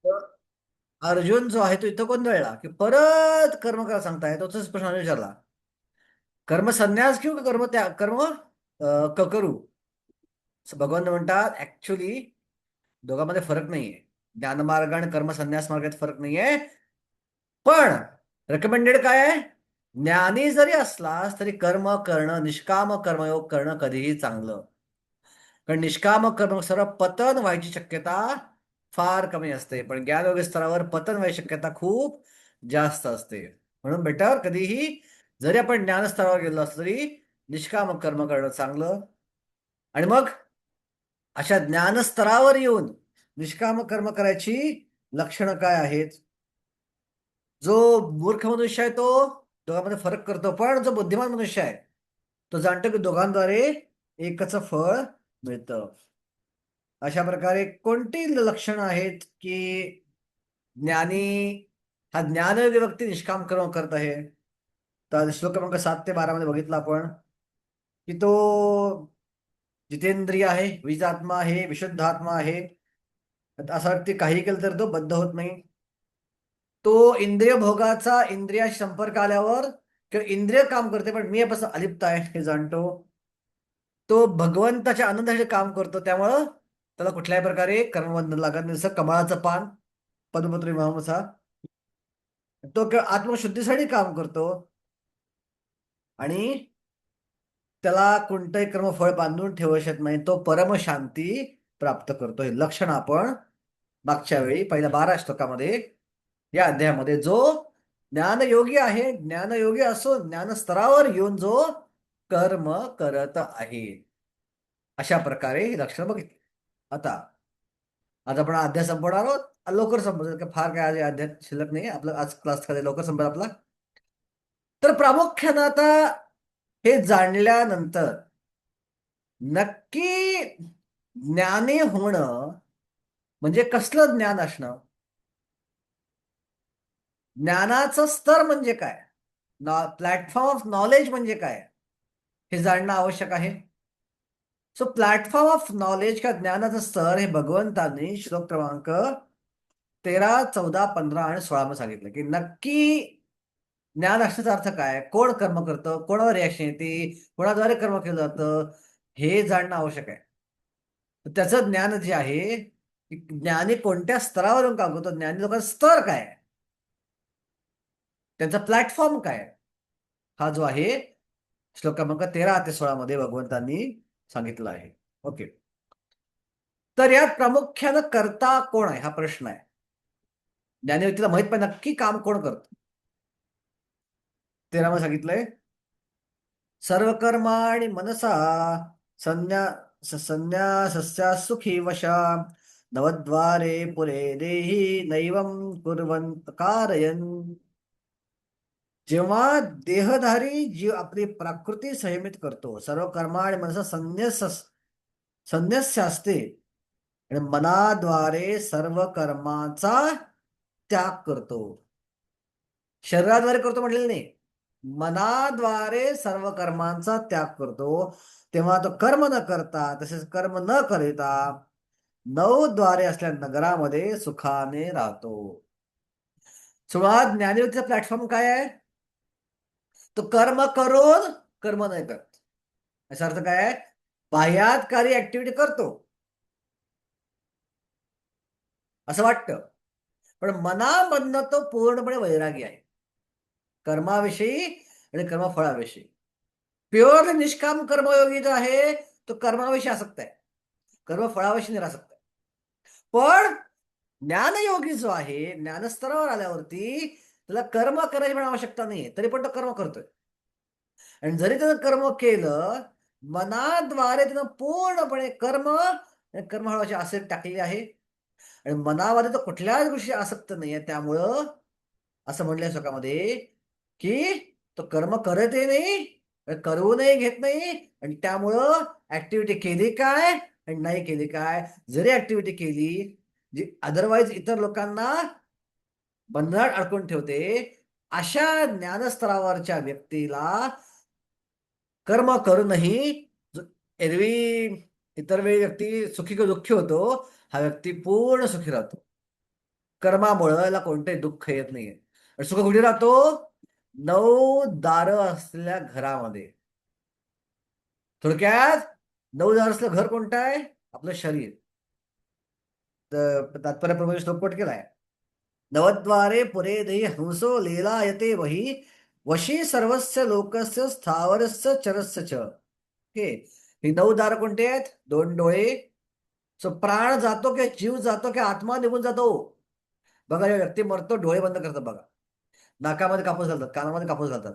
तर अर्जुन जो आहे तो इथं गोंधळला की परत कर्म करा सांगताय, तोच प्रश्न विचारला, कर्म संन्यास घेऊ का कर्म त्या कर्म करू. भगवान म्हणतात ऍक्च्युली दोघांमध्ये फरक नाहीये. ज्ञानमार्ग आणि कर्म संन्यास मार्गात फरक नाहीये. पण रेकमेंडेड काय आहे? ज्ञानी जरी असलास तरी कर्म करणं, निष्काम कर्मयोग करणं कधीही चांगलं. कारण निष्काम कर्म सर्व पतन व्हायची शक्यता फार कमी असते, पण ज्ञानयोगी स्तरावर पतन व्हायची शक्यता खूप जास्त असते. म्हणून बेटर कधीही जरी आपण ज्ञान स्तरावर गेलो असलो तरी निष्काम कर्म करणं चांगलं. आणि मग अशा ज्ञानस्तरावर येऊन निष्काम कर्म करायची लक्षणं काय आहेत? जो मूर्ख मनुष्य आहे तो दोघांमध्ये फरक करतो, पण जो बुद्धिमान मनुष्य आहे तो जाणतो की दोघांद्वारे एकच फळ मिळतं. अशा प्रकारे कोणती लक्षणं आहेत की ज्ञानी हा ज्ञानयोगी व्यक्ती निष्काम कर्म करत आहे? तर श्लोक क्रमांक 7 ते 12 मध्ये बघितलं आपण की तो जितेंद्रिय आहे, विजात्मा आहे, विशुद्ध आत्मा आहे. असं वाटते काही केलं तर तो बद्ध होत नाही. तो इंद्रिय भोगाचा इंद्रियाशी संपर्क आल्यावर किंवा इंद्रिय काम करते पण मी यापासून अलिप्त आहे हे जाणतो. तो भगवंताच्या आनंदाचे काम करतो, त्यामुळं त्याला कुठल्याही प्रकारे कर्मबंधन लागत नाही. जसं कमळाचं पान, पद्मपुत्री महामसा, तो केवळ आत्मशुद्धीसाठी काम करतो आणि त्याला कोणतंही कर्मफळ बांधून ठेवू शकत नाही. तो परमशांती प्राप्त करतो. हे लक्षण आपण मागच्या वेळी पहिल्या 12 श्लोकामध्ये या अध्यायामध्ये जो ज्ञानयोगी आहे, ज्ञानयोगी असून ज्ञानस्तरावर येऊन जो कर्म करत आहे, अशा प्रकारे ही लक्षणं बघितली. आता आज आपण हा अध्याय संपवणार आहोत. लवकर संपवतो, की फार काय आज या अध्याय शिल्लक नाही. आपलं आज क्लास लवकर संपेल आपला. तर प्रामुख्यानं आता हे जाणल्यानंतर नक्की ज्ञानी होणं म्हणजे कसलं ज्ञान असणं? ज्ञानाचं स्तर म्हणजे काय? प्लॅटफॉर्म ऑफ नॉलेज म्हणजे काय हे जाणणं आवश्यक आहे. सो प्लॅटफॉर्म ऑफ नॉलेज का ज्ञानाचं स्तर हे भगवंतांनी श्लोक क्रमांक 13, 14, 15 आणि 16 मध्ये सांगितलं की नक्की ज्ञान असण्याचा अर्थ काय, कोण कर्म करतं, कोणावर रिॲक्शन येते, कोणाद्वारे कर्म केलं जातं, हे जाणणं आवश्यक आहे. तर त्याचं ज्ञान जे आहे की ज्ञानी कोणत्या स्तरावरून काम करतो, ज्ञानी लोकांचा स्तर काय आहे, त्यांचा प्लॅटफॉर्म काय आहे, हा जो आहे श्लोक क्रमांक 13 ते 16 मध्ये भगवंतांनी सांगितलं आहे. ओके. तर यात प्रामुख्यानं कर्ता कोण आहे हा प्रश्न आहे. ज्ञानी व्यक्तीला माहित पाहिजे नक्की काम कोण करतं. 13 मध्ये सांगितलंय, सर्व कर्माणि मनसा संन्या संन्यासस्या सुखी वशा नवद्वारे पुरे देही नैवं कुर्वन्त कारयन्. जेव्हा देहधारी जीव आपली प्रकृती संयमित करतो, सर्व कर्म आणि मनसा संन्यस्य असते आणि मनाद्वारे सर्व कर्माचा त्याग करतो. शरीराद्वारे करतो म्हटलेलं नाही, मनाद्वारे सर्व कर्मांचा त्याग करतो. तेव्हा तो कर्म न करता, तसेच कर्म न करिता 9 द्वारे असल्या नगरामध्ये सुखाने राहतो. मुळात ज्ञानयोगीचा प्लॅटफॉर्म काय आहे? तो कर्म करून कर्म नाही करत. याचा अर्थ काय आहे? बाह्यातकारी ऍक्टिव्हिटी करतो असं वाटतं, पण मनामधनं तो पूर्णपणे वैरागी आहे कर्माविषयी आणि कर्मफळाविषयी. प्युअर निष्काम कर्मयोगी जो आहे तो कर्माविषयी आसक्त आहे, कर्मफळाविषयी निरासक्त आहे. पण ज्ञानयोगी जो आहे, ज्ञानस्तरावर आल्यावरती त्याला कर्म करायची पण आवश्यकता नाहीये, तरी पण तो कर्म करतोय. आणि जरी त्यानं कर्म केलं, मनाद्वारे त्यानं पूर्णपणे कर्म आणि कर्मफळाची आसक्ती टाकलेली आहे आणि मनामध्ये तो कुठल्याच गोष्टी आसक्त नाहीये. त्यामुळं असं म्हणलंय श्लोकामध्ये की तो कर्म करतही नाही, करूनही घेत नाही, आणि त्यामुळं ऍक्टिव्हिटी केली काय आणि नाही केली काय. जरी ऍक्टिव्हिटी केली जी अदरवाईज इतर लोकांना बंधनात अडकून ठेवते, अशा ज्ञानस्तरावरच्या व्यक्तीला कर्म करूनही एरवी इतर वेळी व्यक्ती सुखी किंवा दुःखी होतो, हा व्यक्ती पूर्ण सुखी राहतो. कर्मामुळं याला कोणतेही दुःख येत नाहीये. आणि सुख कुठे राहतो? 9 दारं असलेल्या घरामध्ये. थोडक्यात 9 दार असलेलं घर कोणतं आहे? आपलं शरीर. तर तात्पर्याप्रमाणे श्लोक पट केलाय. नवद्वारे पुरे देही हंसो लीलायते वही वशी सर्वस्य लोकस्य स्थावरस्य चरस्य च. ओके. ही 9 दार कोणती आहेत? 2 डोळे. सो प्राण जातो की जीव जातो की आत्मा निघून जातो? बघा, जेव्हा व्यक्ती मरतो डोळे बंद करतात बघा. नाकामध्ये कापूस घालतात, कानामध्ये कापूस घालतात.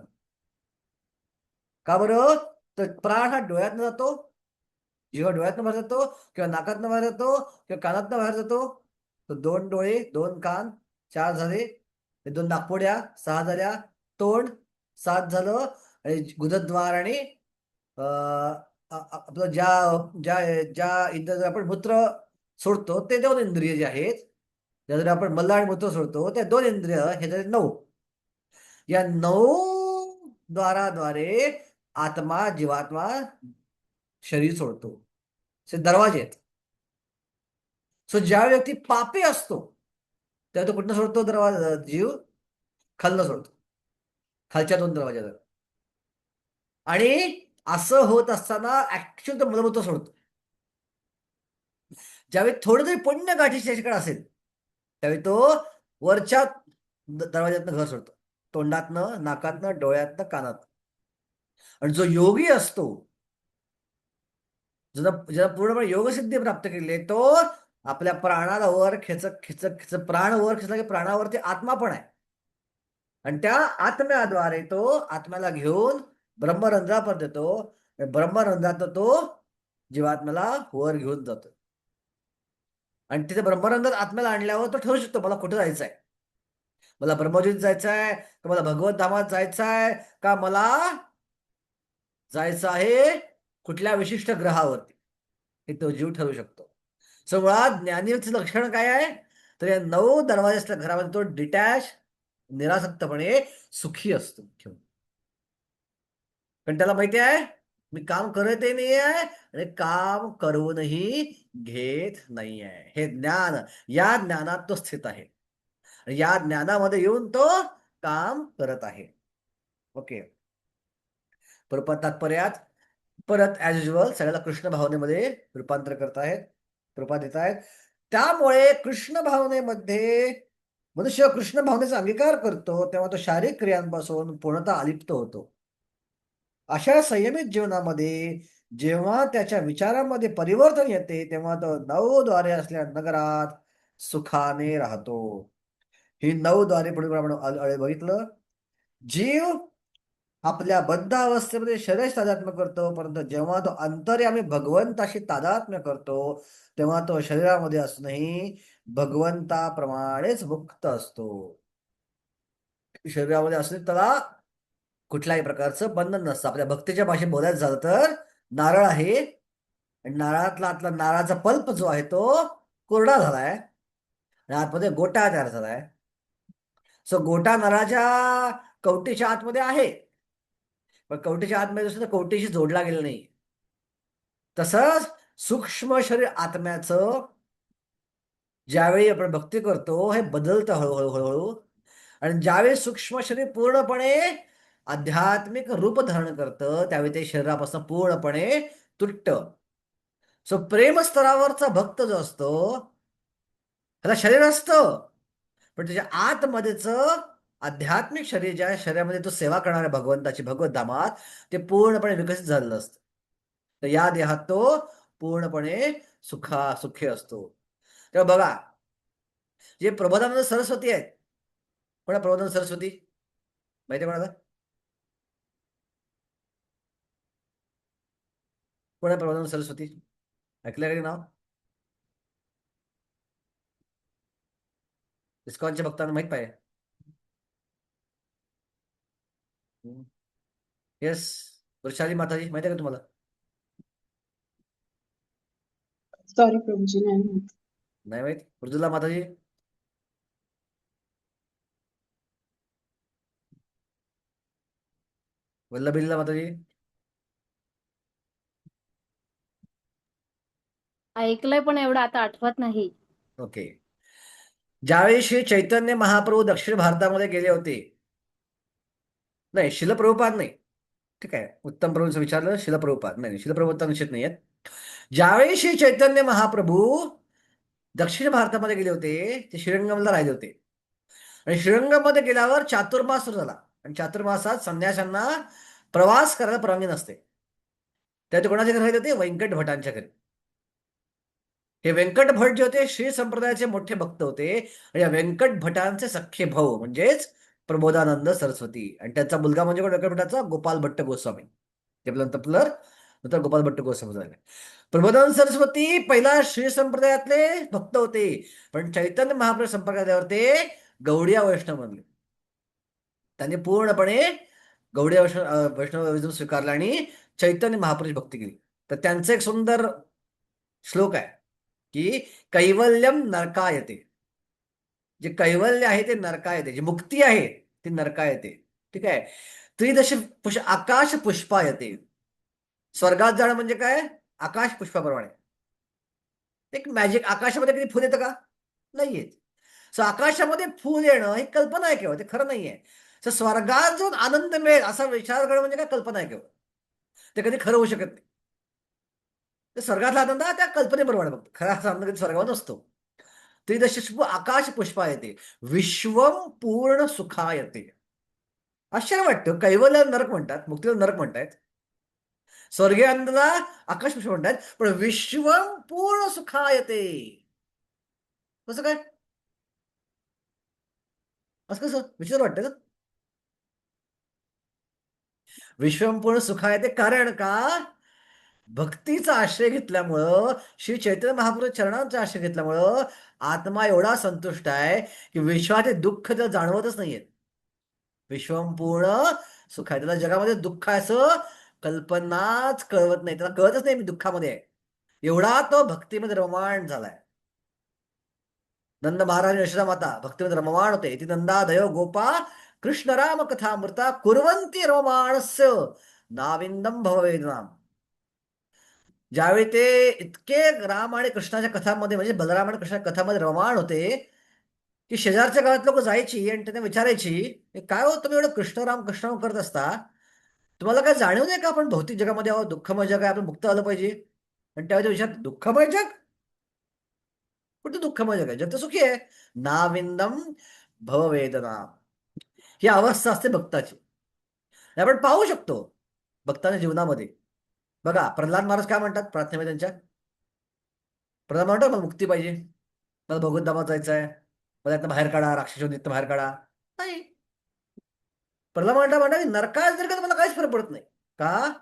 का बरं? तर प्राण हा डोळ्यातनं जातो, जेव्हा डोळ्यातनं बाहेर जातो किंवा नाकातनं बाहेर जातो किंवा कानातनं बाहेर जातो. तर 2 डोळे, 2 कान, 4 झाले. 2 नाकपुड्या, 6 झाल्या. तोंड, 7 झालं. आणि गुदद्वार आणि आपलं ज्या ज्या ज्या इंद्रियात आपण मूत्र सोडतो ते 2 इंद्रिय जे आहेत, ज्याद्वारे आपण मल आणि मूत्र सोडतो ते 2 इंद्रिय, हे झाले 9. या 9 द्वाराद्वारे आत्मा जीवात्मा शरीर सोडतो. दरवाजे आहेत. सो ज्या व्यक्ती पापी असतो तेव्हा तो कुठनं सोडतो दरवाजा जीव? खालनं सोडतो, खालच्या 2 दरवाज्यात. आणि असं होत असताना ऍक्च्युअल तो मलमूत्र सोडतो. ज्यावेळी थोडं तरी पुण्य गाठी त्याच्याकडे असेल त्यावेळी तो वरच्या दरवाज्यातनं घर सोडतो, तोंडातनं, नाकातनं, डोळ्यातनं, कानात. आणि जो योगी असतो, ज्याला ज्याला पूर्णपणे योगसिद्धी प्राप्त केली आहे, तो आपल्या प्राणाला वर खेचत खेचत खेचत प्राण वर खेचला की प्राणावरती आत्मा पण आहे. आणि त्या आत्म्याद्वारे तो आत्म्याला घेऊन ब्रह्मरंध्रापर्यंत येतो. ब्रह्मरंध्रात तो जीवात्म्याला वर घेऊन जातो. आणि तिथे ब्रह्मरंध्रात आत्म्याला आणल्यावर तो ठरवू शकतो मला कुठे जायचंय. मला ब्रह्मज्योत जायचंय का मला भगवत धामात जायचंय का मला जायचं आहे कुठल्या विशिष्ट ग्रहावरती, हे तो जीव ठरवू शकतो. सो मुळात ज्ञानीचं लक्षण काय आहे? तर या 9 दरवाजे असल्या घरामध्ये तो डिटॅच, निरासक्तपणे सुखी असतो. पण त्याला माहिती आहे मी काम करतही नाही आहे आणि काम करूनही घेत नाही आहे. हे ज्ञान, या ज्ञानात तो स्थित आहे. या ज्ञानामध्ये येऊन तो काम करत आहे. ओके. परत तात्पर्यात परत ऍज युजल सगळ्याला कृष्ण भावनेमध्ये रूपांतर करतायत, रूपात देत आहेत. त्यामुळे कृष्ण भावनेमध्ये मनुष्य कृष्ण भावनेचा अंगीकार करतो तेव्हा तो शारीरिक क्रियांपासून पूर्णतः अलिप्त होतो. अशा संयमित जीवनामध्ये जेव्हा त्याच्या विचारामध्ये परिवर्तन येते तेव्हा तो 9 द्वारे असलेल्या नगरात सुखाने राहतो. ही 9 द्वारे पुढे आपण बघितलं. जीव आपल्या बद्ध अवस्थेमध्ये शरीर तादात्म्य करतो, परंतु जेव्हा तो अंतर्यामी भगवंताशी तादात्म्य करतो तेव्हा तो शरीरामध्ये असूनही भगवंताप्रमाणेच मुक्त असतो. शरीरामध्ये असून त्याला कुठल्याही प्रकारचं बंधन नसतं. आपल्या भक्तीच्या भाषेत बोलायचं झालं तर नारळ आहे आणि नारळातला आतला नारळाचा पल्प जो आहे तो कोरडा झालाय आणि आतमध्ये गोटा तयार झालाय. सो गोटा नारळाच्या कवटीच्या आतमध्ये आहे, पण कवटीच्या आतमध्ये सुद्धा कवटीशी जोडला गेला नाही. तसंच सूक्ष्म शरीर आत्म्याचं ज्यावेळी आपण भक्ती करतो हे बदलतं हळूहळू हळूहळू. आणि ज्यावेळी सूक्ष्म शरीर पूर्णपणे आध्यात्मिक रूप धारण करतं त्यावेळी ते शरीरापासून पूर्णपणे तुटतं. सो प्रेम स्तरावरचा भक्त जो असतो त्याला शरीर असतं, पण त्याच्या आतमध्येच आध्यात्मिक शरीर ज्या शरीरामध्ये तो सेवा करणाऱ्या भगवंताची भगवत धामात ते पूर्णपणे विकसित झालेलं असतं. तर या देहात तो पूर्णपणे सुखी असतो. तेव्हा बघा, जे प्रबोधानंद सरस्वती आहेत, कोणा प्रबोधानंद सरस्वती माहिती आहे कोणाला? कोणा प्रबोधानंद सरस्वती ऐकलं का नाव? इस्कॉनच्या भक्तांना माहित पाहिजे. येस. वृषाली माताजी माहिती आहे का तुम्हाला? सॉरी प्रभूजी, नाही माहित. नाही माहित. मृदुला माताजी, वल्लभीला माताजी. ऐकलंय पण एवढं आता आठवत नाही. ओके. ज्यावेळी श्री चैतन्य महाप्रभू दक्षिण भारतामध्ये गेले होते, नाही शिलप्रभुपाद नाही, ठीक आहे, उत्तम प्रभूंचं विचारलं, शिलप्रभुपाद नाही, शिलप्रभुपाद निश्चित नाही आहेत. ज्यावेळी श्री चैतन्य महाप्रभू दक्षिण भारतामध्ये गेले होते, ते श्रीरंगमला राहिले होते. आणि श्रीरंगममध्ये गेल्यावर चातुर्मास सुरू झाला. आणि चातुर्मासात संन्याशांना प्रवास करायला परवानगी नसते. त्या ते कोणाच्या घरी राहिले होते? व्यंकट भटांच्या घरी. हे व्यंकट भट जे होते श्री संप्रदायाचे मोठे भक्त होते. आणि या व्यंकट भटांचे सख्खे भाऊ म्हणजेच प्रबोधानंद सरस्वती, आणि त्यांचा मुलगा म्हणजे कोण? व्यंकट भटाचा गोपाल भट्ट गोस्वामी. ते नंतर नंतर गोपाल भट्ट गोस्वामी झाले. प्रबोधानंद सरस्वती पहिला श्री संप्रदायातले भक्त होते, पण चैतन्य महाप्रभू संप्रदायावर ते गौडिया वैष्णव बनले. त्यांनी पूर्णपणे गौडिया वैष्णविझम स्वीकारला आणि चैतन्य महाप्रभूची भक्ती केली. तर त्यांचं एक सुंदर श्लोक आहे की कैवल्यम नरकायते. जे कैवल्य आहे ते नरकायते, जी मुक्ती आहे ती नरकायते. ठीक आहे. त्रिदश आकाश पुष्पायते. स्वर्गात जाणं म्हणजे काय? आकाश पुष्पाप्रमाणे. एक मॅजिक. आकाशामध्ये कधी फुल येतं का? नाही येत. सो आकाशामध्ये फुल येणं ही कल्पना आहे केवळ, ते खरं नाहीये. सो स्वर्गात जो आनंद मिळेल असा विचार करणं म्हणजे काय? कल्पना आहे केवळ, ते कधी खरं होऊ शकत नाही. तर स्वर्गातला आनंद हा त्या कल्पनेबरोबर बघतो, खरा असा आनंद कधी स्वर्गावर नसतो. त्रिदश आकाश पुष्पा येते, विश्वम पूर्ण सुखा येते. आश्चर्य वाटतं, कैवल्य नरक म्हणतात, मुक्तीला नरक म्हणतायत, स्वर्गीय आनंदाला आकाश पुष्प म्हणतात, पण विश्वम पूर्ण सुखा येते. कसं काय? असं कसं विचार वाटतं का? विश्वपूर्ण सुखा येते कारण का? भक्तीचा आश्रय घेतल्यामुळं, श्री चैतन्य महाप्रभू चरणांचा आश्रय घेतल्यामुळं आत्मा एवढा संतुष्ट आहे की विश्वाचे दुःख त्याला जाणवतच नाहीये. विश्वपूर्ण सुख आहे, त्याला जगामध्ये दुःख आहे असं कल्पनाच कळवत नाही, त्याला कळतच नाही मी दुःखामध्ये आहे. एवढा तो भक्तीमध्ये रममाण झालाय. नंद महाराज यशोदा माता भक्तीमध्ये रममाण होते. ती नंदा दयो गोपा कृष्ण राम कथामृता कुर्वंती रममाणस्य नाविंदम भववेदनाम. ज्यावेळी ते इतके राम आणि कृष्णाच्या कथांमध्ये, म्हणजे बलराम आणि कृष्णाच्या कथामध्ये रममाण होते की शेजारच्या गावात लोक जायची आणि त्यांना विचारायची, काय हो तुम्ही एवढं कृष्णराम कृष्णराम करत असता, तुम्हाला काय जाणीव नाही का आपण भौतिक जगामध्ये आहोत, दुःखमय जग आहे, आपण मुक्त आलं पाहिजे. आणि त्यावेळी विचार, दुःखमय जग? कुठे दुःखमय जग आहे? जग तर सुखी आहे. नाविंदम भववेदना, ही अवस्था असते भक्ताची. हे आपण पाहू शकतो भक्ताच्या जीवनामध्ये. बघा प्रल्हाद महाराज काय म्हणतात प्रार्थनेमध्ये त्यांच्या? प्रल्हाद म्हणतात मला मुक्ती पाहिजे, मला भगवत धामात जायचं आहे, मला यातनं बाहेर काढा, राक्षसोनीतनं बाहेर काढा. नाही. प्रल्हाद म्हणता नरकात जर का मला काहीच फरक पडत नाही. का?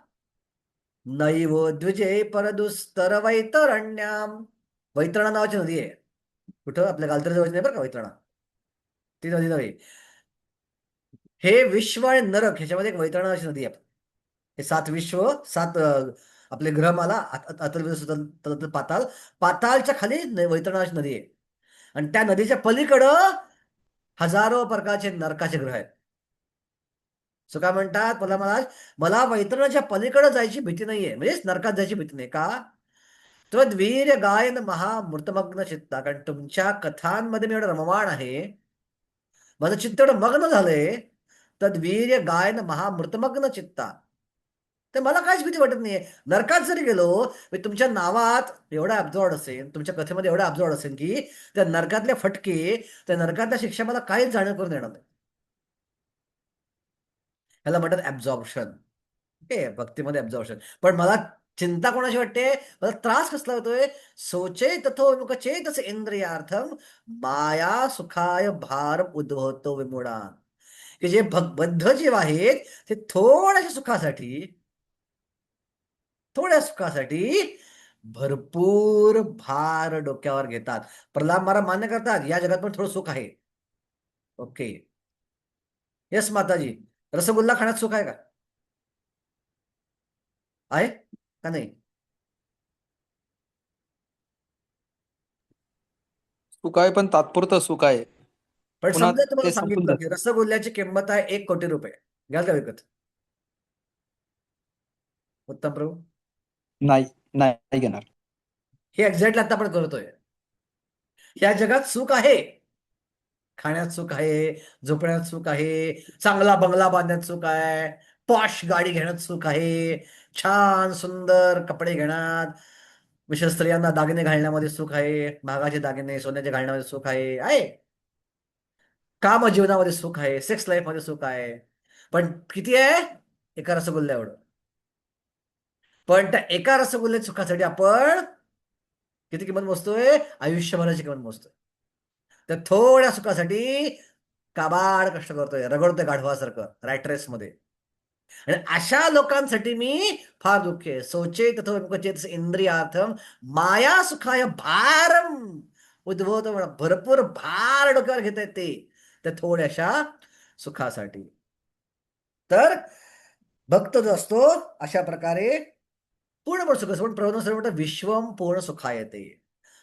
नैव द्विजे परदुस्तर वैतरण्याम. वैतरणा नावाची नदी आहे. कुठं? आपल्या गालतर जवळ नाही बरं का वैतरणा, ती नदी नव्हे. हे विश्व आणि नरक ह्याच्यामध्ये एक वैतरणा नावाची नदी आहे. हे सात विश्व, सात आपले ग्रहमाला, अतल, तल, पाताल, पातालच्या खाली वैतरणा नावाची नदी आहे. आणि त्या नदीच्या पलीकडं हजारो प्रकारचे नरकाचे ग्रह आहेत. सो काय म्हणतात मला महाराज, मला वैतरणाच्या पलीकडे जायची भीती नाहीये, म्हणजेच नरकात जायची भीती नाही. का? त्वद्वीर्य गायन महामृतमग्न चित्ता. कारण तुमच्या कथांमध्ये मी एवढं रममाण आहे, माझं चित्त एवढं मग्न झालंय. तद्वीर्य गायन महामृतमग्न चित्ता. तर मला काहीच भीती वाटत नाहीये. नरकात जरी गेलो, मी तुमच्या नावात एवढा अब्झॉर्ड असेल, तुमच्या कथेमध्ये एवढा अब्झॉर्ड असेल की त्या नरकातले फटके, त्या नरकातल्या शिक्षा मला काहीच जाणीव करून देणार नाही. ह्याला म्हणतात ऍब्झॉर्प्शन. Okay, भक्तीमध्ये absorption. पण मला चिंता कोणाची वाटते, मला त्रास कसला होतोय? सोचे तथो विमुख चेतस इंद्रियार्थम माया सुखाय भार उद्भवतो विमुडा. की जे बद्ध जीव आहेत ते थोड्या सुखासाठी भरपूर भार डोक्यावर घेतात. प्रल्हाद महाराज मान्य करतात या जगात पण थोडं सुख आहे. ओके. यस माताजी, रसगुल्ला खाण्यात सुख आहे का? आहे का नाही? सुख आहे पण तात्पुरतं सुख आहे, पण पुन्हा समजा तुम्हाला ते संपून सांगितलं की जाते. रसगुल्ल्याची किंमत आहे 1 कोटी रुपये, घ्याल का विकत? उत्तम प्रभू, नाही, नाही घेणार. हे एक्झॅक्टली आता आपण करतोय. या जगात सुख आहे, खाण्यात सुख आहे, झोपण्यात सुख आहे, चांगला बंगला बांधण्यात सुख आहे, पॉश गाडी घेण्यात सुख आहे, छान सुंदर कपडे घेण्यात, विशेष स्त्रियांना दागिने घालण्यामध्ये सुख आहे, महागाचे दागिने सोन्याचे घालण्यामध्ये सुख आहे. काम जीवनामध्ये सुख आहे, सेक्स लाईफ मध्ये सुख आहे. पण किती आहे? एका रसगुल्ल्या एवढं. पण त्या एका रसगुल्ल्या सुखासाठी आपण किती किंमत मोजतोय? आयुष्यभराची किंमत मोजतोय. त्या थोड्या सुखासाठी काबाड कष्ट करतोय, रगडतोय गाढवासारखं रॅट रेस मध्ये. आणि अशा लोकांसाठी मी फार दुःखी आहे. सोचे तथोचेत इंद्रियार्थम माया सुखाय भारम उद्भवतो म्हणा. भरपूर भार डोक्यावर घेत आहेत ते त्या थोड्याशा सुखासाठी. तर भक्त जो असतो अशा प्रकारे पूर्णपणे सुख असतो. प्रबोधन म्हणतात विश्वम पूर्ण सुखायते.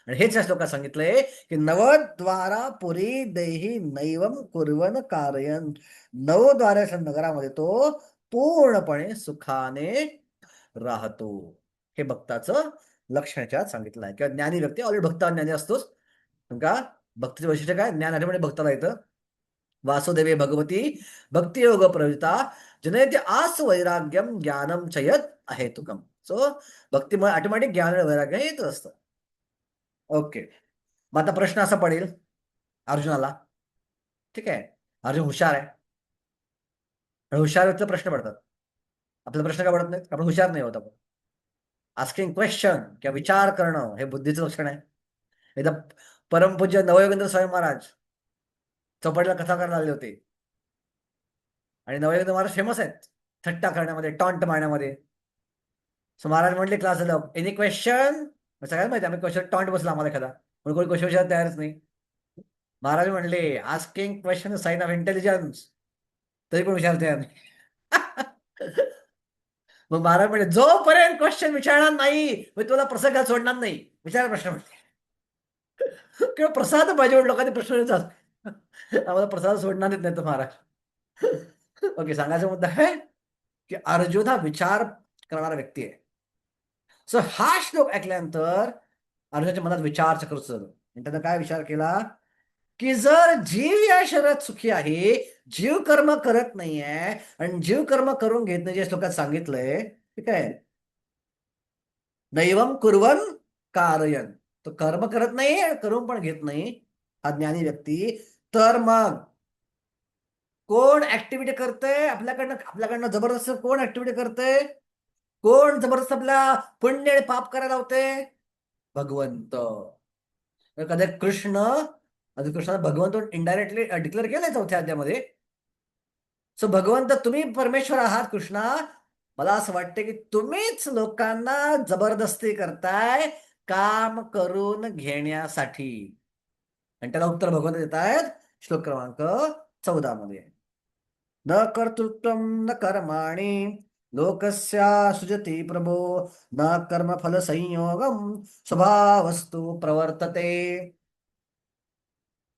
आणि हेच या श्लोकात सांगितलंय की नवद्वारा पुरी देही नैवम कुर्वन कारयन. नवद्वाराच्या नगरामध्ये तो पूर्णपणे सुखाने राहतो. हे भक्ताचं लक्षण याच्यात सांगितलं आहे. किंवा ज्ञानी व्यक्ती ऑलरेडी भक्त ज्ञानी असतोच. का भक्तीचं वैशिष्ट्य काय? ज्ञान आठवणे भक्ताला येतं. वासुदेवे भगवती भक्ती योग प्रवृत्ता जनयते आस वैराग्यम ज्ञानम चयत अहेतुकम. सो भक्तीमुळे ऑटोमॅटिक ज्ञान आणि वैराग्य येत असतं. ओके, मग आता प्रश्न असा पडेल अर्जुनाला. ठीक आहे, अर्जुन हुशार आहे. हुशार व्यक्तीला प्रश्न पडतात. आपल्याला प्रश्न का पडत नाहीत? आपण हुशार नाही होत. आपण आस्किंग क्वेश्चन किंवा विचार करणं हे बुद्धीचं लक्षण आहे. एकदा परमपूज्य नवयोगेंद्र स्वामी महाराज चौपाटीला कथा करायला आले होते. आणि नवयोगेंद्र महाराज फेमस आहेत थट्टा करण्यामध्ये, टॉन्ट मारण्यामध्ये. सो महाराज म्हटले क्लास झालं, एनी क्वेश्चन? सगळ्यात माहिती आम्ही क्वेश्चन टॉन्ट बसला आम्हाला एखादा, म्हणून कोणी क्वेश्चन विचारायला तयारच नाही. महाराज म्हणले asking question sign of intelligence. तरी पण विचारता तयार नाही. मग महाराज म्हणजे जोपर्यंत क्वेश्चन विचारणार नाही मी तुला प्रसंगात सोडणार नाही. विचारा प्रश्न म्हणते. किंवा प्रसाद पाहिजे लोकांनी प्रश्न विचारतात. आम्हाला प्रसाद सोडणार नाही तर महाराज. ओके, सांगायचा मुद्दा आहे की अर्जुन हा विचार करणारा व्यक्ती आहे. सो हा श्लोक ऐकल्यानंतर अर्जुनाच्या मनात विचार चक्र सुरू. त्यानं काय विचार केला की जर जीव या शरीरात सुखी आहे, जीव कर्म करत नाहीये आणि जीव कर्म करून घेत नाही जे श्लोकात सांगितलंय, ठीक आहे, नैवम कुर्वन कारयन, तो कर्म करत नाही करून पण घेत नाही हा ज्ञानी व्यक्ती. तर मग कोण ऍक्टिव्हिटी करतंय आपल्याकडनं जबरदस्त? कोण ऍक्टिव्हिटी करतंय? कोण जबरदस्त आपल्या पुण्य आणि पाप करायला लावते? भगवंत. कधी कृष्णाने भगवंत इनडायरेक्टली डिक्लेअर केलंय 4थ्या अध्यायामध्ये. सो भगवंत तुम्ही परमेश्वर आहात कृष्णा. मला असं वाटतं की तुम्हीच लोकांना जबरदस्ती करताय काम करून घेण्यासाठी. आणि त्याला उत्तर भगवंत देत आहेत श्लोक क्रमांक 14 मध्ये. न कर्तृत्वम न कर्माणि लोकस्या सृजती प्रभो न कर्मफल संयोगम स्वभावस्तु प्रवर्तते.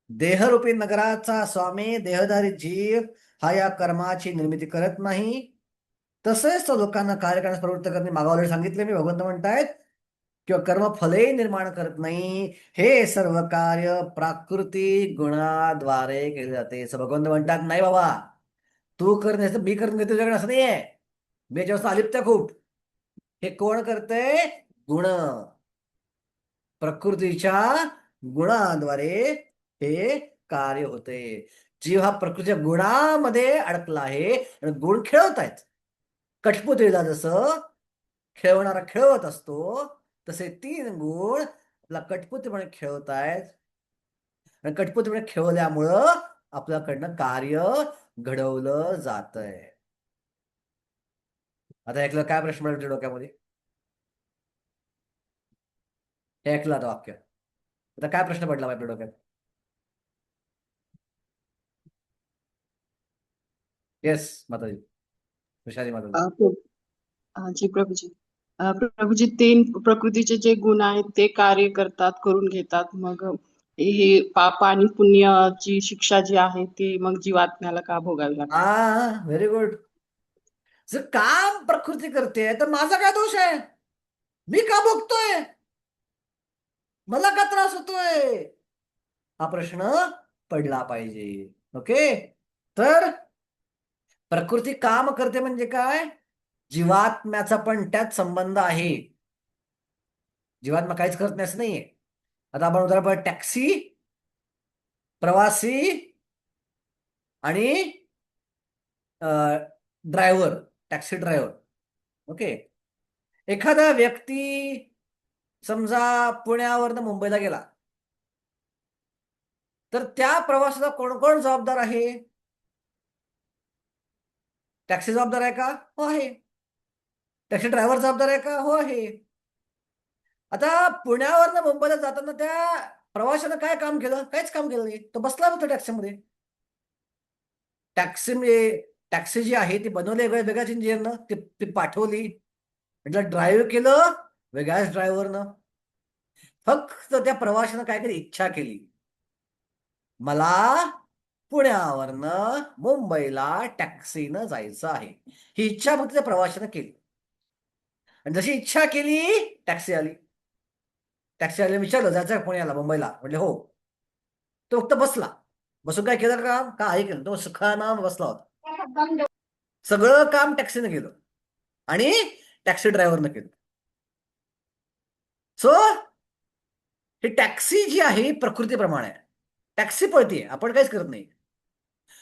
देहरूपी नगराचा स्वामी देहधारी जीव हा या कर्माची निर्मिती करत नाही. तसेच तो लोकांना कार्य करण्यास प्रवृत्त करणे मागावले सांगितले मी. भगवंत म्हणतायत किंवा कर्मफले निर्माण करत नाही. हे सर्व कार्य प्राकृती गुणाद्वारे केले जाते. असं भगवंत म्हणतात नाही बाबा, तू करत मी करून घेतो तुझ्याकडे असं नाहीये. मी याच्यावर अलिप्त खूप. हे कोण करतंय? गुण, प्रकृतीच्या गुणाद्वारे हे कार्य होते. जीव हा प्रकृतीच्या गुणामध्ये अडकला आहे आणि गुण खेळवत आहेत. कठपुतळीला जसं खेळवणारा खेळवत असतो तसे 3 गुण आपला कठपुतळीपणे खेळवत आहेत. आणि कठपुतळीपणे खेळवल्यामुळं आपल्याकडनं कार्य घडवलं जातंय. आता ऐकलं काय प्रश्न पडला डोक्यामध्ये? हे ऐकलं आता वाक्य. आता काय प्रश्न पडला आपल्या डोक्यात? येस माताजी, विशाली माताजी. जी प्रभूजी. प्रभूजी 3 प्रकृतीचे जे गुण आहेत ते कार्य करतात, करून घेतात. मग हे पाप आणि पुण्याची शिक्षा जी आहे ती मग जीवात्म्याला का भोगावी लागते? Very good. जर काम प्रकृती करते तर माझा काय दोष आहे? मी का भोगतोय? मला का त्रास होतोय? हा प्रश्न पडला पाहिजे. ओके. तर प्रकृती काम करते म्हणजे काय? जीवात्म्याचा पण त्यात संबंध आहे. जीवात्मा काहीच करत नाही असं नाहीये. आता आपण उदाहरण टॅक्सी, प्रवासी आणि ड्रायव्हर, टॅक्सी ड्रायव्हर. ओके. एखादा व्यक्ती समजा पुण्यावरनं मुंबईला गेला, तर त्या प्रवासाला कोण कोण जबाबदार आहे? टॅक्सी जबाबदार आहे का? हो आहे. टॅक्सी ड्रायव्हर जबाबदार आहे का? हो आहे. आता पुण्यावरनं मुंबईला जाताना त्या प्रवाशानं काय काम केलं? काहीच काम केलं नाही. तो बसला होता टॅक्सीमध्ये. टॅक्सी जी आहे ती बनवली वेगळ्याच इंजिनियरनं, ती पाठवली, म्हटलं ड्राईव्ह केलं वेगळ्याच ड्रायव्हरनं. फक्त त्या प्रवाशानं काय केली? इच्छा केली, मला पुण्यावरनं मुंबईला टॅक्सीनं जायचं आहे. ही इच्छा फक्त त्या प्रवाशानं केली. आणि जशी इच्छा केली टॅक्सी आली. टॅक्सी आली, विचारलं जायचं पुण्याला मुंबईला? म्हटले हो. तो फक्त बसला. बसून काय केलं काम? काय केलं? तो सुखानं बसला होता. सगळं काम टॅक्सीनं केलं आणि टॅक्सी ड्रायव्हरनं केलं. सो ही टॅक्सी जी आहे प्रकृतीप्रमाणे आहे. टॅक्सी पळतीये, आपण काहीच करत नाही.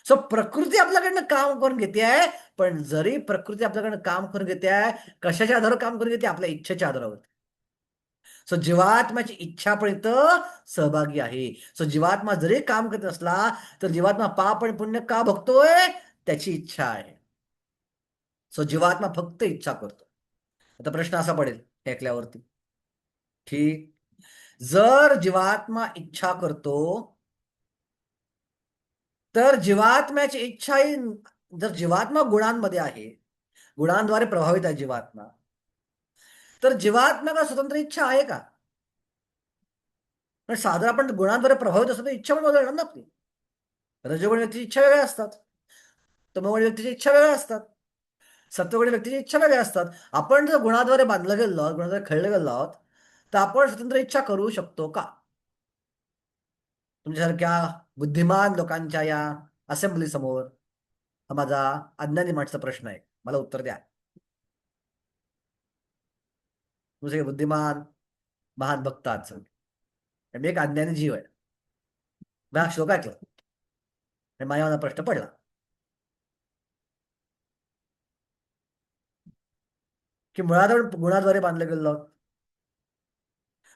सो प्रकृती आपल्याकडनं काम करून घेते आहे. पण जरी प्रकृती आपल्याकडनं काम करून घेते आहे, कशाच्या आधारावर काम करून घेते? आपल्या इच्छेच्या आधारावर. सो जीवात्म्याची इच्छा पण इथं सहभागी आहे. सो जीवात्मा जरी काम करत असला तर जीवात्मा पाप आणि पुण्य का भोगतोय? त्याची इच्छा आहे. सो जीवात्मा फक्त इच्छा करतो. आता प्रश्न असा पडेल हे ऐकल्यावरती, ठीक, जर जीवात्मा इच्छा करतो तर जीवात्म्याची इच्छा ही, जर जीवात्मा गुणांमध्ये आहे, गुणांद्वारे प्रभावित आहे जीवात्मा, तर जीवात्म्याला स्वतंत्र इच्छा आहे का? पण साधारण आपण गुणांद्वारे प्रभावित असतो तर इच्छा पण बदलणार ना आपली. रजोगुणी व्यक्तीची इच्छा वेगळ्या असतात, तमोगुणी व्यक्तीची इच्छा वेगळ्या असतात, सत्वगुणी व्यक्तीची इच्छा वेगळ्या असतात. आपण जर गुणाद्वारे बांधलं गेलो आहोत, गुणाद्वारे खेळले गेलो आहोत, तर आपण स्वतंत्र इच्छा करू शकतो का? तुमच्यासारख्या बुद्धिमान लोकांच्या या असेंब्ली समोर हा माझा अज्ञानी माणसाचा प्रश्न आहे, मला उत्तर द्या. तुझे बुद्धिमान महान भक्त आहात सगळे, मी एक अज्ञानी जीव आहे. मी श्लोक ऐकला आणि माझ्या मनात प्रश्न पडला की मुळात आपण गुणाद्वारे बांधले गेलो आहोत.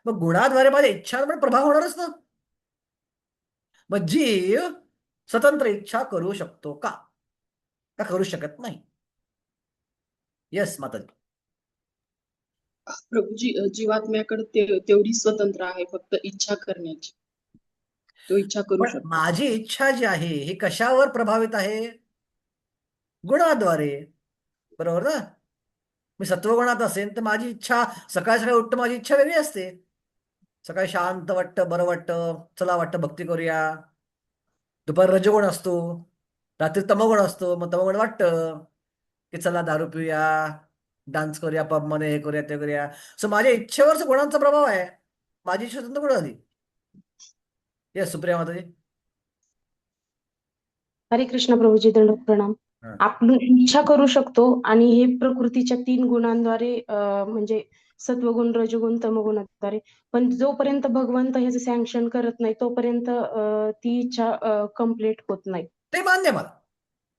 मग गुणाद्वारे माझ्या इच्छांवर पण प्रभाव होणारच ना. मग जीव स्वतंत्र इच्छा करू शकतो का? का करू शकत नाही? येस माताजी. प्रभूजी, जीवात्म्याकडे तेवढी स्वतंत्र आहे फक्त इच्छा करण्याची. तो इच्छा करू पण शकतो. माझी इच्छा जी आहे ही कशावर प्रभावित आहे? गुणाद्वारे. बरोबर ना? मी सत्वगुणात असेल तर माझी इच्छा, सकाळी सकाळी उठतं माझी इच्छा वेगळी असते. सकाळी शांत वाटतं, बरं वाटतं, चला वाटतं भक्ती करूया. दुपारी रजोगुण असतो, रात्री तमोगुण असतो, मग तमोगुण वाटतं की चला दारू पिऊया, डान्स करूया, पब मध्ये हे करूया ते करूया. सो माझ्या इच्छेवरच गुणांचा प्रभाव आहे. माझी इच्छा स्वतंत्र गुण आली. येस सुप्रिया माताजी. हरे कृष्ण प्रभूजी, दंडवत प्रणाम. हा. आपण इच्छा करू शकतो आणि हे प्रकृतीच्या 3 गुणांद्वारे म्हणजे सत्वगुण, रजोगुण, तमोगुणाद्वारे. पण जोपर्यंत भगवंत ह्याचं सँक्शन करत नाही तोपर्यंत ती इच्छा कम्प्लीट होत नाही. ते मान्य मला.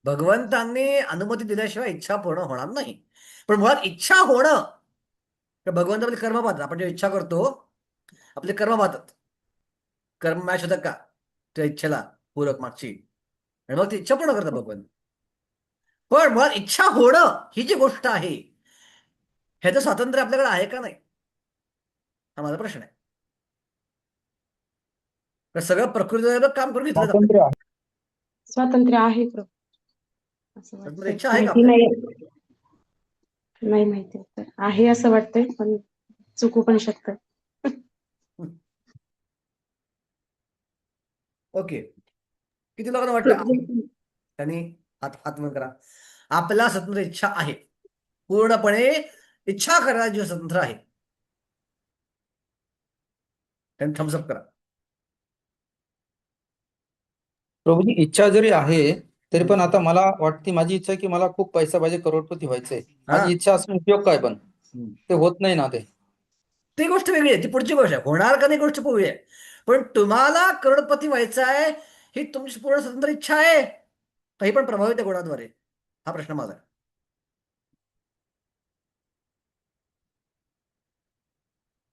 भगवंतांनी अनुमती दिल्याशिवाय इच्छा पूर्ण होणार नाही. पण मुळात इच्छा होणं, भगवंत आपले कर्म पाहतात. आपण जे इच्छा करतो आपले कर्म पाहतात. कर्म मॅच होतात का त्या इच्छेला पूरक मागची, आणि मग ती इच्छा पूर्ण करतात भगवंत. पण मुळात इच्छा होणं ही जी गोष्ट आहे ह्याचं स्वातंत्र्य आपल्याकडे आहे का नाही, हा माझा प्रश्न आहे. तर सगळं प्रकृतीवर काम करून घेतलं जातं. स्वातंत्र्य आहे. स्वातंत्र्य आहे प्रभू, असं स्वातंत्र्य वाटतंय. इच्छा आहे का माहिती आपल्याला? नाही माहिती तर आहे असं वाटतंय, पण चुकू पण शकतं. ओके. किती लोकांना वाटतं आहे? त्यांनी हात हात वर करा. आपला स्वतंत्र इच्छा आहे, पूर्णपणे इच्छा करायला जे स्वतंत्र आहे त्यांनी थम्सअप करा. प्रभूजी इच्छा जरी आहे तरी पण हम्म. आता मला वाटते, माझी इच्छा आहे की मला खूप पैसा पाहिजे, करोडपती व्हायचंय. हा. माझी इच्छा असून उपयोग काय पण? हम्म. ते होत नाही ना ते. ती गोष्ट वेगळी आहे, ती पुढची गोष्ट आहे. होणार का नाही गोष्ट वेगळी आहे. पण तुम्हाला करोडपती व्हायचं आहे, ही तुमची पूर्ण स्वतंत्र इच्छा आहे, काही पण प्रभावित आहे गुणाद्वारे? हा प्रश्न माझा आहे.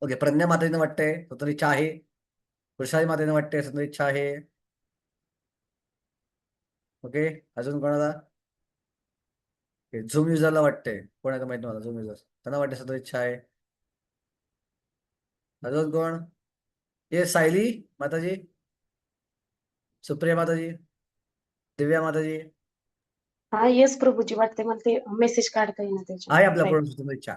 ओके, प्रज्ञा मातेने वाटतंय स्वतंत्र इच्छा आहे. वृषाली मातेने वाटते स्वतंत्र इच्छा आहे. ओके, अजून कोणाला? झूम युजरला वाटतंय. कोण आहे का माहित नाही मला. झूम युजर त्यांना वाटते स्वतंत्र इच्छा आहे. अजून कोण? ये सायली माताजी, सुप्रिया माताजी, दिव्या माताजी, हा येस प्रभूजी, वाटते मला ते मेसेज काढता येईना त्याचे. आहे आपल्या राईट. पूर्ण स्वतंत्र इच्छा.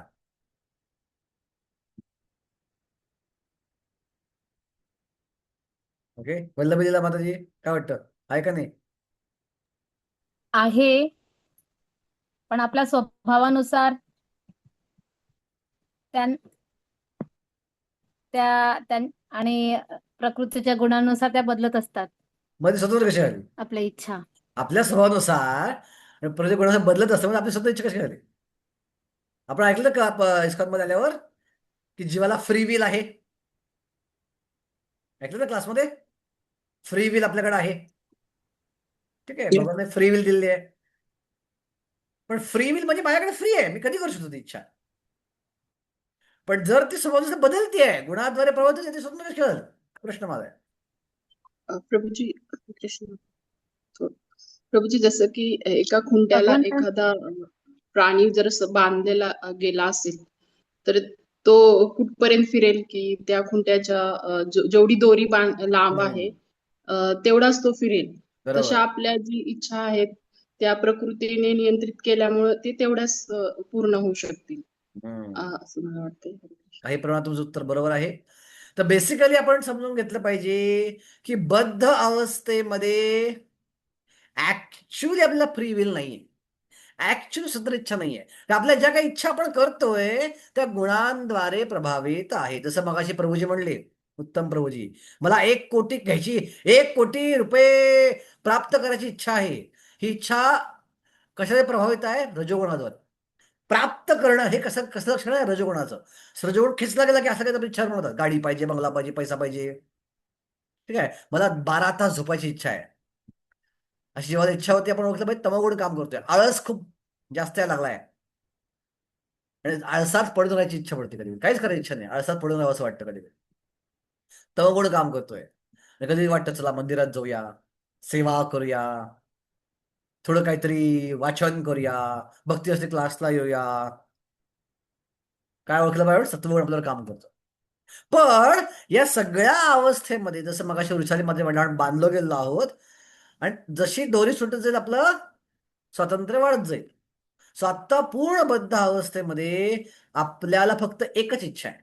ओके, वल्लभीला माताजी काय वाटतं, आहे का नाही? आहे, पण आपल्या स्वभावानुसार त्यां त्या त्यां आणि प्रकृतीच्या गुणांनुसार त्या बदलत असतात मध्ये स्वतंत्र कशी आली? आपल्या इच्छा. आपल्या स्वभावानुसार आणि प्रत्येक गुणानुसार बदलत असतं, म्हणजे आपली स्वतः इच्छा कशी झाली? आपण ऐकलं का इस्कॉन मध्ये आल्यावर की जीवाला फ्री विल आहे? ऐकलं ना क्लासमध्ये? फ्री विल आपल्याकडे आहे. ठीक आहे, भगवान फ्री विल दिलेली आहे. पण फ्री विल म्हणजे माझ्याकडे फ्री आहे, मी कधी करू शकतो ती इच्छा. पण जर ती स्वभावानुसार बदलती आहे, गुणाद्वारे प्रभावित होते, ती स्वतंत्र कशी झाली? प्रश्न माझा आहे. प्रभूजी कृष्ण प्रभूजी, जसं की एका खुंट्याला भगवंत एखादा प्राणी जर बांधलेला गेला असेल, तर तो कुठपर्यंत फिरेल? की त्या खुंट्याच्या जेवढी दोरी लांब आहे तेवढाच तो फिरेल. बरोबर तशा आहे. आपल्या जी इच्छा आहेत त्या प्रकृतीने नियंत्रित केल्यामुळे ते तेवढ्याच पूर्ण होऊ शकतील, असं मला वाटतंय. काही प्रमाणात तुमचं उत्तर बरोबर आहे. तर बेसिकली आपण समजून घेतलं पाहिजे की बद्ध अवस्थेमध्ये ऍक्च्युअली आपल्याला फ्री विल नाहीये, ऍक्च्युअली स्वतंत्र इच्छा नाहीये. तर आपल्या ज्या काही इच्छा आपण करतोय त्या गुणांद्वारे प्रभावित आहे. जसं मगाशी प्रभूजी म्हणले, उत्तम प्रभूजी, मला 1 कोटी घ्यायची, 1 कोटी रुपये प्राप्त करायची इच्छा आहे. ही इच्छा कशाने प्रभावित आहे? रजोगुणाद्वारे. प्राप्त करणं हे कसं कसं लक्षण आहे? रजोगुणाचं. रजोगुण खेचला गेला की असं काही इच्छा म्हणतात, गाडी पाहिजे, बंगला पाहिजे, पैसा पाहिजे. ठीक आहे, मला 12 तास झोपायची इच्छा आहे. अशी जेव्हा इच्छा होती, आपण ओळखलं पाहिजे तमोगुण काम करतोय. आळस खूप जास्त यायला लागलाय आणि आळसात पडून राहायची इच्छा पडते कधी, काहीच करायची इच्छा नाही, आळसात पडून राहावं असं वाटतं कधी. तमोगुण काम करतोय. कधी वाटतं चला मंदिरात जाऊया, सेवा करूया, थोडं काहीतरी वाचन करूया, भक्ती असते क्लासला येऊया. काय ओळखलं पाहिजे? सत्वगुण आपल्याला काम करतो. पण या सगळ्या अवस्थेमध्ये जसं मगाशी वृषालीमध्ये म्हणलं, बांधलो गेलो आहोत आणि जशी दोरी सुटत जाईल आपलं स्वातंत्र्य वाढत जाईल. सो आता पूर्ण बद्ध अवस्थेमध्ये आपल्याला फक्त एकच इच्छा आहे,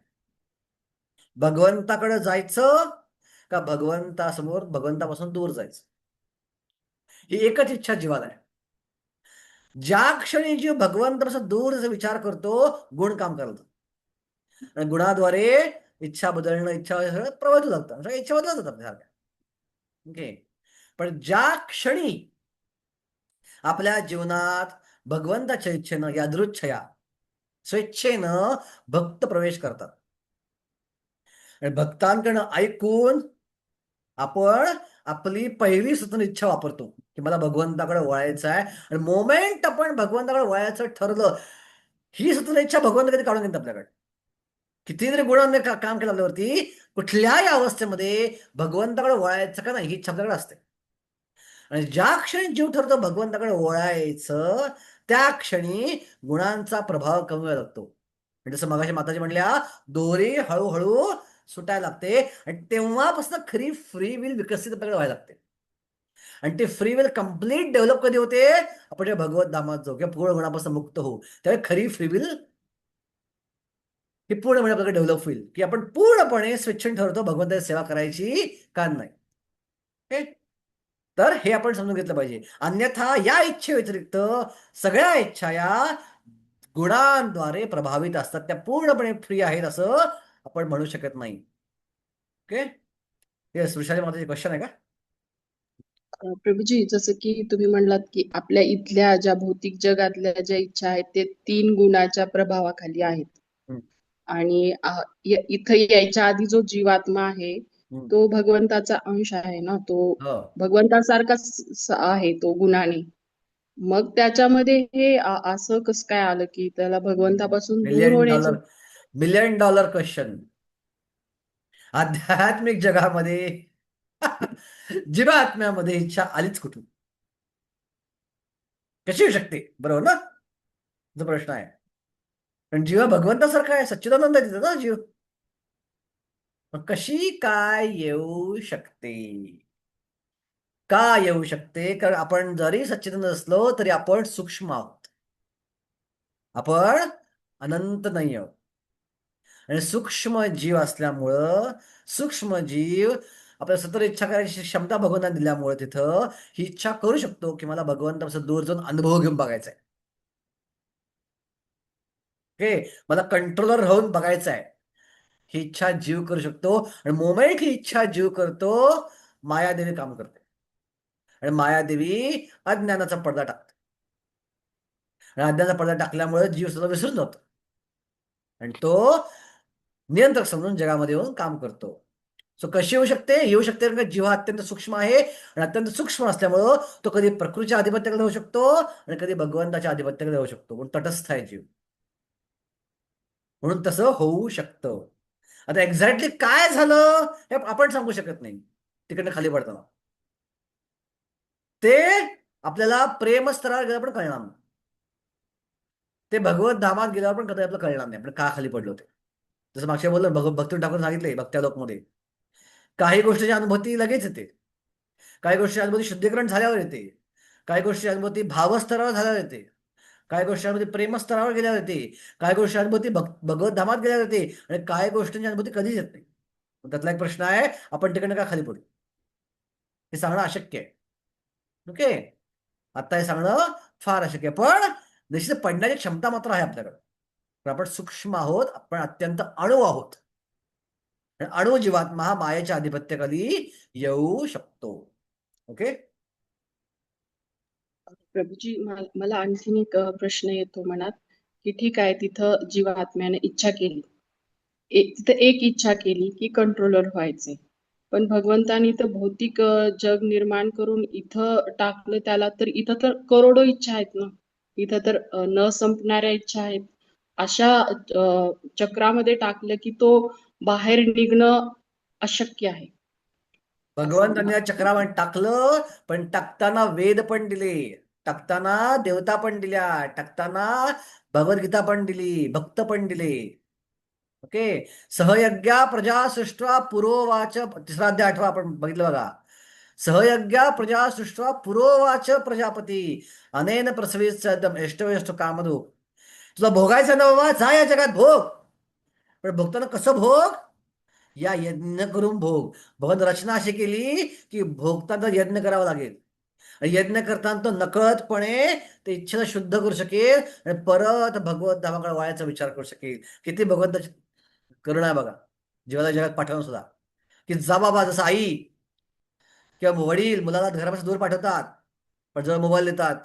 भगवंताकडे जायचं का भगवंतापासून दूर जायचं. ही एकच इच्छा जीवाला आहे. ज्या क्षणी जीव भगवंतापासून दूर जायचा विचार करतो, गुण काम करतो आणि गुणाद्वारे इच्छा बदलणं, इच्छा सगळं प्रभावित लागतं, सगळ्या इच्छा बदलत जातात आपल्या. ओके, पण ज्या क्षणी आपल्या जीवनात भगवंताच्या इच्छेनं, यादृच्छया स्वेच्छेनं भक्त प्रवेश करतात आणि भक्तांकडनं ऐकून आपण आपली पहिली स्वतंत्र इच्छा वापरतो की मला भगवंताकडे वळायचं आहे. आणि मोमेंट आपण भगवंताकडे वळायचं ठरलं, ही स्वतंत्र इच्छा भगवंत कधी काढून घेतात आपल्याकडे. किती जरी गुणांनी काम केलं आपल्यावरती, कुठल्याही अवस्थेमध्ये भगवंताकडे वळायचं का नाही ही इच्छा आपल्याकडे असते. आणि ज्या क्षणी जीव ठरतो भगवंताकडे वळायचं, त्या क्षणी गुणांचा प्रभाव कमी व्हायला लागतो. म्हणजे जसं मगाशी माताजी म्हणल्या, दोरी हळूहळू सुटायला लागते आणि तेव्हापासून खरी फ्री विल विकसित आपल्याकडे व्हायला लागते. आणि ते फ्री विल कम्प्लीट डेव्हलप कधी होते? आपण जेव्हा भगवत धामात जाऊ किंवा पूर्ण गुणापासून मुक्त होऊ, त्यावेळी खरी फ्री विल ही पूर्णपणे आपल्याकडे डेव्हलप होईल की आपण पूर्णपणे स्वेच्छेने ठरवतो भगवंताची सेवा करायची का नाही. तर हे आपण समजून घेतलं पाहिजे. अन्यथा या इच्छे व्यतिरिक्त सगळ्या इच्छा या गुणांद्वारे प्रभावित असतात, त्या पूर्णपणे फ्री आहेत असं आपण म्हणू शकत नाही. ओके, येस, वृषाली माताची क्वेश्चन आहे का? प्रभूजी, जसं की तुम्ही म्हणलात की आपल्या इथल्या ज्या भौतिक जगातल्या ज्या इच्छा आहेत ते 3 गुणाच्या प्रभावाखाली आहेत. हम्म, आणि इथं यायच्या आधी जो जीवात्मा आहे हम्म. तो भगवंताचा अंश आहे ना, तो हो. भगवंतासारखाच आहे तो गुणाने. मग त्याच्यामध्ये हे असं कसं काय आलं की त्याला भगवंतापासून दूर मिलियन होण्याची. Dollar million dollar question. आध्यात्मिक जगामध्ये जीवात्म्यामध्ये इच्छा आलीच कुठून, कशी येऊ शकते? बरोबर ना, जो प्रश्न आहे. पण जीव भगवंतासारखा आहे, सच्चिदानंद आहे तिथं ना जीव. मग कशी काय येऊ शकते? का येऊ शकते? कारण आपण जरी सच्चिदानंद असलो तरी आपण सूक्ष्म आहोत, आपण अनंत नाही आहोत. आणि सूक्ष्म जीव असल्यामुळं सूक्ष्म जीव आपल्या सतत इच्छा करायची क्षमता भगवंताने दिल्यामुळे तिथं ही इच्छा करू शकतो की मला भगवंतापासून दूर जाऊन अनुभव घेऊन बघायचा आहे. ओके, मला कंट्रोलर राहून बघायचं आहे. ही इच्छा जीव करू शकतो. आणि मोमेंट ही इच्छा जीव करतो, मायादेवी काम करते. आणि मायादेवी अज्ञानाचा पडदा टाकते. आणि अज्ञानाचा पडदा टाकल्यामुळे जीव सुद्धा विसरून जातो आणि तो नियंत्रक समजून जगामध्ये येऊन काम करतो. सो कशी येऊ शकते? येऊ शकते कारण का जीव अत्यंत सूक्ष्म आहे. आणि अत्यंत सूक्ष्म असल्यामुळं तो कधी प्रकृतीच्या आधिपत्याकडे होऊ शकतो आणि कधी भगवंताच्या आधिपत्याकडे होऊ शकतो. पण तटस्थ आहे जीव, म्हणून तसं होऊ शकतं. आता एक्झॅक्टली काय झालं हे आपण सांगू शकत नाही. तिकडनं खाली पडताना ते आपल्याला प्रेमस्तरावर गेल्यावर पण कळणार नाही. ते भगवत धामात गेल्यावर पण कधी आपल्याला कळणार नाही आपण का खाली पडलो ते. जसं मागच्या बोललो भक्ती ठाकूर सांगितले भक्त्या लोकमध्ये काही गोष्टीची अनुभूती लगेच येते, काही गोष्टी अनुभूती शुद्धीकरण झाल्यावर येते, काही गोष्टी अनुभूती भावस्तरावर झाल्यावर येते, काही गोष्टी अनुभूती प्रेमस्तरावर गेल्यावर येते, काही गोष्टी अनुभूती भगवत धामात गेल्यावर येते आणि काही गोष्टींची अनुभूती कधीच येत नाही. त्यातला एक प्रश्न आहे, आपण तिकडनं का खाली पडू हे सांगणं अशक्य आहे. ओके, आता हे सांगणं फार अशक्य आहे. पण निश्चित पडण्याची क्षमता मात्र आहे आपल्याकडे. पण आपण सूक्ष्म आहोत, आपण अत्यंत अणू आहोत. अणु जीवात्मा हा मायेच्या आधिपत्याखाली येऊ शकतो. ओके, प्रभूजी, मला आणखीन एक प्रश्न येतो मनात की ठीक आहे, तिथं जीवात्म्याने इच्छा केली, तिथं एक इच्छा केली की कंट्रोलर व्हायचे. पण भगवंतानी तर भौतिक जग निर्माण करून इथं टाकलं त्याला, तर इथं तर करोडो इच्छा आहेत ना. इथं तर न संपणाऱ्या इच्छा आहेत. अशा चक्रामध्ये टाकलं की तो बाहेर निघणं अशक्य आहे असं भगवंतांनी या मला. चक्रावर टाकलं, पण टाकताना वेद पण दिले, टाकताना देवता पण दिल्या, टाकताना भगवद्गीता पण दिली, भक्त पण दिले. ओके, सहयज्ञा प्रजा सृष्टा पुरोवाच, तिसरा अध्याय 8 आपण बघितलं बघा. सहयज्ञा प्रजा सृष्टा पुरोवाच प्रजापती अनेन प्रसवित एष्टवेष्ट कामधू. तुला भोगायचं ना बाबा, जा या जगात भोग. पण भोगताना कसं भोग? या यज्ञ करून भोग. भगवंत रचना अशी केली की भोगताना यज्ञ करावा लागेल. यज्ञ करताना तो नकळतपणे ते इच्छेला शुद्ध करू शकेल आणि परत भगवत धामाकडे वळायचा विचार करू शकेल. किती भगवंताची करुणा आहे बघा, जीवाला जगात पाठवून सुद्धा. की जा बाबा, जसं आई किंवा वडील मुलाला घरापासून दूर पाठवतात, पण जवळ मोबाईल देतात,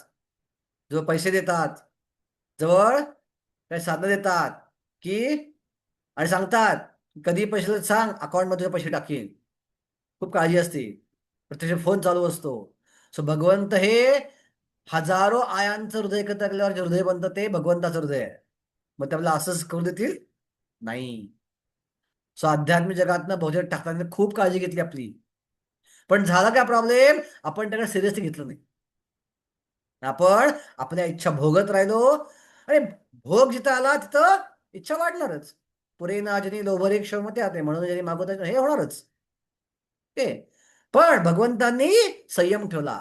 जवळ पैसे देतात, जवळ काही साधनं देतात की आणि सांगतात कधी पैसे सांग, अकाउंटमध्ये पैसे टाकीन. खूप काळजी असते, प्रत्यक्ष फोन चालू असतो. सो भगवंत हे हजारो आयांचं हृदय एकत्र केल्यावर जे हृदय बनतं ते भगवंताचं हृदय आहे. मग त्याला असंच करू देतील? नाही. सो आध्यात्मिक जगातनं भोजन टाकताना खूप काळजी घेतली आपली. पण झाला काय प्रॉब्लेम? आपण त्याला सिरियसली घेतलं नाही. आपण आपल्या इच्छा भोगत राहिलो आणि भोग जिथं आला तिथं इच्छा वाढणारच. पुरे नाजनी लोभरे क्षमते आते, म्हणून ज्यांनी मागवता हे होणारच. पण भगवंतांनी संयम ठेवला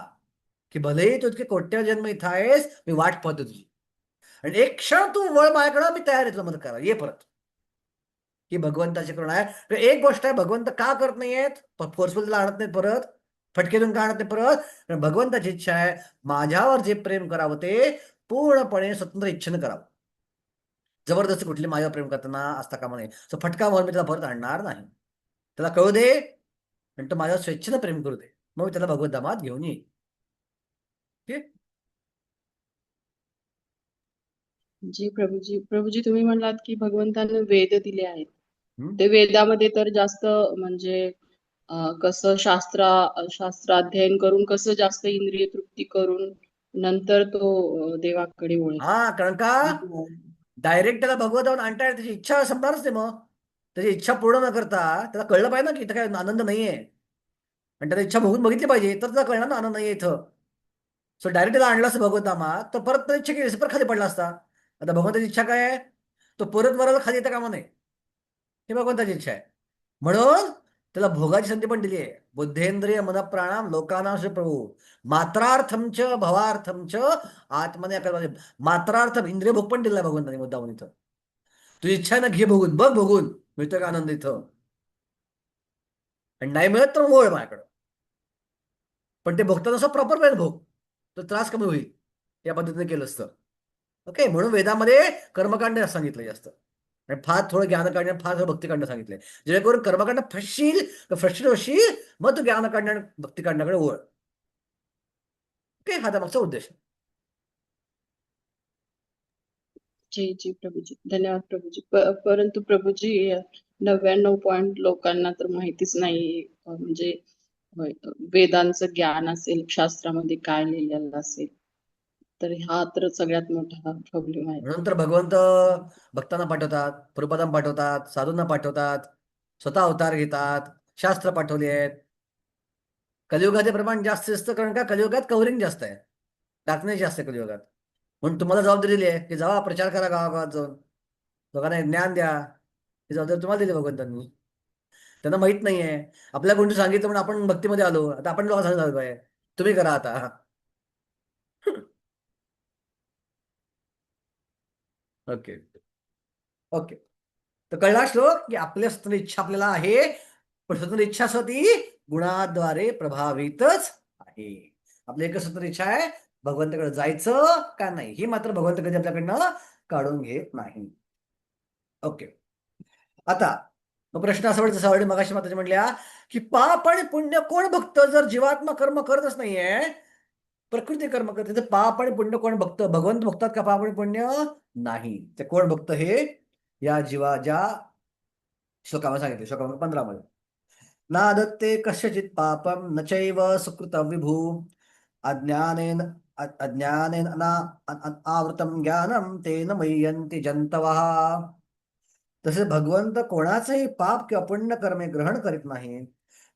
की भलेही तू इतके कोट्य जन्म इथं आहेस, मी वाट पाहतो तुझी, आणि एक क्षण तू वळ माझ्याकडं, मी तयार आहे तुला मदत करा, ये परत. ही भगवंताची करुणा आहे. एक गोष्ट आहे, भगवंत का करत नाहीयेत, फोर्सफुल आणत नाहीत परत, फटकेतून का आणत नाही परत? भगवंताची इच्छा आहे माझ्यावर जे प्रेम करावं ते पूर्णपणे स्वतंत्र इच्छेनं करावं. जबरदस्ती कुठली माझ्यावर प्रेम करताना असता कामा नये. फटका म्हणून मी त्याला परत आणणार नाही. त्याला कळू दे आणि तो माझ्यावर स्वेच्छेनं प्रेम करू दे. मग त्याला भगवत धामात घेऊन येईल. ठीक. जी प्रभूजी तुम्ही म्हणलात की भगवंताने वेद दिले आहेत. हम्म. ते वेदामध्ये तर जास्त म्हणजे कसं शास्त्राध्ययन करून कसं जास्त इंद्रिय तृप्ती करून नंतर तो देवाकडे वळेल. हा, कारण का डायरेक्ट त्याला भगवत धामात आणता येईल, त्याची इच्छा संपणारच नाही. मग त्याची इच्छा पूर्ण न करता त्याला कळलं पाहिजे ना की इथं काय आनंद नाहीये, आणि त्याला इच्छा भोगून बघितली पाहिजे, तर त्याला कळणार ना आनंद नाहीये इथं. सो डायरेक्ट त्याला आणलं असतं भगवत धामात, तर परत त्याला इच्छा केली असती, परत खाली पडला असता. आता भगवंताची इच्छा काय आहे? तो परत वराला खाली येता कामा नये, हे भगवंताची इच्छा आहे. म्हणून त्याला भोगाची संधी पण दिली आहे. बुद्धेंद्रिय मन प्राणाम लोकानां प्रभू मात्रार्थमच भवार्थमच आत्मने अकल. मात्रार्थम इंद्रिय भोग पण दिलाय भगवंताने मुद्दामून इथं. तुझी इच्छा आहे ना, घे भोगून बघ, भोगून मिळतोय का आनंद इथं, आणि नाही मिळत तर वळ माझ्याकडं. पण ते भोगताना असं प्रॉपर वेळ भोग, तर त्रास कमी होईल, या पद्धतीने केलं असतं. ओके. म्हणून वेदामध्ये कर्मकांड सांगितलं जास्त, आणि फार थोडं ज्ञानकांड, फार थोडं भक्तिकांड सांगितलंय, जेणेकरून कर्मकांड फसशील तर फ्रस्ट्रेट होशील, मग तू ज्ञानकांड आणि भक्तिकांडाकडे वळ. ओके. हा त्यामागचा उद्देश आहे. जी प्रभूजी, धन्यवाद प्रभूजी. परंतु प्रभूजी 99% लोकांना तर माहितीच नाही म्हणजे वेदांचं ज्ञान असेल, शास्त्रामध्ये काय लिहिलेलं असेल, तर हा तर सगळ्यात मोठा प्रॉब्लेम आहे. म्हणून तर भगवंत भक्तांना पाठवतात, प्रभुपादांना पाठवतात, साधूंना पाठवतात, स्वतः अवतार घेतात, शास्त्र पाठवले आहेत. कलियुगाचे प्रमाण जास्त असतं, कारण का कलियुगात कव्हरिंग जास्त आहे, डार्कनेस जास्त आहे कलियुगात. म्हणून तुम्हाला जबाबदारी दिली आहे की जावा प्रचार करा गावागावात जाऊन, लोकांना ज्ञान द्या. ही जबाबदारी तुम्हाला दिली भगवंतांनी. त्यांना माहित नाहीये. आपल्या कोणी सांगितलं म्हणून आपण भक्तीमध्ये आलो, आता आपण लोकांना सांगत आहे तुम्ही करा आता. ओके. ओके. तर कळला श्लोक की आपल्या स्वतंत्र इच्छा आपल्याला आहे, पण स्वतंत्र इच्छा ती गुणाद्वारे प्रभावितच आहे. आपली एकच स्वतंत्र इच्छा आहे, भगवंताकडे जायचं का नाही, ही मात्र भगवंत कधी आपल्याकडनं काढून घेत नाही. ओके. आता मग प्रश्न असा पडतो, जसं मगाशी माताजी म्हणल्या की पाप आणि पुण्य कोण बघतं? जर जीवात्मा कर्म करतच नाहीये, प्रकृती कर्म करते, तर पाप आणि पुण्य कोण बघतं? भगवंत बघतात का पाप आणि पुण्य? नाही. ते कोण बघतं? हे या ज्या श्लोकामध्ये सांगितले, श्लोक 15 मध्ये. ना दत्ते कस्यचित पापम न चैव सुकृतं विभू अज्ञानेन अज्ञानेन आवृतम ज्ञानम तेन मय्यन्ति जंतवः. तसे भगवंत कोणाचंही पाप किंवा पुण्य कर्मे ग्रहण करीत नाही,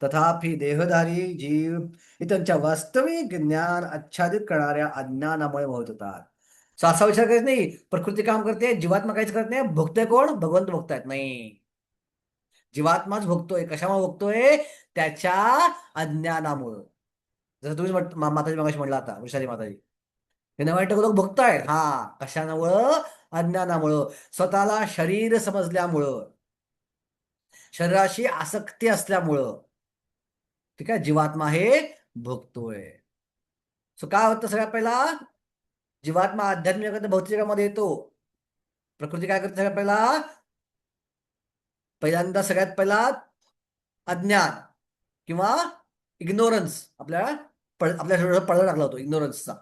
तथापि देहधारी जीव हे त्यांच्या वास्तविक ज्ञान आच्छादित करणाऱ्या अज्ञानामुळे होत होतात. असा विचार करत नाही प्रकृती काम करते, जीवात्मा काहीच करत नाही. भोगतोय कोण? भगवंत भोगतायत नाही, जीवात्माच भोगतोय. कशामुळे भोगतोय? त्याच्या अज्ञानामुळं. जसं तुम्ही माताजी मगाशी म्हणला आता, वृषाली माताजी, हे नवाईट लोक भोगतायत. हा, कशामुळं? अज्ञानामुळं, स्वतःला शरीर समजल्यामुळं, शरीराशी आसक्ती असल्यामुळं. ठीक आहे, जीवात्मा हे भोगतोय. सो काय होतं? सगळ्यात पहिला जीवात्मा आध्यात्मिक जगात भौतिक जगामध्ये येतो. प्रकृती काय करते? सगळ्यात पहिल्यांदा सगळ्यात पहिला अज्ञान किंवा इग्नोरन्स आपल्या शरीरावर पडला टाकला होतो, इग्नोरन्सचा.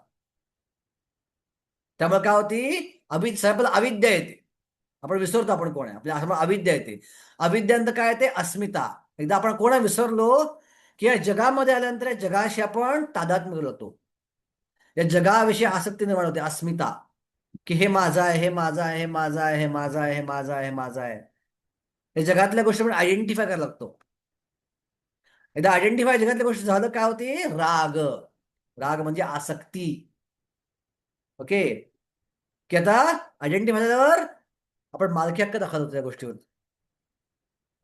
त्यामुळे काय होती? सगळ्यात अविद्या येते. आपण विसरतो आपण कोण आहे, आपल्या अविद्या येते. अविद्यानंतर काय येते? अस्मिता. एकदा आपण कोण आहे विसरलो की या जगामध्ये आल्यानंतर या जगाशी आपण तादात्म्य होतो, या जगाविषयी आसक्ती निर्माण होते, अस्मिता, की हे माझं आहे, हे माझं आहे, हे माझं आहे, हे माझं आहे, हे माझं आहे, हे माझं आहे. हे जगातल्या गोष्टी आपण आयडेंटिफाय करायला लागतो. एकदा आयडेंटिफाय जगातल्या गोष्टी झालं, काय होते? राग. राग म्हणजे आसक्ती. ओके. की आता आयडेंटिफाय झाल्यावर आपण मालकी हक्क दाखवत होतो त्या गोष्टीवर.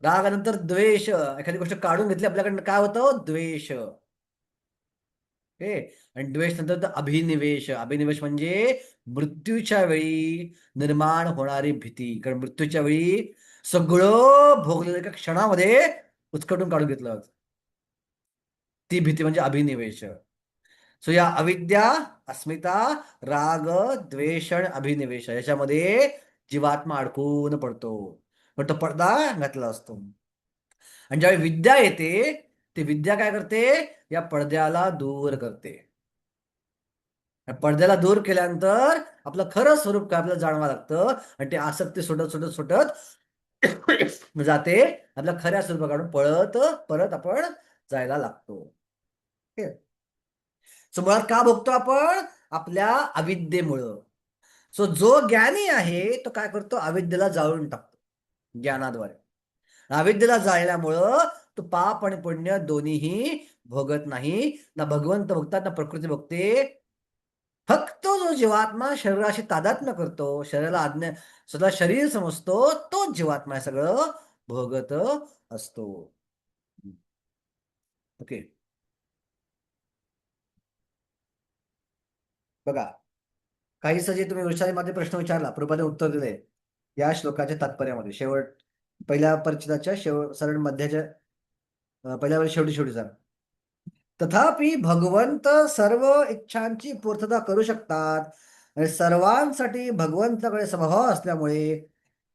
रागानंतर द्वेष. एखादी गोष्ट काढून घेतली आपल्याकडनं, काय होतं? द्वेष. ओके. आणि द्वेष नंतर अभिनिवेश. अभिनिवेश म्हणजे मृत्यूच्या वेळी निर्माण होणारी भीती. कारण मृत्यूच्या वेळी सगळं भोगलेलं एका क्षणामध्ये उचकटून काढून घेतलं, ती भीती म्हणजे अभिनिवेश. सो या अविद्या, अस्मिता, राग, द्वेष आणि अभिनिवेश याच्यामध्ये जीवात्मा अडकून पडतो, पण तो पडदा घातला असतो. आणि ज्यावेळी विद्या येते ती विद्या काय करते? या पडद्याला दूर करते. या पडद्याला दूर केल्यानंतर आपलं खरं स्वरूप काय आपल्याला जाणवावं लागतं आणि ते आसक्ती सुटत सुटत सुटत जाते. आपल्या खऱ्या स्वरूपाकडून पळत परत आपण जायला लागतो. सो मुळात का भोगतो आपण? आपल्या अविद्येमुळं. सो जो ज्ञानी आहे तो काय करतो? अविद्येला जाळून टाकतो ज्ञानाद्वारे. अविद्येला जाळल्यामुळं तो पाप आणि पुण्य दोन्हीही भोगत नाही. ना भगवंत भोगतात ना प्रकृती भोगते. फक्त जो जीवात्मा शरीराशी तादात्म्य करतो, शरीराला आज्ञा, स्वतः शरीर समजतो, तो जीवात्मा हे सगळं भोगत असतो. ओके, बघा, काही जे तुम्ही वृषालीमध्ये प्रश्न विचारला, प्रभुपादाने उत्तर दिले या श्लोकाच्या तात्पर्यामध्ये. शेवट पहिल्या परिच्छेदाच्या सरळ मध्याच्या पहिल्या शेवटी तथापि भगवंत सर्व इच्छांची पूर्तता करू शकतात आणि सर्वांसाठी भगवंताकडे समभाव असल्यामुळे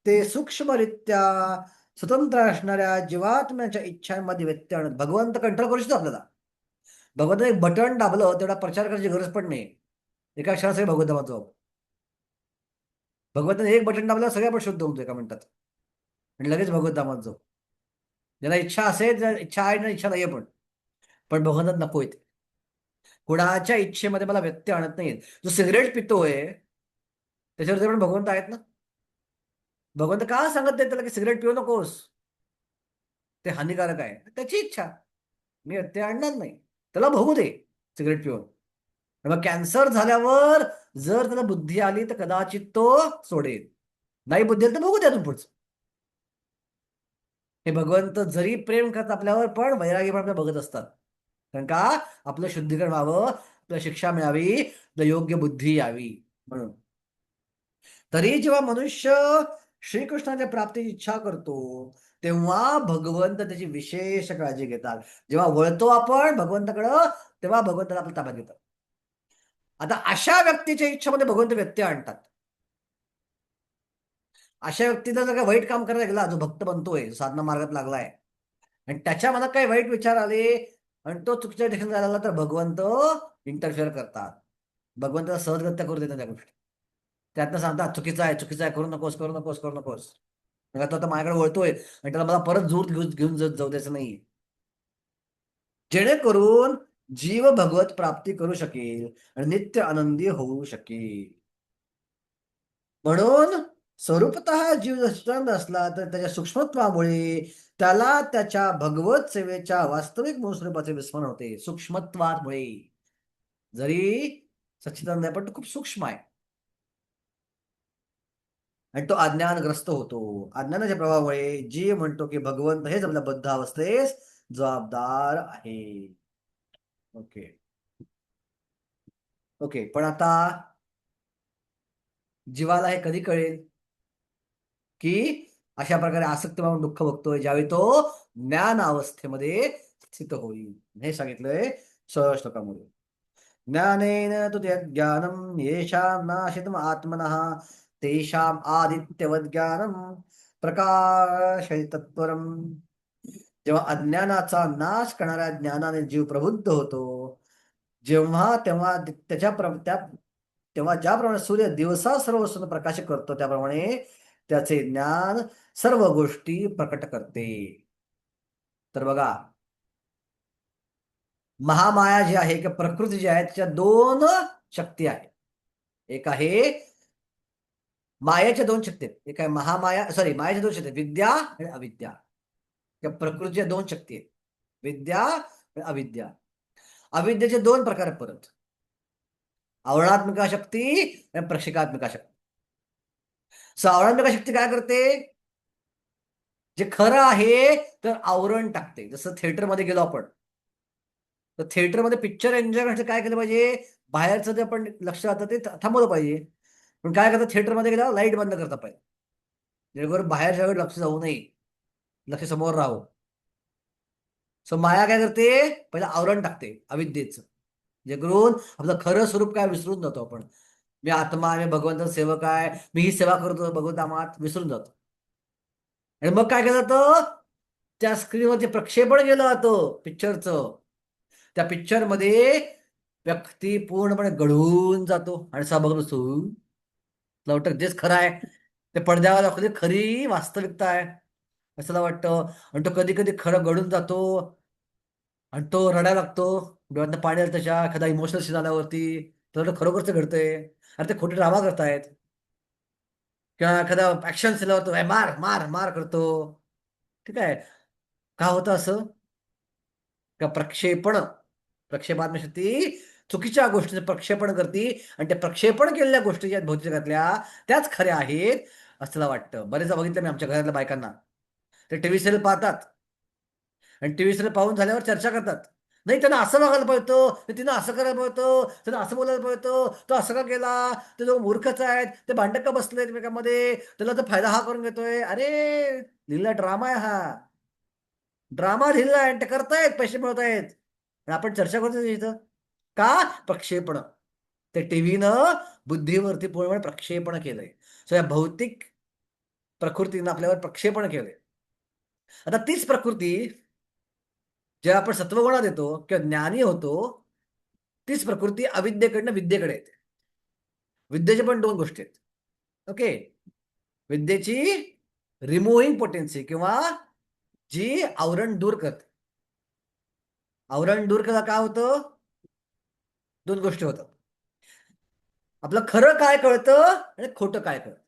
ते सूक्ष्मरित्या स्वतंत्र असणाऱ्या जीवात्म्याच्या इच्छांमध्ये व्यत्यय आणत भगवंत कंट्रोल करू शकतो आपल्याला. भगवंत एक बटन दाबलं तेवढा प्रचार करायची गरज पण नाही. एका क्षणासाठी भगवंताचा भगवंताने एक बटन दाबलं सगळ्या आपण शुद्ध होतो एका मिनिटात आणि लगेच भगवंतामात जाऊ. ज्याला इच्छा असेल, इच्छा आहे ना इच्छा नाहीये, पण भगवंतात नको येते. कुणाच्या इच्छेमध्ये मला व्यत्यय आणत नाहीत. जो सिगरेट पितोय त्याच्यावरती पण भगवंत आहेत ना. भगवंत का सांगत नाही त्याला की सिगरेट पिऊ नकोस, ते हानिकारक आहे? त्याची इच्छा, मी व्यत्यय आणणार नाही, त्याला भोगू दे सिगरेट पिऊन. मग कॅन्सर झाल्यावर जर त्याला बुद्धी आली तर कदाचित तो सोडेल, नाही बुद्धी आली तर भोगू द्या तुम्ही पुढचं. हे भगवंत जरी प्रेम करत आपल्यावर पण वैरागी पण आपल्याला बघत असतात. कारण का? आपलं शुद्धीकरण व्हावं, आपल्याला शिक्षा मिळावी, आपल्या योग्य बुद्धी यावी म्हणून. तरी जेव्हा मनुष्य श्रीकृष्णाच्या प्राप्तीची इच्छा करतो तेव्हा भगवंत त्याची विशेष काळजी घेतात. जेव्हा वळतो आपण भगवंताकडं तेव्हा भगवंताला आपल्या ताब्यात घेतात. आता अशा व्यक्तीच्या इच्छेमध्ये भगवंत व्यत्यय आणतात. अशा व्यक्तीला जर काही वाईट काम करायला गेला, जो भक्त बनतोय, साधना मार्गात लागलाय आणि त्याच्या मनात काही वाईट विचार आले आणि तो चुकीच्या ठिकाणी जायला लागला तर भगवंत इंटरफिअर करतात. भगवंताला सहजगत्या करू देतात त्या गोष्टी. त्यातनं सांगतात चुकीचं आहे, चुकीचं आहे, करू नकोस, करू नकोस, करू नकोस. तो आता माझ्याकडे वळतोय आणि त्याला मला परत जोर घेऊन जाऊ द्यायचं नाही, जेणेकरून जीव भगवत प्राप्ती करू शकेल आणि नित्य आनंदी होऊ शकेल. म्हणून स्वरूपतः जीव सच्चिदानंद असला तर त्याच्या सूक्ष्मत्वामुळे त्याला त्याच्या भगवत सेवेच्या वास्तविक मूळ स्वरूपाचे विस्मरण होते. सूक्ष्मत्वामुळे जरी सच्चिदानंद आहे पण तो खूप सूक्ष्म आहे आणि तो अज्ञानग्रस्त होतो. अज्ञानाच्या प्रभावामुळे जीव म्हणतो की भगवंत हेच आपल्या बद्ध अवस्थेस जबाबदार आहे. ओके ओके, पण आता जीवाला हे कधी कळेल की अशा प्रकारे आसक्त म्हणून दुःख भोगतोय? ज्यावेळी तो ज्ञान अवस्थेमध्ये स्थित होईल. हे सांगितलंय 6 श्लोकामध्ये. ज्ञानेन तु ज्ञानम येषां नाशितम आत्मनः तेषाम आदित्यवद ज्ञानम प्रकाशयति तत्परम. जेव्हा अज्ञानाचा नाश करणाऱ्या ज्ञानाने जीव प्रबुद्ध होतो, जेव्हा तेव्हा तेव्हा ज्याप्रमाणे सूर्य दिवसा सर्व वस्तूंना प्रकाश करतो त्याप्रमाणे त्याचे ज्ञान सर्व गोष्टी प्रकट करते. तर बघा, महामाया जी आहे किंवा प्रकृती जी आहे त्याच्या 2 शक्ती आहेत. एक आहे मायाच्या 2 शक्ती आहेत. एक आहे महामाया, मायाच्या 2 शक्ती आहेत, विद्या आणि अविद्या. किंवा प्रकृतीच्या 2 शक्ती आहेत, विद्या आणि अविद्या. अविद्येचे 2 प्रकार आहेत परत, आवरणात्मिका शक्ती आणि प्रक्षेकात्मिका शक्ती. आवरणात्मिका शक्ती काय करते? जे खरं आहे तर आवरण टाकते. जसं थिएटरमध्ये गेलो आपण तर थिएटरमध्ये पिक्चर एन्जॉय करण्यासाठी काय केलं पाहिजे? बाहेरचं जे आपण लक्ष राहतं ते थांबवलं पाहिजे. पण काय करतात थिएटरमध्ये गेल्यावर लाईट बंद करता पाहिजे, जेणेकरून बाहेरच्या वेळी लक्ष जाऊ नये, लक्ष समोर राहावं. सो माया काय करते? पहिलं आवरण टाकते अविद्येचं, जेणेकरून आपलं खरं स्वरूप काय विसरून जातो आपण. मी आत्मा, मी भगवंताचा सेवक आहे, मी ही सेवा करतो भगवंतामात विसरून जातो. आणि मग काय केलं जातं? त्या स्क्रीनवरती प्रक्षेपण केलं जातं पिक्चरचं. त्या पिक्चरमध्ये व्यक्ती पूर्णपणे गढून जातो आणि असा बघत असतो, तुला वाटतं तेच खरं आहे, ते पडद्यावर दाखवली खरी वास्तविकता आहे असं त्याला वाटतं. आणि तो कधी कधी खरं गढून जातो आणि तो रडायला लागतो, डोळ्यातनं पाणी आलं त्याच्या एखादा इमोशनल सीन आल्यावरती. तर खरोखरच घडतंय, अरे ते खोटे ड्रामा करतायत. किंवा एखादा ऍक्शन सीन आल्यावर तो मार मार मार करतो. ठीक आहे, का होतं असं? का प्रक्षेपण, प्रक्षेपात्मक शक्ती चुकीच्या गोष्टीचं प्रक्षेपण करते आणि त्या प्रक्षेपण केलेल्या गोष्टी ज्या आहेत भौतिक जगातल्या त्याच खऱ्या आहेत असं मला वाटतं. बरेचदा बघितलं मी आमच्या घरातल्या बायकांना, ते टीव्ही सिरियल पाहतात आणि टीव्ही सिरियल पाहून झाल्यावर चर्चा करतात. नाही, त्यांना असं बघायला पाहिजे, तिनं असं करायला पाहिजे, त्यानं असं बोलायला पाहिजे, तो असं का केला, ते जो मूर्खच आहेत, ते भांडण का बसले एकमेकांमध्ये, त्याला तर फायदा हा करून घेतोय. अरे लिहिला ड्रामा आहे हा, ड्रामा लिहिला आहे, ते करतायत, पैसे मिळतायत आणि आपण चर्चा करतो इथं. का? प्रक्षेपण. ते टीव्हीनं बुद्धीवरती पूर्णपणे प्रक्षेपण केलंय. सो या भौतिक प्रकृतीनं आपल्यावर प्रक्षेपण केलंय. आता तीच प्रकृती जेव्हा आपण सत्वगुणात येतो किंवा ज्ञानी होतो, तीच प्रकृती अविद्येकडनं विद्येकडे येते. विद्येच्या पण दोन गोष्टी आहेत. ओके, विद्येची रिमूव्हिंग पोटेन्सी किंवा जी आवरण दूर करते. आवरण दूर केला काय होतं? दोन गोष्टी होतात. आपलं खरं काय कळतं आणि खोटं काय कळतं.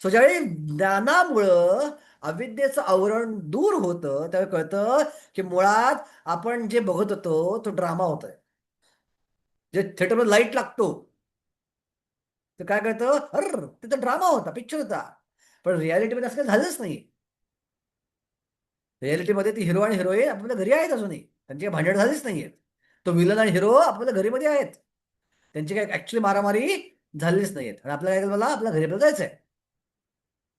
सो ज्यावेळी ज्ञानामुळं अविद्येचं आवरण दूर होतं त्यावेळी कळतं की मुळात आपण जे बघत होतो तो ड्रामा होतोय. जे थिएटरमध्ये लाईट लागतो तर काय कळतं, अर तिथं ड्रामा होता, पिक्चर होता. पण रियालिटीमध्ये असं काही झालंच नाही. रियालिटीमध्ये ती हिरो आणि हिरोईन आपल्या घरी आहेत अजूनही, त्यांची काही भांडण झालीच नाहीये. तो विलन आणि हिरो आपल्या घरीमध्ये आहेत, त्यांची काही ऍक्च्युअली मारामारी झालीच नाहीयेत आणि आपल्याला काय मला आपल्या घरी आपल्याला जायचंय.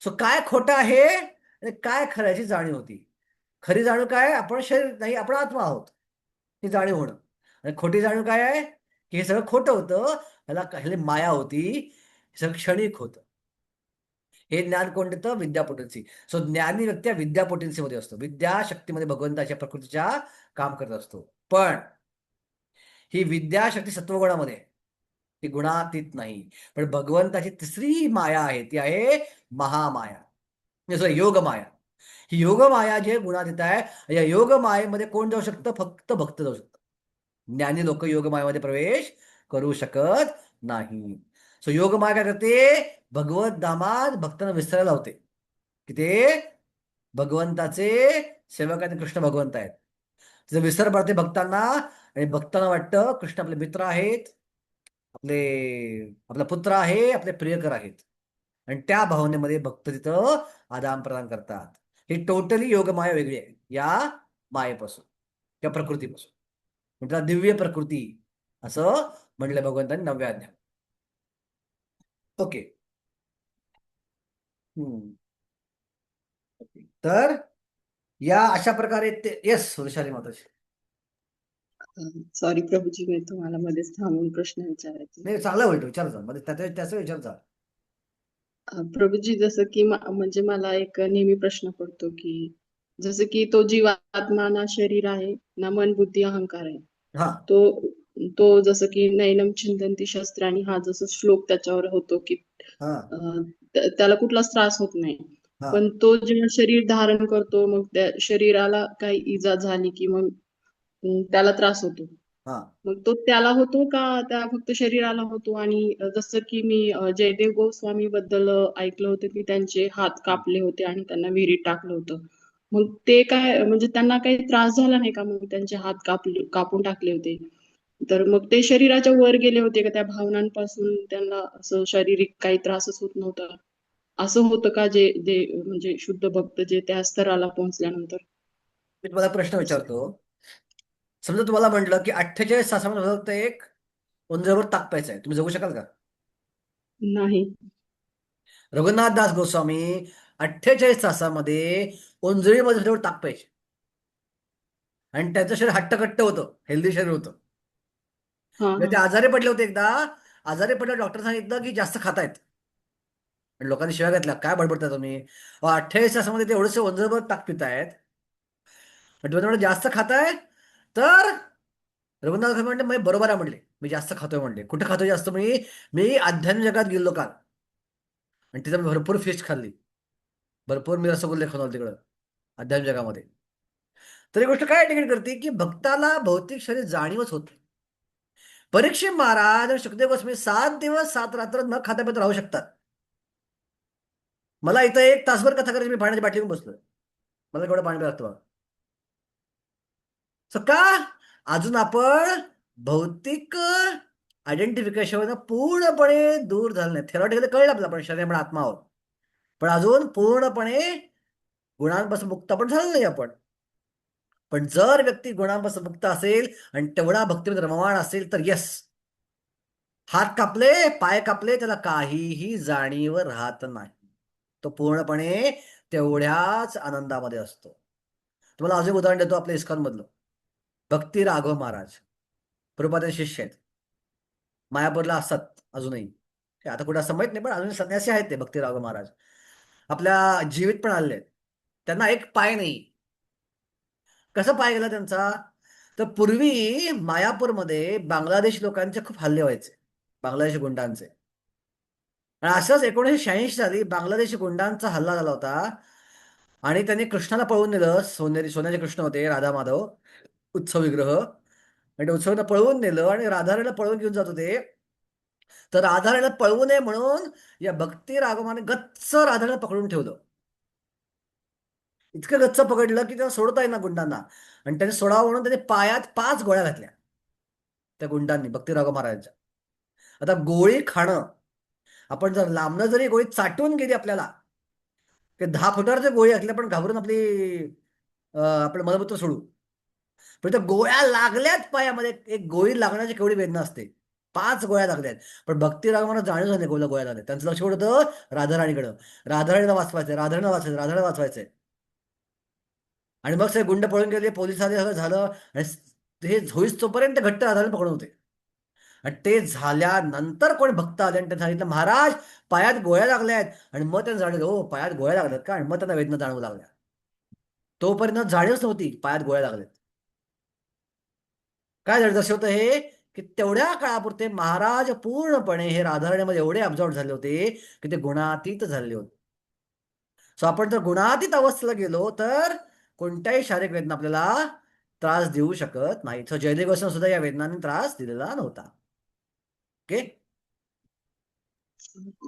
सो काय खोटं आहे आणि काय खऱ्याची जाणीव होती. खरी जाणीव काय? आपण शरीर नाही, आपण आत्मा आहोत, ही जाणीव होणं. आणि खोटी जाणीव काय आहे की हे सगळं खोटं होतं, ह्याला ह्याला माया होती, हे सगळं क्षणिक होतं. हे ज्ञान कोण देतं? विद्या पोटेन्सी. सो ज्ञानी व्यक्ती विद्या पोटेन्सीमध्ये असतो, विद्या शक्तीमध्ये भगवंताच्या प्रकृतीच्या काम करत असतो. पण ही विद्याशक्ती सत्वगुणामध्ये, ती गुणातीत नाही. पण भगवंताची तिसरी माया आहे, ती आहे महामाया, सॉरी योगमाया. ही योगमाया जे गुणातीत आहे, या योगमायेमध्ये कोण जाऊ शकतं? फक्त भक्त जाऊ शकतं. ज्ञानी लोक योगमायामध्ये प्रवेश करू शकत नाही. सो योगमाया काय करते? भगवत धामात भक्तांना विसरायला लावते की ते भगवंताचे सेवक आहेत, कृष्ण भगवंत आहेत. तिचा विसर पडते भक्तांना आणि भक्तांना वाटतं कृष्ण आपले मित्र आहेत, आपले आपला पुत्र आहे, आपले प्रियकर आहेत. आणि त्या भावनेमध्ये भक्त तिथं आदान प्रदान करतात. ही टोटली योगमाया वेगळी आहे या मायेपासून किंवा प्रकृतीपासून. म्हणजे दिव्य प्रकृती असं म्हणलं भगवंतांनी 9व्या अध्यायात. ओके. तर या अशा प्रकारे ते येस वैशाली माताजी. सॉरी प्रभूजी, मी तुम्हाला मध्येच थांबून प्रश्न विचारायचे. नाही, चांगला होईल, विचारचा मध्ये त्याचा विचारचा. प्रभूजी, जसं की म्हणजे मला एक नेहमी प्रश्न पडतो की जसं की तो जीवात्मा ना शरीर आहे ना मन बुद्धी अहंकार आहे. हा तो तो जसं की नैनम छिंदन्ति शस्त्राणी हा जसं श्लोक त्याच्यावर होतो की हा त्याला कुठलाच त्रास होत नाही. हा पण तो जेव्हा शरीर धारण करतो मग त्या शरीराला काही इजा झाली की मग त्याला त्रास होतो. हा मग तो त्याला होतो का त्या फक्त शरीराला होतो? आणि जसं की मी जयदेव गोस्वामी बद्दल ऐकलं होतं की त्यांचे हात कापले होते आणि त्यांना विहिरीत टाकलं होतं. मग ते काय म्हणजे त्यांना काही त्रास झाला नाही का? मग त्यांचे हात कापून टाकले होते तर मग ते शरीराच्या वर गेले होते का? त्या भावनांपासून त्यांना असं शारीरिक काही त्रासच होत नव्हता? असं होतं का जे जे म्हणजे शुद्ध भक्त जे त्या स्तराला पोहोचल्यानंतर? मी तुम्हाला प्रश्न विचारतो. समजा तुम्हाला म्हटलं की 48 तासामध्ये फक्त एक उंदरावर ताक प्यायचं आहे, तुम्ही जगू शकाल का? नाही. रघुनाथ दास गोस्वामी 48 तासामध्ये उंजळीमध्ये तेवढं ताक प्यायचे आणि त्यांचं शरीर हट्टकट्ट होतं, हेल्दी शरीर होतं. हा म्हणजे ते आजारी पडले होते एकदा. आजारी पडल्यावर डॉक्टर सांगितलं की जास्त खातायत, आणि लोकांनी शिव्या घातल्या, काय बडबडता तुम्ही, 28 तासामध्ये ते एवढंसे वंजरभर ताक पितायत आणि तुम्ही म्हणले जास्त खाताय. तर रघुनाथ म्हणले मी बरोबर आहे म्हणले, मी जास्त खातोय म्हणले. कुठे खातोय जास्त? मी मी अध्यात्म जगात गेलो काल आणि तिथं मी भरपूर फिश खाल्ली, भरपूर मी रसगुल्ले खाऊन आलो तिकडं अध्यात्म जगामध्ये. तर ही गोष्ट काय इंडिकेट करते की भक्ताला भौतिक शरीर जाणीवच होत नाही. परीक्षित महाराज आणि सुखदेव गोस्वामी 7 दिवस 7 रात्र न खाता पिता राहू शकतात. मला इथं 1 तासभर कथा करायची, मी पाण्याची बाटली घेऊन बसलोय, मला केवढं पाणी लागतं बघा. So का? अजून आपण भौतिक आयडेंटिफिकेशन पूर्णपणे दूर झालं नाही. थेरॉटिकली कळलं आपलं आपण शरीर आपण आत्मा आहोत, पण अजून पूर्णपणे गुणांपासून मुक्त पण झालं नाही आपण. पण जर व्यक्ती गुणांपासून मुक्त असेल आणि तेवढा भक्तीमध्ये रममाण असेल तर येस, हात कापले पाय कापले त्याला काहीही जाणीव राहत नाही. तो पूर्णपणे तेवढ्याच आनंदामध्ये असतो. तुम्हाला अजून उदाहरण देतो आपल्या इस्कॉन मधलं. भक्ती राघव महाराज प्रभुपादांचे शिष्य आहेत, मायापूरला असतात अजूनही. ते आता कुठे असं माहित नाही, पण अजून संन्यासी आहेत ते भक्ती राघव महाराज. आपल्या जीवित पण आले आहेत. त्यांना एक पाय नाही. कसं पाय गेला त्यांचा? तर पूर्वी मायापूरमध्ये बांगलादेशी लोकांचे खूप हल्ले व्हायचे, बांगलादेशी गुंडांचे. आणि असंच 1986 साली बांगलादेशी गुंडांचा हल्ला झाला होता आणि त्यांनी कृष्णाला पळवून नेलं. सोन्याचे कृष्ण होते, राधा माधव उत्सव विग्रह, आणि उत्सवाला पळवून नेलं आणि राधाराणीला पळवून घेऊन जात होते. तर राधाराणीला पळवू नये म्हणून या भक्ती राघवाने गच्च राधाराणीला पकडून ठेवलं. इतकं गच्च पकडलं की त्यांना सोडता येईना गुंडांना, आणि त्यांनी सोडावं म्हणून त्यांनी पायात 5 गोळ्या घातल्या त्या गुंडांनी भक्ती राघव महाराजांच्या. आता गोळी खाणं, आपण जर लांबनं जरी गोळी चाटून गेली आपल्याला, ते 10 फुटावर गोळी घातली आपण घाबरून आपलं मलमूत्र सोडू, पण त्या गोळ्या लागल्यात पायामध्ये. एक गोळी लागण्याची केवढी वेदना असते. 5 गोळ्या लागल्यात, पण भक्ती राघवांना जाणीव झाली गोळ्या लागल्या. त्यांचं लक्ष कुठं होतं? राधाराणीकडं. राधाराणीला वाचवायचंय, राधाराणीला वाचवायचं, राधाराणीला वाचवायचंय. आणि मग सगळे गुंड पळून गेले, पोलीस आले, सगळं झालं. आणि हे होईस तोपर्यंत घट्ट राधाराणी पकडून होते. आणि ते झाल्यानंतर कोणी भक्त आले आणि त्यांनी सांगितलं महाराज पायात गोळ्या लागल्यात. आणि मग त्यांना जाणवलं हो पायात गोळ्या लागल्यात का, आणि मग त्यांना वेदना जाणवू लागल्या. तोपर्यंत जाणीवच नव्हती पायात गोळ्या लागल्यात. काय दर्शवतं हे? की तेवढ्या काळापुरते महाराज पूर्णपणे हे राधारण्यामध्ये एवढे अब्झॉर्व झाले होते की ते गुणातीत झाले होते. सो आपण जर गुणातीत अवस्थेला गेलो तर कोणत्याही शारीरिक वेदना आपल्याला त्रास देऊ शकत नाही. सो जयदेव गोस्वामी सुद्धा या वेदनांनी त्रास दिलेला नव्हता. ओके,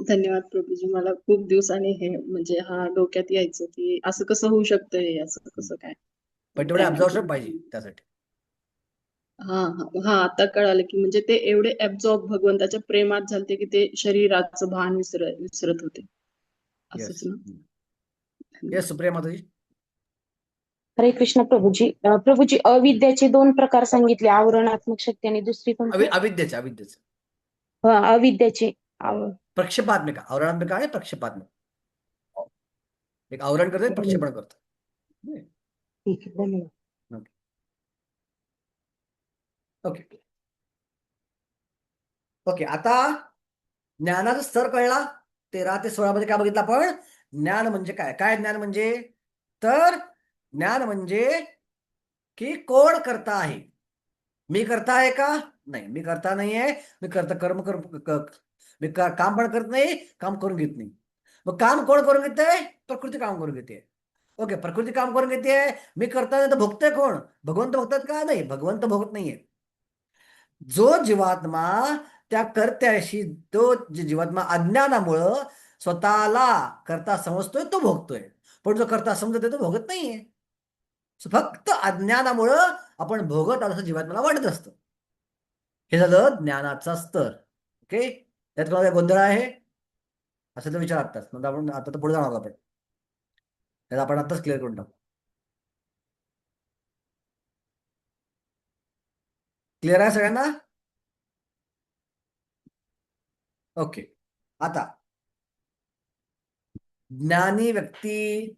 धन्यवाद प्रभूजी. मला खूप दिवसांनी हे म्हणजे हा डोक्यात यायचं की असं कसं होऊ शकतं, हे असं कसं काय. पण तेवढे अब्झॉर्शन पाहिजे त्यासाठी. हा हा हा आता कळालं की म्हणजे ते एवढे ऍब्झॉर्ब भगवंताच्या प्रेमात झालते की ते शरीराचं भान विसरत होते, येस असंच ना. येस, सुप्रिया माताजी. हरे कृष्ण प्रभूजी. प्रभूजी अविद्याचे 2 प्रकार सांगितले, आवरणात्मक शक्ती आणि दुसरी कोणती? अविद्याचे अविद्याचे प्रक्षेपात्मिका, आवरणात्मिका आणि प्रक्षेपात्मिका. एक आवरण करते, प्रक्षेपण करतं. ठीक आहे, धन्यवाद. ओके ओके, आता ज्ञानाचा स्तर कळला. 13 ते 16 मध्ये काय बघितलं आपण? ज्ञान म्हणजे काय. काय ज्ञान म्हणजे? तर ज्ञान म्हणजे की कोण करता आहे. मी करता आहे का? नाही, मी करता नाहीये. मी कर्म मी काम पण करत नाही, काम करून घेत नाही. मग काम कोण करून घेते? प्रकृती काम करून घेते. ओके, प्रकृती काम करून घेते. मी करता नाही तर भोगतोय कोण? भगवंत भोगतात का? नाही, भगवंत भोगत नाहीये. जो जीवात्मा त्या कर्त्याशी, तो जीवात्मा अज्ञानामुळं स्वतःला करता समजतोय तो भोगतोय, पण जो करता समजतोय तो भोगत नाहीये. फक्त अज्ञानामुळं आपण भोगत आलो असं जीवात्म्याला वाटत असतं. हे झालं ज्ञानाचा स्तर. ओके, त्यात कोणाला गोंधळ आहे असं तर विचार आत्ताच, नंतर आपण आता तर पुढे जाणार आपण, त्याला आपण आत्ताच क्लिअर करून टाकू. क्लिअर आहे सगळ्यांना? ओके, आता ज्ञानी व्यक्ती,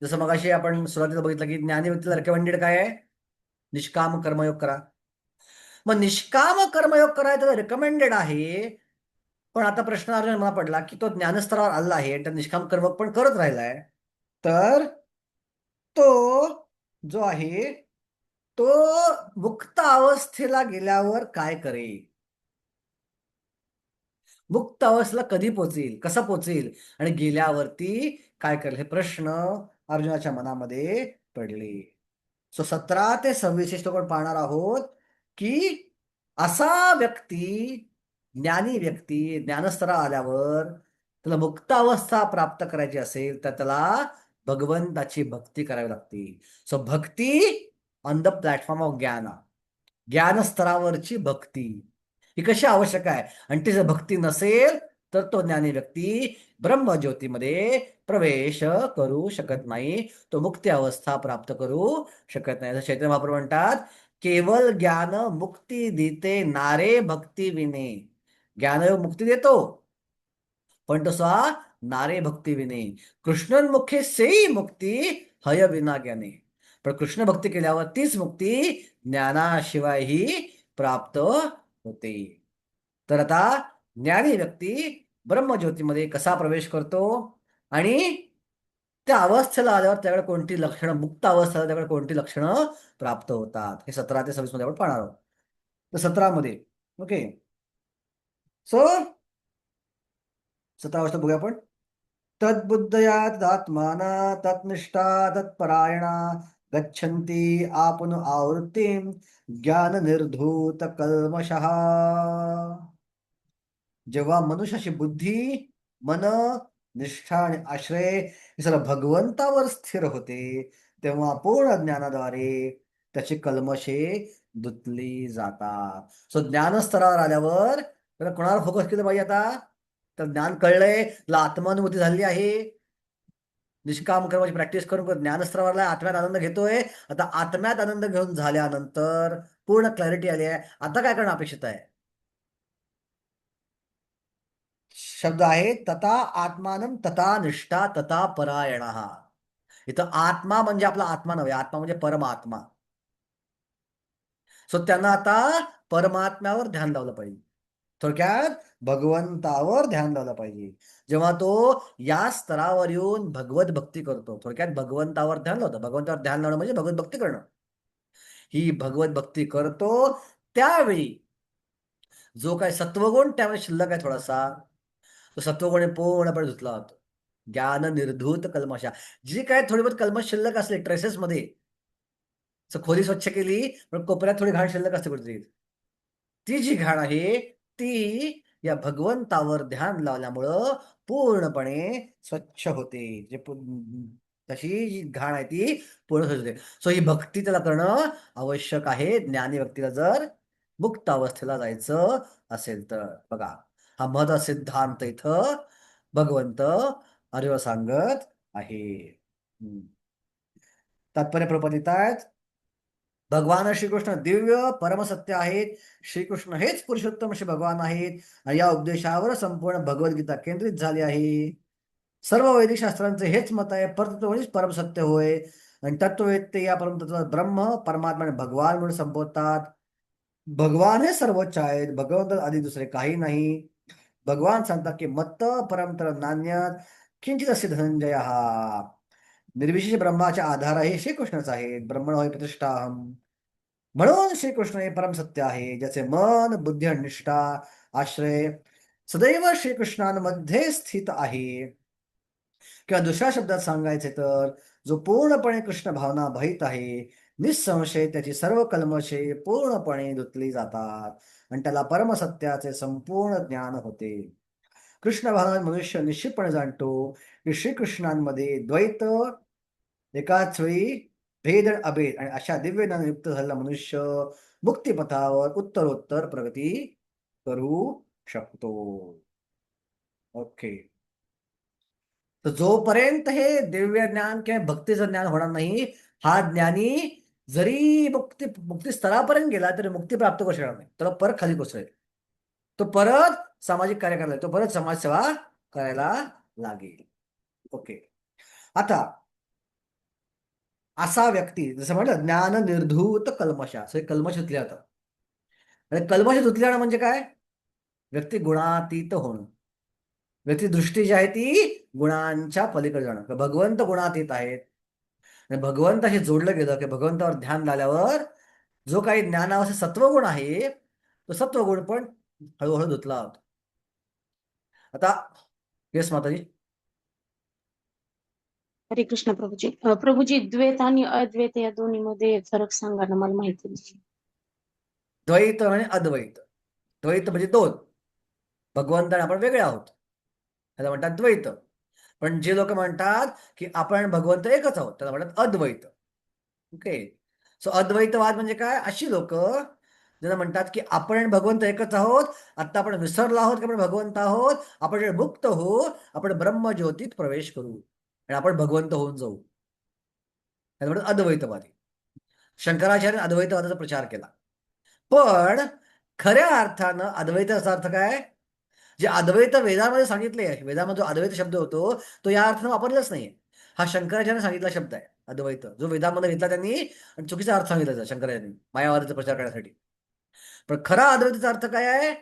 जसं मगाशी आपण सुरुवातीला बघितलं की ज्ञानी व्यक्तीला रिकमेंडेड काय आहे? निष्काम कर्मयोग करा. मग निष्काम कर्मयोग करायचं रिकमेंडेड आहे, पण आता प्रश्न अर्जुन मला पडला की तो ज्ञानस्तरावर आला आहे आणि तो निष्काम कर्म पण करत राहिलाय, तर तो जो आहे तो मुक्त अवस्थेला गेल्यावर काय करेल? मुक्त अवस्थेला कधी पोचेल, कसा पोचेल आणि गेल्यावरती काय करेल, हे प्रश्न अर्जुनाच्या मनामध्ये पडले. 17 ते 26 आपण पाहणार आहोत की असा व्यक्ती, ज्ञानी व्यक्ती ज्ञानस्तरा आल्यावर त्याला मुक्त अवस्था प्राप्त करायची असेल तर त्याला भगवंताची भक्ती करावी लागते. So Bhakti on the platform of ज्ञान स्तरावरची भक्ती ही कशी आवश्यक आहे, आणि ती जर भक्ती नसेल तर तो ज्ञानी व्यक्ती ब्रह्मज्योतीमध्ये प्रवेश करू शकत नाही, तो मुक्ती अवस्था प्राप्त करू शकत नाही. चैतन्य महाप्रभू म्हणतात, केवळ ज्ञान मुक्ती देते नारे भक्ती विने. ज्ञानयोग मुक्ती देतो, पण तसा नारे भक्ती विने. कृष्णन्मुखे सेई मुक्ती हय विना ज्ञाने. पण कृष्ण भक्ती केल्यावर तीच मुक्ती ज्ञानाशिवायही प्राप्त होते. तर आता ज्ञानी व्यक्ती ब्रह्मज्योतीमध्ये कसा प्रवेश करतो आणि त्या अवस्थेला आल्यावर त्याकडे कोणती लक्षणं, मुक्त अवस्थेला त्याकडे कोणती लक्षणं प्राप्त होतात, हे 17 ते 26 मध्ये आपण पाहणार आहोत. तर 17 मध्ये ओके, सो 17 वाजता बघूया आपण. तद्बुद्धया तदात्माना तत्निष्ठा तत्परायणा गच्छन्ति आपनु आवृत्तिं ज्ञान निर्धूत कल्मषः. जेव्हा मनुष्याची बुद्धी, मन, निष्ठा आणि आश्रय हे सर्व भगवंतावर स्थिर होते, तेव्हा पूर्ण ज्ञानाद्वारे त्याची कल्मशे धुतली जातात. सो ज्ञानस्तरावर आल्यावर त्याला कोणावर फोकस केलं पाहिजे? आता तर ज्ञान कळलंय, तुला आत्मानुभूती झाली आहे, निष्काम कर्माची प्रॅक्टिस करून ज्ञानस्तरावरला आत्म्यात आनंद घेतोय. आता आत्म्यात आनंद घेऊन झाल्यानंतर पूर्ण क्लॅरिटी आली आहे, आता काय करणं अपेक्षित आहे? शब्द आहे तथा आत्मानं तथा निष्ठा तथा परायण. इथं आत्मा म्हणजे आपला आत्मा नव्हे, आत्मा म्हणजे परमात्मा. सो त्यांना आता परमात्म्यावर ध्यान लावलं पाहिजे, थोडक्यात भगवंतावर ध्यान लावलं पाहिजे. जेव्हा तो या स्तरावर येऊन भगवत भक्ती करतो, थोडक्यात भगवंतावर ध्यान लावतो. भगवंतावर ध्यान लावणं म्हणजे भगवत भक्ती करणं. ही भगवत भक्ती करतो त्यावेळी जो काय सत्वगुण त्यावेळी शिल्लक आहे थोडासा, तो सत्वगुण पूर्णपणे धुतला जातो. ज्ञान निर्धूत कल्मशा. जी काय थोडी बहुत कल्मश शिल्लक असले ट्रेसेस मध्ये, खोली स्वच्छ केली पण कोपऱ्यात थोडी घाण शिल्लक असते कुठेतरी, ती जी घाण आहे ती या भगवंतावर ध्यान लावल्यामुळं पूर्णपणे स्वच्छ होते. तशी जी घाण आहे ती पूर्ण स्वच्छ होते. सो ही भक्ती त्याला करणं आवश्यक आहे, ज्ञानी व्यक्तीला जर मुक्त अवस्थेला जायचं असेल तर. बघा, हा महत्वाचा सिद्धांत इथं भगवंत अर्जुन सांगत आहे. तात्पर्य प्रपदित आहेत, भगवान श्रीकृष्ण दिव्य परमसत्य आहेत. श्रीकृष्ण हेच पुरुषोत्तम श्री भगवान आहेत आणि या उपदेशावर संपूर्ण भगवद्गीता केंद्रित झाली आहे. सर्व वैदिक शास्त्रांचे हेच मत आहे, परतत्व हेच परमसत्य होय. आणि तत्ववेत्ते या परमतत्वात ब्रह्म, परमात्मा आणि भगवान म्हणून संबोधतात. भगवान हे सर्वोच्च आहेत, भगवंत आधी दुसरे काही नाही. भगवान सांगतात की मत्त परमतर नान्यत किंचित असे धनंजय. हा निर्विशेष ब्रह्माच्या आधारही श्रीकृष्णच आहेत. ब्रह्मण होय प्रतिष्ठाहम. म्हणून श्रीकृष्ण हे परमसत्य आहे, ज्याचे मन, बुद्धी आणि निष्ठा, आश्रय सदैव श्रीकृष्णांमध्ये स्थित आहे. किंवा दुसऱ्या शब्दात सांगायचे तर जो पूर्णपणे कृष्ण भावना भहित आहे, निसंशय त्याची सर्व कल्मशे पूर्णपणे धुतली जातात आणि त्याला परमसत्याचे संपूर्ण ज्ञान होते. कृष्ण भावना मनुष्य निश्चितपणे जाणतो की श्रीकृष्णांमध्ये द्वैत, एकाच वेळी भेद आणि अभेद, आणि अशा दिव्य ज्ञान युक्त झालेला मनुष्य मुक्तिपथावर उत्तरोत्तर प्रगती करू शकतो. ओके, तर जोपर्यंत हे दिव्य ज्ञान किंवा भक्तीचं ज्ञान होणार नाही, हा ज्ञानी जरी मुक्ती स्तरापर्यंत गेला तरी मुक्ती प्राप्त करू शकणार नाही, त्याला परत खाली कोसळेल. तो परत सामाजिक कार्य करायला, तो परत समाजसेवा करायला लागेल. ओके, आता असा व्यक्ती जसं म्हटलं ज्ञान निर्धूत कल्मशा, कल्मश धुतले जातात. आणि कल्मश धुतल्यानं म्हणजे काय? व्यक्ती गुणातीत होणं. व्यक्ती दृष्टी जी आहे ती गुणांच्या पलीकडे जाणं. तर भगवंत गुणातीत आहेत आणि भगवंताशी जोडलं गेलं की भगवंतावर ध्यान झाल्यावर जो काही ज्ञानावश्यक सत्वगुण आहे तो सत्वगुण पण हळूहळू धुतला होतो. आता येस माताजी. हरे कृष्ण प्रभूजी. प्रभूजी, द्वैत आणि अद्वैत या दोन्हीमध्ये फरक सांगा ना, मला माहिती नाही. द्वैत आणि अद्वैत. द्वैत म्हणजे दोन, भगवंत आणि आपण वेगळे आहोत, त्याला म्हणतात द्वैत. पण जे लोक म्हणतात की आपण भगवंत एकच आहोत त्याला म्हणतात अद्वैत. ओके. सो अद्वैतवाद म्हणजे काय? अशी लोक ज्यांना म्हणतात की आपण आणि भगवंत एकच आहोत, आता आपण विसरलो आहोत की आपण भगवंत आहोत, आपण जे मुक्त होऊ, आपण ब्रह्मज्योतीत प्रवेश करू आणि आपण भगवंत होऊन जाऊ, त्याला म्हणतात अद्वैतवादी. शंकराचार्य अद्वैतवादाचा प्रचार केला. पण खऱ्या अर्थानं अद्वैताचा अर्थ काय? जे अद्वैत वेदामध्ये सांगितले आहे, वेदामध्ये जो अद्वैत शब्द होतो तो या अर्थानं वापरलाच नाहीये. हा शंकराचार्याने सांगितला शब्द आहे अद्वैत, जो वेदामध्ये घेतला त्यांनी आणि चुकीचा अर्थ सांगितला शंकराचार्यांनी मायावादाचा प्रचार करण्यासाठी. पण खरा अद्वैताचा अर्थ काय आहे?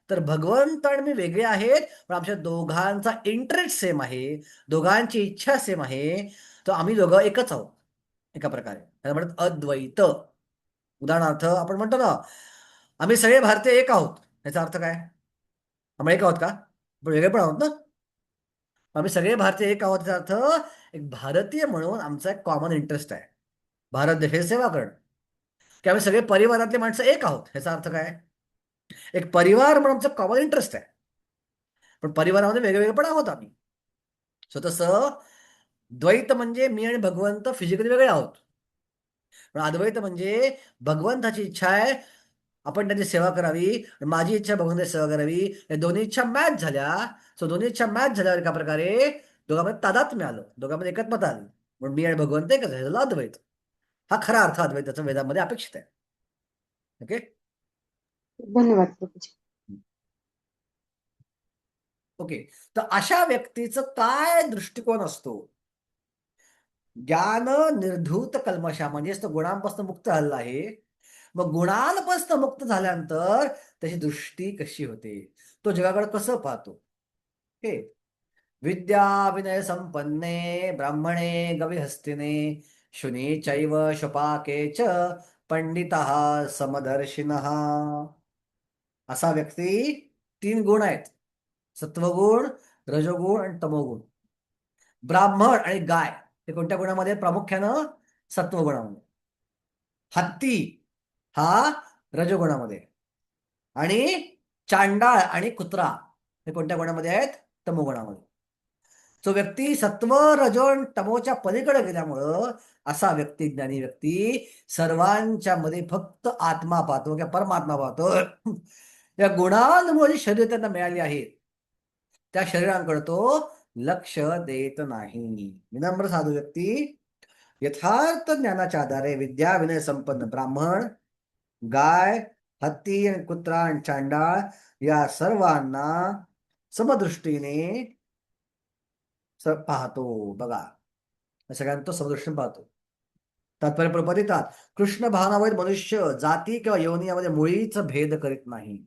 तर भगवंत आणि मी वेगळे आहेत, पण आमच्या दोघांचा इंटरेस्ट सेम आहे, दोघांची इच्छा सेम आहे, तर आम्ही दोघं एकच आहोत एका प्रकारे, त्याला म्हणतात अद्वैत. उदाहरणार्थ आपण म्हणतो ना, आम्ही सगळे भारतीय एक आहोत, याचा अर्थ काय? आम्ही एक आहोत का? आपण वेगळे पण आहोत ना. आम्ही सगळे भारतीय एक आहोत, याचा अर्थ एक भारतीय म्हणून आमचा एक कॉमन इंटरेस्ट आहे, भारत देशाची सेवा करणं. की आम्ही सगळे परिवारातले माणसं एक आहोत, ह्याचा अर्थ काय? एक परिवार म्हणून आमचा कॉमन इंटरेस्ट आहे, पण परिवारामध्ये वेगवेगळे पण आहोत आम्ही. सो तसं द्वैत म्हणजे मी आणि भगवंत फिजिकली वेगळे आहोत, पण अद्वैत म्हणजे भगवंताची इच्छा आहे आपण त्यांची सेवा करावी, माझी इच्छा भगवंताची सेवा करावी, या दोन्ही इच्छा मॅच झाल्या. सो दोन्ही इच्छा मॅच झाल्यावर एका प्रकारे दोघांमध्ये तादात्म्य आलं, दोघांमध्ये एकत्मता आली, म्हणून मी आणि भगवंत एकच आहे, झालं अद्वैत. हा खरा अर्थ अद्वैताचा वेदामध्ये अपेक्षित आहे. ओके. धन्यवाद प्रभूजी. ओके. तर अशा व्यक्तीचं काय दृष्टिकोन असतो? ज्ञान निर्धूत कल्मशा, म्हणजेच तो गुणांपासून मुक्त झालेला आहे. मग गुणांपासून मुक्त झाल्यानंतर त्याची दृष्टी कशी होते, तो जगाकडे कसं पाहतो? हे विद्या विनय संपन्ने ब्राह्मणे गविहस्तिने शुनी चैव शुपाके च पंडितः समदर्शिनः. असा व्यक्ती तीन गुण आहेत, सत्वगुण, रजोगुण आणि तमोगुण. ब्राह्मण आणि गाय हे कोणत्या गुणामध्ये? प्रामुख्यानं सत्वगुणामध्ये. हत्ती हा रजोगुणामध्ये, आणि चांडाळ आणि कुत्रा हे कोणत्या गुणामध्ये आहेत? तमोगुणामध्ये. जो व्यक्ती सत्व रजो आणि तमोच्या पलीकडे गेल्यामुळं असा व्यक्ती, ज्ञानी व्यक्ती, सर्वांच्या मध्ये फक्त आत्मा पाहतो किंवा परमात्मा पाहतो. या गुणांमुळे जी शरीर त्यांना मिळाली आहेत त्या शरीरांकडे तो लक्ष देत नाही. विनम्र साधू व्यक्ती यथार्थ ज्ञानाच्या आधारे विद्या विनय संपन्न ब्राह्मण, गाय, हत्ती आणि कुत्रा आणि चांडाळ या सर्वांना समदृष्टीने पाहतो. बघा, सगळ्यांना तो समदृष्टीने पाहतो. तात्पर्य प्रपदितात कृष्ण भावनावरील मनुष्य जाती किंवा योनी यामध्ये मुळीच भेद करीत नाही.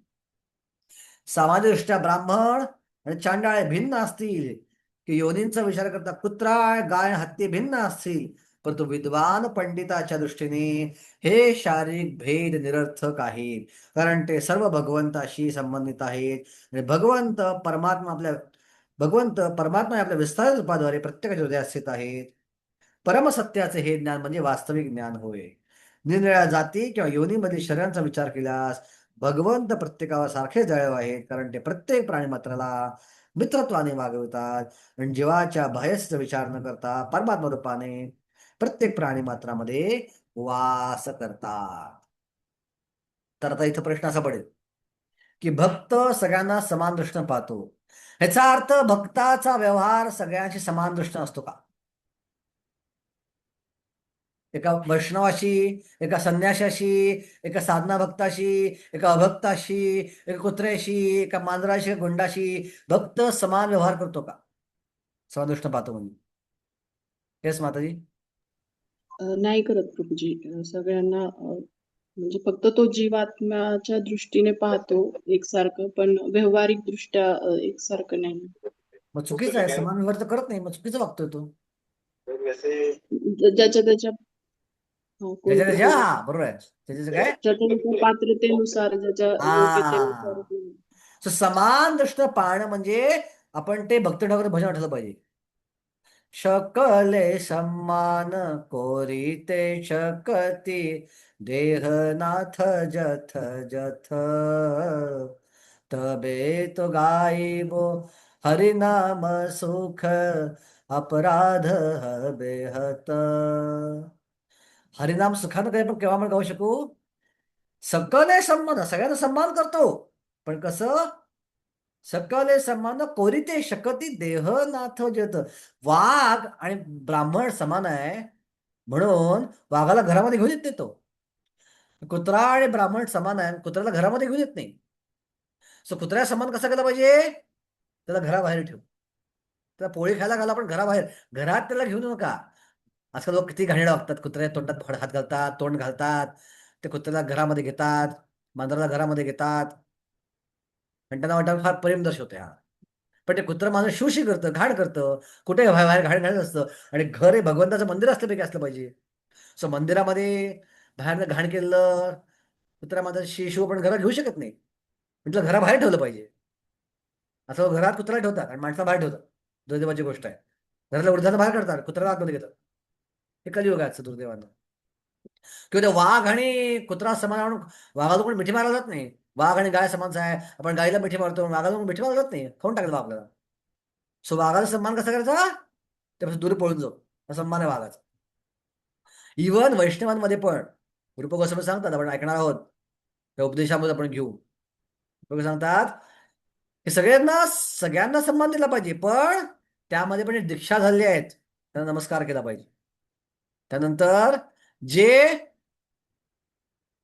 सामाजिकदृष्ट्या ब्राह्मण आणि चांडाळ भिन्न असतील, की योनींचा विचार करता कुत्रा, गाय, हत्ती भिन्न असतील, परंतु विद्वान पंडिताच्या दृष्टीने हे शारीरिक भेद निरर्थक आहेत, कारण ते सर्व भगवंताशी संबंधित आहेत. आणि भगवंत परमात्मा आपल्या विस्तारित रूपाद्वारे प्रत्येकाच्या हृदयात स्थित आहेत. परमसत्याचे हे ज्ञान म्हणजे वास्तविक ज्ञान होय. निरनिराळ्या जाती किंवा योनीमधील शरीरांचा विचार केल्यास भगवंत प्रत्येकावर सारखे जळव आहेत, कारण ते प्रत्येक प्राणीमात्राला मित्रत्वाने वागवतात आणि जीवाच्या भयस्चा विचार न करता परमात्मा रूपाने प्रत्येक प्राणीमात्रामध्ये वास करतात. तर आता इथं प्रश्न असा पडेल की भक्त सगळ्यांना समान दृष्टीने पाहतो, ह्याचा अर्थ भक्ताचा व्यवहार सगळ्यांशी समान दृष्टीने असतो का? एका वैष्णवाशी, एका संन्याशाशी, एका साधना भक्ताशी, एका अभक्ताशी, एका कुत्र्याशी, एका मांजराशी, एका गुंडाशी भक्त समान व्यवहार करतो का? समान दृष्टीने पाहतो म्हणजे. येस माताजी. नाही करत प्रभूजी. सगळ्यांना म्हणजे फक्त तो जीवात्म्याच्या दृष्टीने पाहतो एकसारखं, पण व्यावहारिक दृष्ट्या एकसारखं नाही. मग चुकीचं आहे, समान व्यवहार तर करत नाही, मग चुकीचं वागतोय तो. ज्याच्या त्याच्या ज्याच्या कोणीतरी त्याच्या, बोलत हा बरोबर आहे, त्याच्या काय, ज्याच्या त्याच्या पात्रतेनुसार, ज्याच्या योग्यतेनुसार. हा. So, समान दृष्टीनं पाहणं म्हणजे आपण ते भक्त ठाकरे भजन आठवलं पाहिजे. शकले सम्मान कोरिते शकती देहनाथ जथ जथ तबे तो गायबो हरिनाम सुख अपराध बेहत. हरिनाम सुखानं काही आपण केव्हा आपण गाऊ शकू? सकले सन्मान, सगळ्यांना सन्मान करतो, पण कसं? सकले सन्मान कोरिते शकती देहनाथ जथ. वाघ आणि ब्राह्मण समान आहे म्हणून वाघाला घरामध्ये घेऊन येत नाही तो. कुत्रा आणि ब्राह्मण समान आहे, कुत्र्याला घरामध्ये घेऊन येत नाही. सो कुत्र्या समान कसा केला पाहिजे? त्याला घराबाहेर ठेव, त्याला पोळी खायला घाला, पण घराबाहेर. घरात त्याला घेऊन येऊ नका. आजकाल लोक किती घाणेरडे वागतात, कुत्र्या तोंडात हात घालतात, तोंड घालतात, ते कुत्र्याला घरामध्ये घेतात, मांजराला घरामध्ये घेतात, आणि त्यांना वाटतं फार प्रेम दर्शवते हा. पण ते कुत्रं माझं शूशी करतं, घाण करतं, कुठे बाहेर घाण घालत असतं. आणि घर हे भगवंताचं मंदिर असल्यापैकी असलं पाहिजे. सो मंदिरामध्ये बाहेर घाण केलं, कुत्रा माझा शिशू पण घरात घेऊ शकत नाही, म्हटलं घराबाहेर ठेवलं पाहिजे. असं घरात कुत्रा ठेवतात आणि माणसा बाहेर ठेवतात, दुर्दैवाची गोष्ट आहे. घरातल्या वृद्धांना बाहेर काढतात, कुत्र्याला आतमध्ये घेतात. हे कलियुगाचं दुर्दैवानं. किंवा ते वाघ आणि कुत्रा समान म्हणून वाघाला कोण मिठी मारायला जात नाही. वाघ आणि गाय समानच आहे, आपण गायीला मिठी मारतो, वाघाला कोण मिठी मारायला जात नाही, खाऊन टाकलं आपल्याला. सो वाघाचा सन्मान कसा करायचा? त्यापासून दूर पळून जाऊ, हा सन्मान आहे वाघाचा. इव्हन वैष्णवांमध्ये पण रूप गोस्वामी सांगतात, आपण ऐकणार आहोत त्या उपदेशामध्ये आपण घेऊ. लोक सांगतात की सगळ्यांना सगळ्यांना सन्मान दिला पाहिजे, पण त्यामध्ये पण दीक्षा झालेली आहेत त्यांना नमस्कार केला पाहिजे. त्यानंतर जे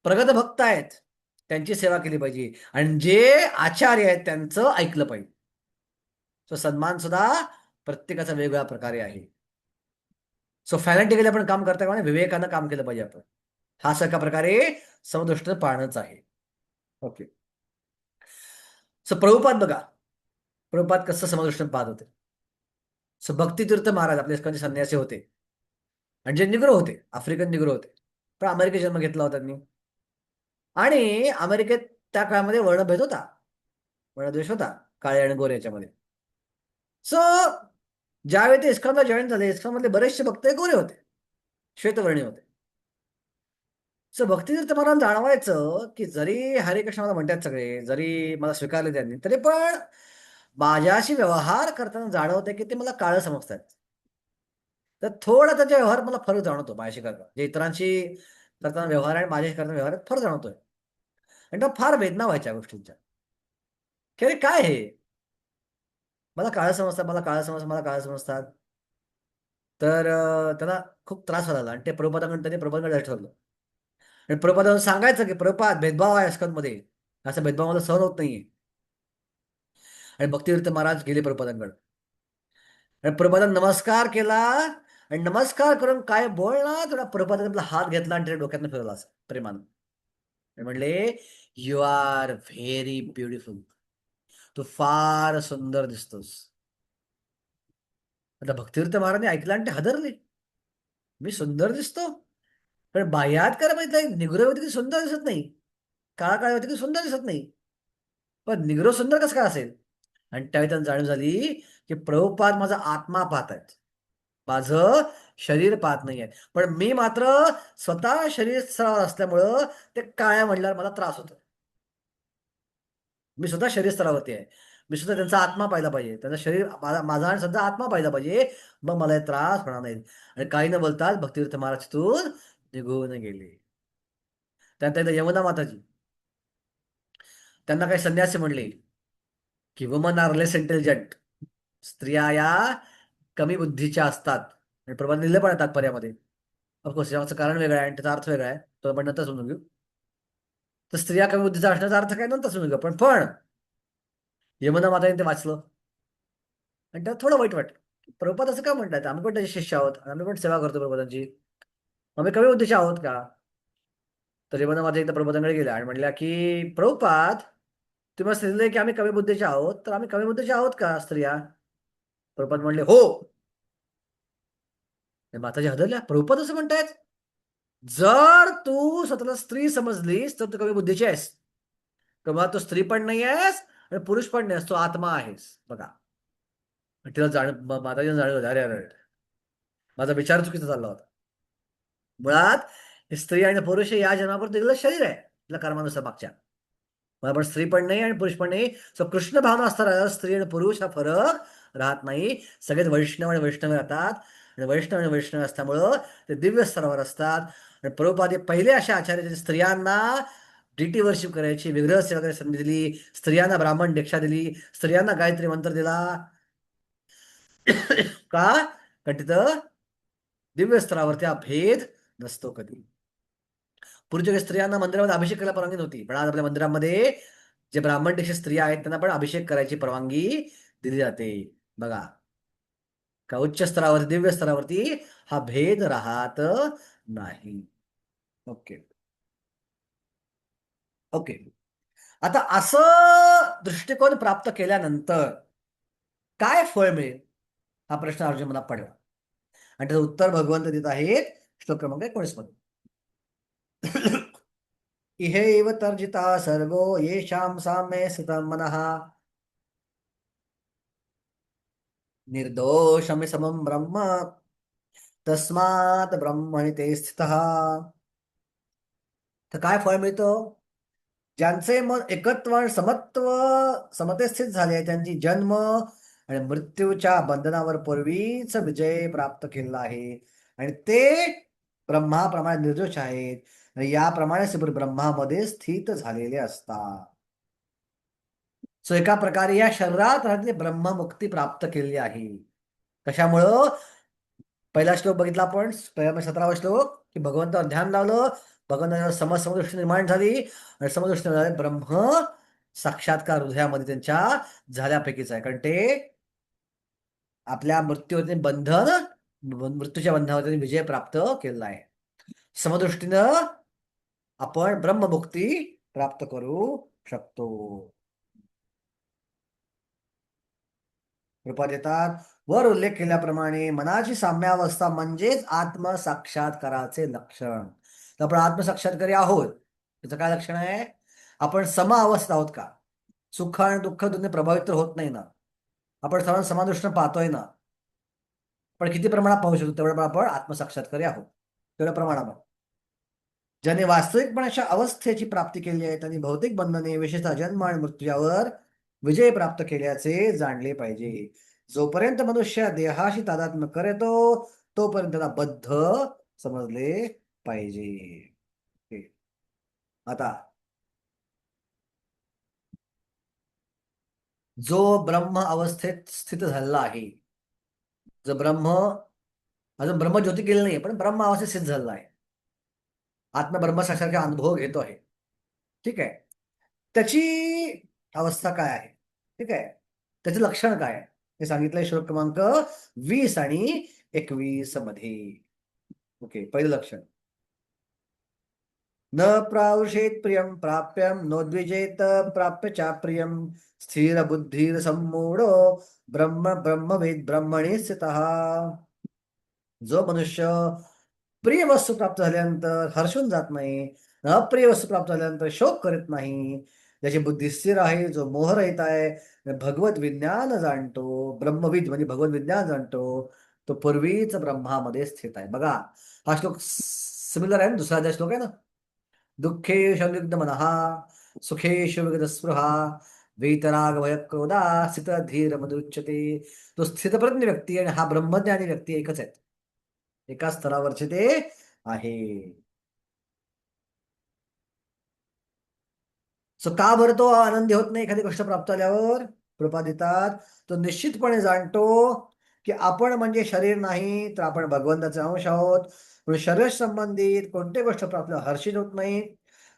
प्रगत भक्त आहेत त्यांची सेवा केली पाहिजे, आणि जे आचार्य आहेत त्यांचं ऐकलं पाहिजे. सो सन्मान सुद्धा प्रत्येकाचा वेगवेगळ्या प्रकारे आहे. सो फॅनॅटिकली आपण काम करता कामा विवेकानं काम केलं पाहिजे आपण. हा एका प्रकारे समदृष्टीनं पाळणंच आहे. ओके. सो प्रभुपाद बघा, प्रभुपाद कसं समदृष्टीनं पाहत होते. सो भक्तितीर्थ महाराज आपले इस्कॉनचे संन्यासी होते, आणि जे निग्रो होते, आफ्रिकन निग्रो होते, पण अमेरिकेत जन्म घेतला होता त्यांनी. आणि अमेरिकेत त्या काळामध्ये वर्णभेद होता, वर्णद्वेष होता, काळे आणि गोरे याच्यामध्ये. सो ज्यावेळी ते इस्कॉनला जॉईन झाले, इस्कॉनमधले बरेचसे भक्त हे गोरे होते, श्वेतवर्णी होते. सो भक्तितीर्थ महाराज जाणवायचं की जरी हरे कृष्ण मला म्हणतात सगळे, जरी मला स्वीकारले त्यांनी, तरी पण माझ्याशी व्यवहार करताना जाणवते की ते मला काळं समजतात. तर थोडा त्याच्या व्यवहार मला फरक जाणवतो माझ्याशी करताना, जे इतरांशी करताना व्यवहार आणि माझ्याशी करताना व्यवहारात फरक जाणवतोय. आणि तो फार वेदना व्हायच्या गोष्टींच्या, की अरे काय हे, मला काळं समजतात, मला काळं समजतात, मला काळं समजतात. तर त्यांना खूप त्रास व्हायला लागला, आणि ते प्रभुपादांकडे त्यांनी प्रभुपादांकडे ठरवलं. आणि प्रभुपादांना सांगायचं की प्रभुपाद भेदभाव आहे आजकालमध्ये, असा भेदभाव मला सहन होत नाहीये. आणि भक्तितीर्थ महाराज गेले प्रभुपादांकडे, आणि प्रभुपादांना नमस्कार केला, आणि नमस्कार करून काय बोलला, थोडा प्रभुपादांनी आपला हात घेतला आणि त्याच्या डोक्यातनं फिरवला असं प्रेमानं, आणि म्हणले, यू आर व्हेरी ब्युटिफुल, तू फार सुंदर दिसतोस. आता भक्तितीर्थ महाराजांनी ऐकलं आणि ते हादरले, मी सुंदर दिसतो? पण बाह्यात करा माहिती, निग्रो होती की सुंदर दिसत नाही, काळा काळा होती की सुंदर दिसत नाही, पण निग्रो सुंदर कसं काय असेल? आणि त्यावेळी त्यांना जाणीव झाली की प्रभुपाद माझा आत्मा पाहत आहेत, माझं शरीर पाहत नाही आहे. पण मी मात्र स्वतः शरीर स्तरावर असल्यामुळं ते काळ्या म्हणल्यावर मला त्रास होतो. मी सुद्धा शरीर स्तरावरती आहे, मी सुद्धा त्यांचा आत्मा पाहिला पाहिजे, त्यांचा शरीर माझा आणि सध्या आत्मा पाहिला पाहिजे, मग मला हे त्रास होणार नाही. आणि काही न बोलताच भक्तितीर्थ महाराज तिथून निघून गेले. त्यानंतर यमुना माताजी, त्यांना काही संन्यासी म्हणले की वुमन आर लेस इंटेलिजंट, स्त्रिया या कमी बुद्धीच्या असतात. आणि प्रबंध लिहिलं पण आहे तात्पर्यामध्ये. ऑफकोर्स याचं कारण वेगळं आहे आणि त्याचा अर्थ वेगळा आहे, तो आपण नंतर समजून घेऊ. तर स्त्रिया कमी बुद्धीचा असण्याचा अर्थ काय नंतर समजून घेऊ. पण यमुना माताने ते वाचलं, आणि त्यात थोडं वाईट वाटलं. प्रभुपाद असं का म्हणतात, आम्ही पण त्याचे शिष्य आहोत, आम्ही पण सेवा करतो प्रभुपादांची, आम्ही कमी बुद्धीचे आहोत का? तर जेव्हा माझ्या एकदा प्रबोधनाकडे गेल्या आणि म्हणल्या की प्रभुपाद तुम्ही असं सांगितलंय की आम्ही कमी बुद्धीचे आहोत, तर आम्ही कमी बुद्धीचे आहोत का स्त्रिया? प्रभुपाद म्हणले हो. माताजी हदरल्या, प्रभुपाद असं म्हणतायत? जर तू स्वतःला स्त्री समजलीस तर तू कमी बुद्धीची आहेस. किंवा तू स्त्री पण नाही आहेस आणि पुरुष पण नाही आहेस, तू आत्मा आहेस. बघा, तिला माताजीला जाणवलं, अरे अरे, माझा विचार चुकीचा चालला होता. मुळात हे स्त्री आणि पुरुष हे या जन्मावर दिलेलं शरीर आहे, तिला कर्मानुसार मागच्या. मग आपण स्त्री पण नाही आणि पुरुष पण नाही. सो कृष्ण भावना असताना स्त्री आणि पुरुष हा फरक राहत नाही. सगळेच वैष्णव आणि वैष्णव राहतात आणि वैष्णव आणि वैष्णव असल्यामुळं ते दिव्य स्तरावर असतात. आणि प्रभुपाद हे पहिले अशा आचार्य ज्यांनी स्त्रियांना डीटी वर्शिप करायची, विग्रह सेवा करायची संधी दिली, स्त्रियांना ब्राह्मण दीक्षा दिली, स्त्रियांना गायत्री मंत्र दिला. का? कारण तिथं दिव्य स्तरावरती हा भेद नसतो कधी. पूर्वीच्या काही स्त्रियांना मंदिरामध्ये अभिषेक करायला परवानगी नव्हती, पण आज आपल्या मंदिरामध्ये जे ब्राह्मण दीक्षित स्त्रिया आहेत त्यांना पण अभिषेक करायची परवानगी दिली जाते. बघा, का उच्च स्तरावरती दिव्य स्तरावरती हा भेद राहत नाही. Okay okay. आता असं दृष्टिकोन प्राप्त केल्यानंतर काय फळ मिळेल हा प्रश्न अर्जुन मला पडला. आणि त्याचं उत्तर भगवंत देत आहेत श्लोक क्रमांक 19 मध्ये. इहैव तर्जिता सर्गो येषां साम्ये स्थितं मनः निर्दोषमि समं ब्रह्म तस्मात् ब्रह्मणि ते स्थितः. तर काय फळ मिळतं? ज्यांचे मन एकत्व आणि समतेत स्थित झाले, त्यांची जन्म आणि मृत्यूच्या बंधनावर पूर्वीच विजय प्राप्त केलेला आहे आणि ते ब्रह्माप्रमाणे निर्दोष आहेत आणि याप्रमाणे ब्रह्मामध्ये स्थित झालेले असतात. सो एका प्रकारे या शरीरात राहते ब्रह्ममुक्ती प्राप्त केलेली आहे. कशामुळं? पहिला श्लोक बघितला आपण, 17वा श्लोक, की भगवंतावर ध्यान लावलं, भगवंतावर समदृष्टी निर्माण झाली आणि समदृष्टी झाली, ब्रह्म साक्षात्कार हृदयामध्ये त्यांच्या झाल्यापैकीच आहे. कारण ते आपल्या मृत्यूवरती मृत्यूच्या बंधनावरती विजय प्राप्त केलेला आहे. समदृष्टीनं आपण ब्रह्ममुक्ती प्राप्त करू शकतो. कृपा देतात. वर उल्लेख केल्याप्रमाणे मनाची साम्यावस्था म्हणजेच आत्मसाक्षात्काराचे लक्षण. तर आपण आत्मसाक्षात्कारी आहोत, त्याचं काय लक्षण आहे? आपण सम अवस्था आहोत का? सुख आणि दुःख दोन्ही प्रभावित तर होत नाही ना. आपण सर्वांना समादृष्टीने पाहतोय ना. पण किती प्रमाणात पाहू शकतो तेवढ्या आपण आत्मसाक्षात्कारी आहोत, तेवढ्या प्रमाणात. ज्याने वास्तविकपणाच्या अवस्थेची प्राप्ती केली आहे त्यांनी भौतिक बंधने विशेषतः जन्म आणि मृत्यूवर विजय प्राप्त केल्याचे जाणले पाहिजे. जोपर्यंत मनुष्य देहाशी तादात्म्य करतो तोपर्यंत त्याला बद्ध समजले पाहिजे. आता जो ब्रह्म अवस्थेत स्थित झालेला आहे, जो अजून ब्रह्मज्योती केली नाही पण ब्रह्म अवस्थेत स्थित झालेला आहे, आत्मब्रह्मसाक्षात्कार अनुभव घेतो आहे, ठीक आहे, त्याची अवस्था काय आहे? ठीक आहे, त्याचे लक्षण काय आहे हे सांगितलंय श्लोक क्रमांक 20 आणि 21 मध्ये. ओके, पहिलं लक्षण, न प्रावृषेत प्रियम प्राप्यम नोद्विजेत प्राप्य चाप्रियम स्थिर बुद्धीर सम्मूढो ब्रह्मवेद ब्रह्मणी स्थितः. जो मनुष्य प्रिय वस्तू प्राप्त झाल्यानंतर हर्षून जात नाही, अप्रिय वस्तू प्राप्त झाल्यानंतर शोक करत नाही, ज्याची बुद्धी स्थिर आहे, जो मोहरहित आहे, भगवत विज्ञान जाणतो, ब्रह्मविद म्हणजे भगवत विज्ञान जाणतो, तो पूर्वीच ब्रह्मामध्ये स्थित आहे. बघा, हा श्लोक सिमिलर आहे ना, दुसरा श्लोक आहे ना, दुःखेषु संयुक्त मनः सुखेषु विगत स्पृहा वीतराग भय क्रोधा स्थित धीर मदुच्यते. तो स्थितप्रज्ञ व्यक्ती आणि हा ब्रह्मज्ञानी व्यक्ती एकच आहेत, एका स्तरावरचे ते आहे. सो का बरं तो आनंदी होत नाही एखादी गोष्ट प्राप्त झाल्यावर? कृपा देतात, तो निश्चितपणे जाणतो की आपण म्हणजे शरीर नाही तर आपण भगवंताचे अंश आहोत. म्हणून शरीर संबंधित कोणती गोष्ट प्राप्त हर्षित होत नाही,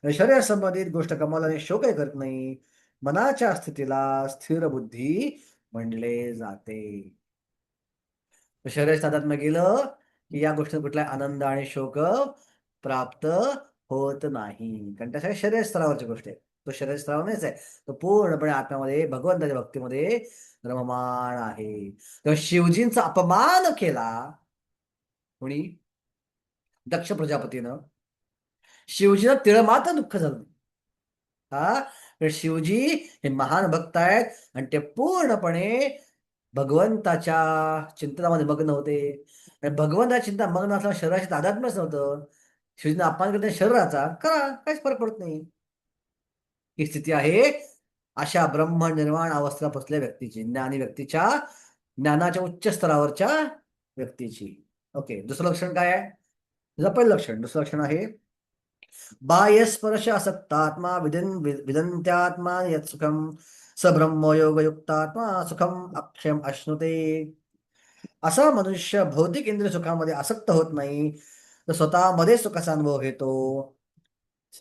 शरीर संबंधित गोष्ट कमावल्याने शोकही करत नाही. मनाच्या स्थितीला स्थिर बुद्धी म्हणले जाते. शरीर तादात्म्य गेलं की या गोष्टीत कुठला आनंद आणि शोक प्राप्त होत नाही, कारण त्या सगळ्या शरीर स्तरावरची गोष्ट आहे. तो शरीर स्तरावर नाहीच आहे, तो पूर्णपणे आत्म्यामध्ये भगवंताच्या भक्तीमध्ये रममाण आहे. तेव्हा शिवजींचा अपमान केला कोणी? दक्ष प्रजापतीनं. शिवजीला तिळ मात्र दुःख झालं नाही. हा, तर शिवजी हे महान भक्त आहेत आणि ते पूर्णपणे भगवंताच्या चिंतनामध्ये मग्न होते. आणि भगवंताच्या चिंता मग्न असल्यावर शरीराशी तादात्म्यच नव्हतं. शिवजीने अपमान करते शरीराचा, करा, काहीच फरक पडत नाही. ही स्थिती आहे अशा ब्रह्मनिर्वाण अवस्थेला पोचलेल्या व्यक्तीची, ज्ञानी व्यक्तीच्या, ज्ञानाच्या उच्च स्तरावरच्या व्यक्तीची. ओके, दुसरं लक्षण काय आहे? तुझं पहिलं लक्षण. दुसरं लक्षण आहे बाह्यस्पर्श असक्तात्मा विदंत्यात्मा यत् सुखम स ब्रह्मयोगयुक्तात्मा सुखम अक्षयम अश्नुते. असा मनुष्य भौतिक इंद्रिय सुखामध्ये आसक्त होत नाही, तर स्वतःमध्ये सुखाचा अनुभव घेतो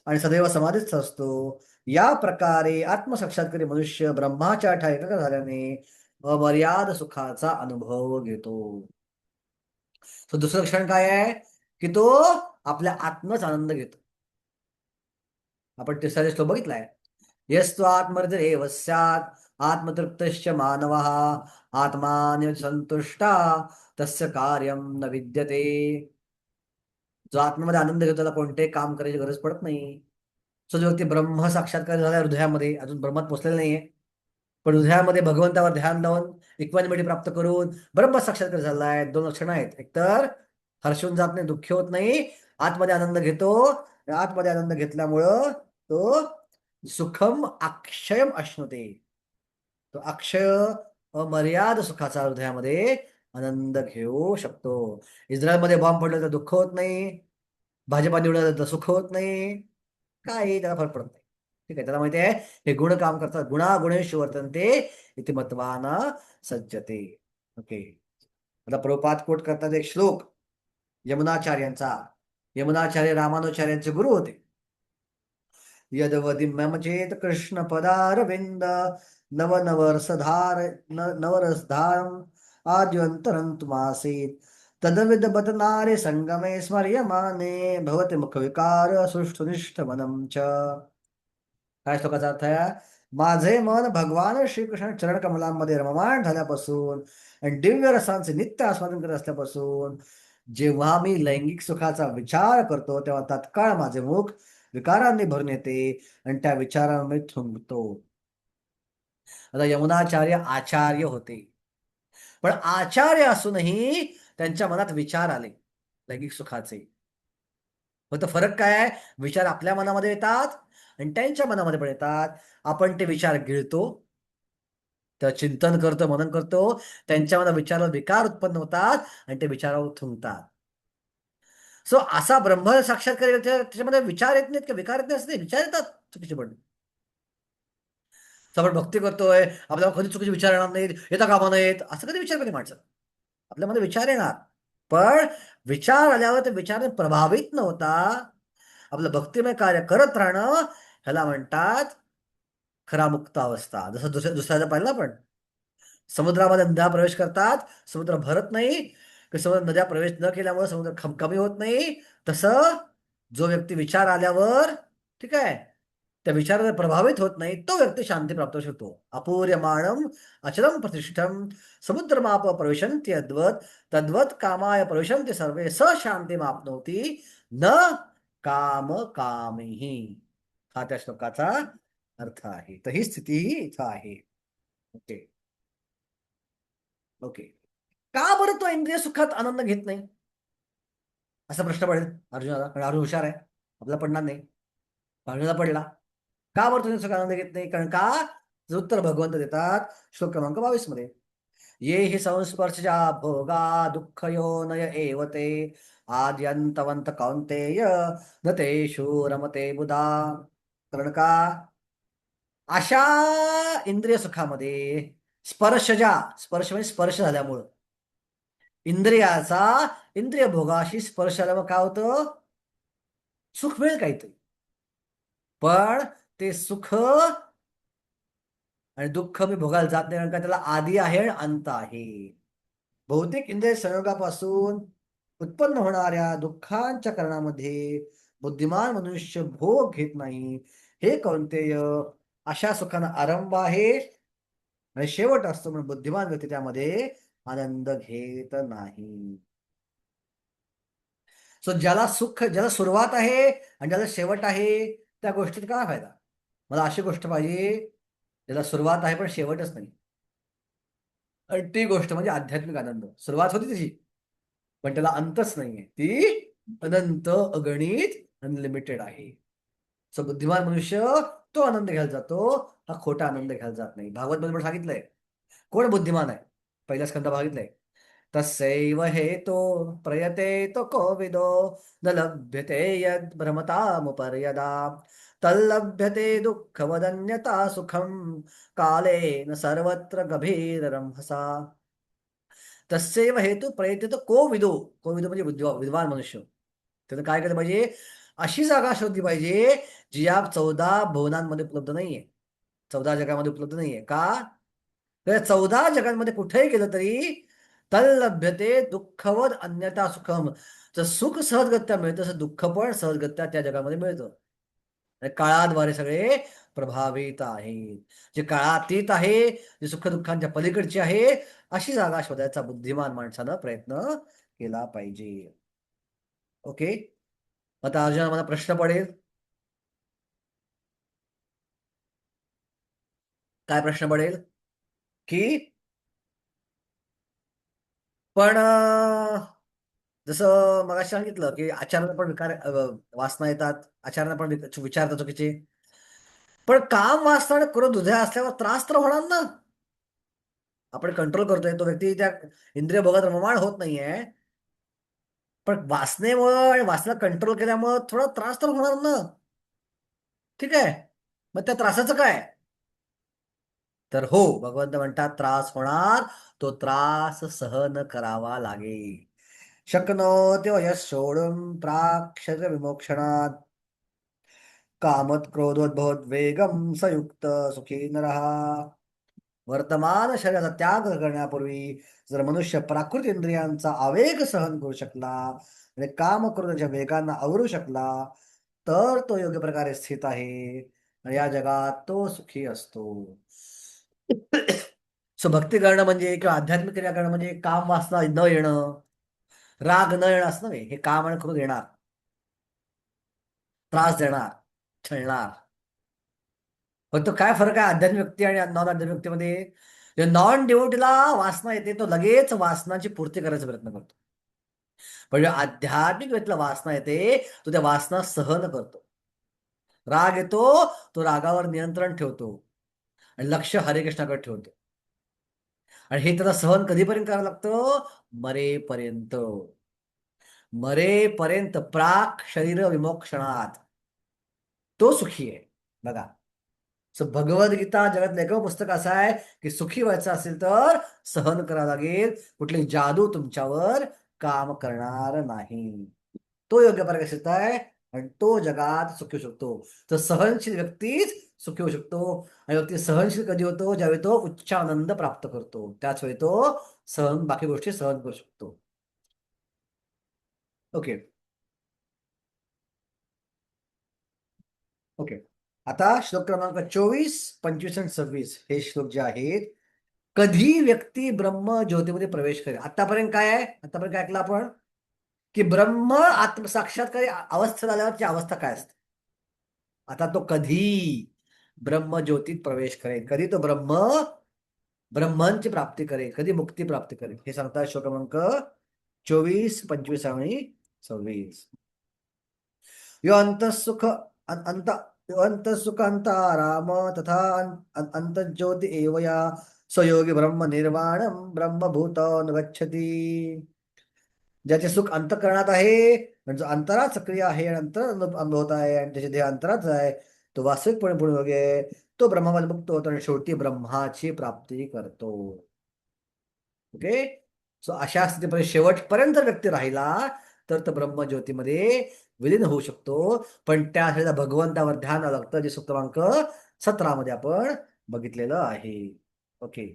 आणि सदैव समाधीच असतो. या प्रकारे आत्मसाक्षात्कारी मनुष्य ब्रह्माच्या ठाई एकाग्र झाल्याने अमर्याद सुखाचा अनुभव घेतो. तो दुसरं लक्षण काय आहे? की तो आपल्या आत्मच आनंद घेतो. आपण तिसरा श्लोक बघितलाय. यस्तु आत्मर्जरेव स्यात् आत्मतृप्तश्च मानवः आत्माने संतुष्टा तस्य कार्यम न विद्यते. जो आत्म्यामध्ये आनंद घेतो त्याला कोणतेही काम करायची गरज पडत नाही. जो व्यक्ती ब्रह्म साक्षात्कार झाला हृदयामध्ये, अजून ब्रह्मात पोचलेला नाहीये, पण हृदयामध्ये भगवंतावर ध्यान लावून इक्वानिमिटी प्राप्त करून ब्रह्म साक्षात्कार झाला आहे. दोन लक्षणं आहेत. एकतर हर्षून जात नाही, दुःखी होत नाही, आतमध्ये आनंद घेतो. आतमध्ये आनंद घेतल्यामुळं तो सुखम अक्षयम अश्नुते. तो अक्षय अमर्याद सुखाचा हृदयामध्ये आनंद घेऊ शकतो. इस्रायलमध्ये बॉम्ब पडला तर दुःख होत नाही, भाजपा निवडलं तर सुख होत नाही, काही त्याला फरक पडत नाही. ठीक आहे, त्याला माहिती आहे हे गुण काम करतात. गुणागुणेषु वर्तन्ते इति मत्वान सज्जते. ओके, आता प्रभुपाद कोट करतात एक श्लोक यमुनाचार्यांचा. यमुनाचार्य रामानुचार्यांचे गुरु होते. यदवदी मम चेत कृष्ण पदारविंद नव नवरसधार नवरसधारम आद्यंतरं तुमासीत तदविद बदनारे संगमे स्मर्यमाने भवते मुख विकार सुष्ठुनिष्ठ मनम च. काय श्लोकाचा अर्थ आहे? माझे मन भगवान श्रीकृष्ण चरण कमलांमध्ये रममाण झाल्यापासून आणि दिव्य रसांचे नित्य आस्वादन करत असल्यापासून जेव्हा मी लैंगिक सुखाचा विचार करतो तेव्हा तत्काळ माझे मुख विकारांनी भरून येते आणि त्या विचारांमध्ये थुंकतो. आता यमुनाचार्य आचार्य होते, पण आचार्य असूनही त्यांच्या मनात विचार आले लैंगिक सुखाचे. फक्त फरक काय आहे? विचार आपल्या मनामध्ये येतात आणि त्यांच्या मनामध्ये पण येतात. आपण ते विचार गिळतो, तर चिंतन करतो, मनन करतो, त्यांच्या मनात विचारावर विकार उत्पन्न होतात आणि ते विचारावर थुंकतात. सो असा ब्रह्म साक्षात्कार त्याच्यामध्ये विचार येत नाहीत, का विकार येत नाही असं नाही, विचार येतात चुकीचे. पण आपण भक्ती करतोय, आपल्याला कधी चुकीचे विचार येणार नाहीत, येता कामा नाहीत, असं कधी विचार कधी माणसं. आपल्यामध्ये विचार येणार, पण विचार आल्यावर ते विचाराने प्रभावित न होता आपलं भक्तिमय कार्य करत राहणं, ह्याला म्हणतात खरा मुक्त अवस्था. जसं दुसऱ्याचा पाहिलं पण समुद्रामध्ये नद्या प्रवेश करतात, समुद्र भरत नाही, की समुद्र नद्या प्रवेश न केल्यामुळे समुद्र कमी होत नाही. तसं जो व्यक्ती विचार आल्यावर, ठीक आहे, त्या विचाराने प्रभावित होत नाही, तो व्यक्ती शांती प्राप्त होऊ शकतो. अपूर्यमाणम अचलम प्रतिष्ठम समुद्रमाप प्रविशन्ति यद्वत् तद्वत् कामाय प्रविशन्ति सर्वे स शांतिमाप्नोति न काम कामिही. हा त्या श्लोकाचा अर्थ आहे. तर ही स्थिती इथं आहे. ओके ओके, का बरं तो इंद्रिय सुखात आनंद घेत नाही असा प्रश्न पडेल अर्जुनाला. कारण अर्जुन हुशार आहे, आपल्याला पडणार नाही. अर्जुनाला पडला. का बरं तुम्ही सुख आनंद घेत नाही? कारण का उत्तर भगवंत देतात श्लोक क्रमांक 22 मध्ये. ये हि संस्पर्शजा भोगा दुःखयोनय एव ते आद्यंतवंत कौंतेय न तेषु रमते बुधा. कारण का अशा इंद्रिय सुखामध्ये स्पर्शजा, स्पर्श म्हणजे स्पर्श झाल्यामुळं, इंद्रियाचा इंद्रिय भोगाशी स्पर्श झाल्यामुळे काय होतं? सुख मिळेल काहीतरी, पण ते सुख आणि दुःख मी भोगायला जात नाही, कारण का त्याला आदी आहे आणि अंत आहे. भौतिक इंद्रिय संयोगापासून उत्पन्न होणाऱ्या दुःखांच्या कारणामध्ये बुद्धिमान मनुष्य भोग घेत नाही. हे कौंतेय, अशा सुखांना आरंभ आहे आणि शेवट असतो, म्हणून बुद्धिमान व्यक्ती त्यामध्ये आनंद घेत नाही. सो ज्याला सुख, ज्याला सुरुवात आहे आणि ज्याला शेवट आहे, त्या गोष्टीत काय फायदा? मला अशी गोष्ट पाहिजे ज्याला सुरुवात आहे पण शेवटच नाही. आणि ती गोष्ट म्हणजे आध्यात्मिक आनंद. सुरुवात होती त्याची पण त्याला अंतच नाहीये. ती अनंत, अगणित, अनलिमिटेड आहे. सो बुद्धिमान मनुष्य तो आनंद घ्यायला जातो, हा खोटा आनंद घ्यायला जात नाही. भागवत मध्ये पण सांगितलंय कोण बुद्धिमान आहे. पहिल्या स्कंदा बघितलंय, तस्यैव हेतो प्रयते तो कोविदो न लभ्यते यद भ्रमतामुपर्यदा तल्लभ्यते दुःखवदन्यता सुखम काले न सर्वत्र गभीररंभसा. तस्यैव हेतू प्रयते तो कोविदो. कोविदो म्हणजे विद्वान मनुष्य. त्यानं काय केलं पाहिजे? अशी जागा शोधली पाहिजे जी या 14 भुवनांमध्ये उपलब्ध नाहीये, 14 जगामध्ये उपलब्ध नाहीये. का? तर 14 जगांमध्ये कुठेही गेलं तरी तल्लभ्यते दुःखवद अन्यथा सुखम. जर सुख सहजगत्या मिळतं तसं दुःख पण सहजगत्या त्या जगामध्ये मिळतं. आणि काळाद्वारे सगळे प्रभावित आहेत. जे काळातीत आहे, जे सुख दुःखांच्या पलीकडची आहे, अशी जागा शोधायचा बुद्धिमान माणसानं प्रयत्न केला पाहिजे. ओके. आता अर्जुना मला प्रश्न पडेल, काय प्रश्न पडेल की पण जसं मगाशी सांगितलं की आचार्यांना पण वासना येतात, आचार्यांना पण विचारतात चुकीचे. पण काम वासना आणि क्रोध हृदय असल्यावर त्रास तर होणार ना. आपण कंट्रोल करतोय, तो व्यक्ती त्या इंद्रिय भोगात रममाण होत नाहीये, पण वासनेमुळं आणि वासना कंट्रोल केल्यामुळं थोडा त्रास तर होणार ना. ठीक आहे, मग त्या त्रासाचं काय? तर हो, भगवंत म्हणतात त्रास होणार, तो त्रास सहन करावा लागेल. शक्नोति यः सोढुं प्राक् विमोक्षणात् कामत् क्रोधोद्भवद्वेगं संयुक्त सुखी नरः. वर्तमान शरीराचा त्याग करण्यापूर्वी जर मनुष्य प्राकृत इंद्रियांचा आवेग सहन करू शकला आणि काम क्रोधाच्या वेगांना आवरू शकला तर तो योग्य प्रकारे स्थित आहे आणि या जगात तो सुखी असतो. सो भक्ती करणं म्हणजे किंवा आध्यात्मिक क्रिया करणं म्हणजे काम वासना न येणं, राग न येणं असं नव्हे. हे काम आणि क्रोध येणार, त्रास देणार, छळणार. पण तो काय फरक आहे आध्यात्मिक व्यक्ती आणि नॉन आध्यात्मिक व्यक्तीमध्ये? नॉन डिवोटीला वासना येते, तो लगेच वासनाची पूर्ती करायचा प्रयत्न करतो. पण आध्यात्मिक व्यक्तीला वासना येते, तो त्या वासना सहन करतो. राग येतो, तो रागावर नियंत्रण ठेवतो आणि लक्ष हरिकृष्णाकडे ठेवतो. आणि हे त्याला सहन कधीपर्यंत करावं लागतं? मरेपर्यंत. मरेपर्यंत, प्राक शरीर विमोक्षणात तो सुखी आहे. बघा, भगवद्गीता जगातलं एकच पुस्तक असं आहे की सुखी व्हायचं असेल तर सहन करावं लागेल. कुठली जादू तुमच्यावर काम करणार नाही. तो योग्य प्रकारे शिकत आहे आणि तो जगात सुखी होऊ शकतो. तर सहनशील व्यक्तीच सुखी होऊ शकतो. आणि व्यक्ती सहनशील कधी होतो? ज्यावेळी तो उच्च आनंद प्राप्त करतो, त्याच वेळी तो बाकी गोष्टी सहन करू शकतो. Okay okay. आता श्लोक क्रमांक 24, 25 आणि 26 हे श्लोक जे आहेत, कधी व्यक्ती ब्रह्म ज्योतीमध्ये प्रवेश करेल. आतापर्यंत काय आहे? आतापर्यंत काय ऐकलं आपण की ब्रह्म आत्मसाक्षात्कारी अवस्थेत आल्यावरची अवस्था काय असते. आता तो कधी ब्रह्म ज्योतीत प्रवेश करेल, कधी तो ब्रह्मांची प्राप्ती करेल, कधी मुक्ती प्राप्ती करेल, हे सांगतात श्लोक क्रमांक 24, 25 आणि 26. यो अंतःसुख अंत यो अंतःसुख अंताराम तथा अंतज्योति एव या स्वयोगी ब्रह्म निर्वाणम ब्रह्मभूत गच्छति. ज्याचे सुख अंतःकरणात आहे, म्हणजे जो अंतरात सक्रिय आहे आणि अंतर अनुभवत आहे आणि ज्याचे देह अंतरात आहे, तो वास्तविकपणे पूर्ण आहे, तो ब्रह्मामध्ये मुक्त होतो आणि शेवटी ब्रह्माची प्राप्ती करतो. ओके. सो अशा स्थितीपर्यंत शेवटपर्यंत व्यक्ती राहिला तर तो ब्रह्मज्योतीमध्ये विलीन होऊ शकतो. पण त्यासाठी भगवंतावर ध्यान लागतं, जे सूक्त क्रमांक 17 मध्ये आपण बघितलेलं आहे. ओके.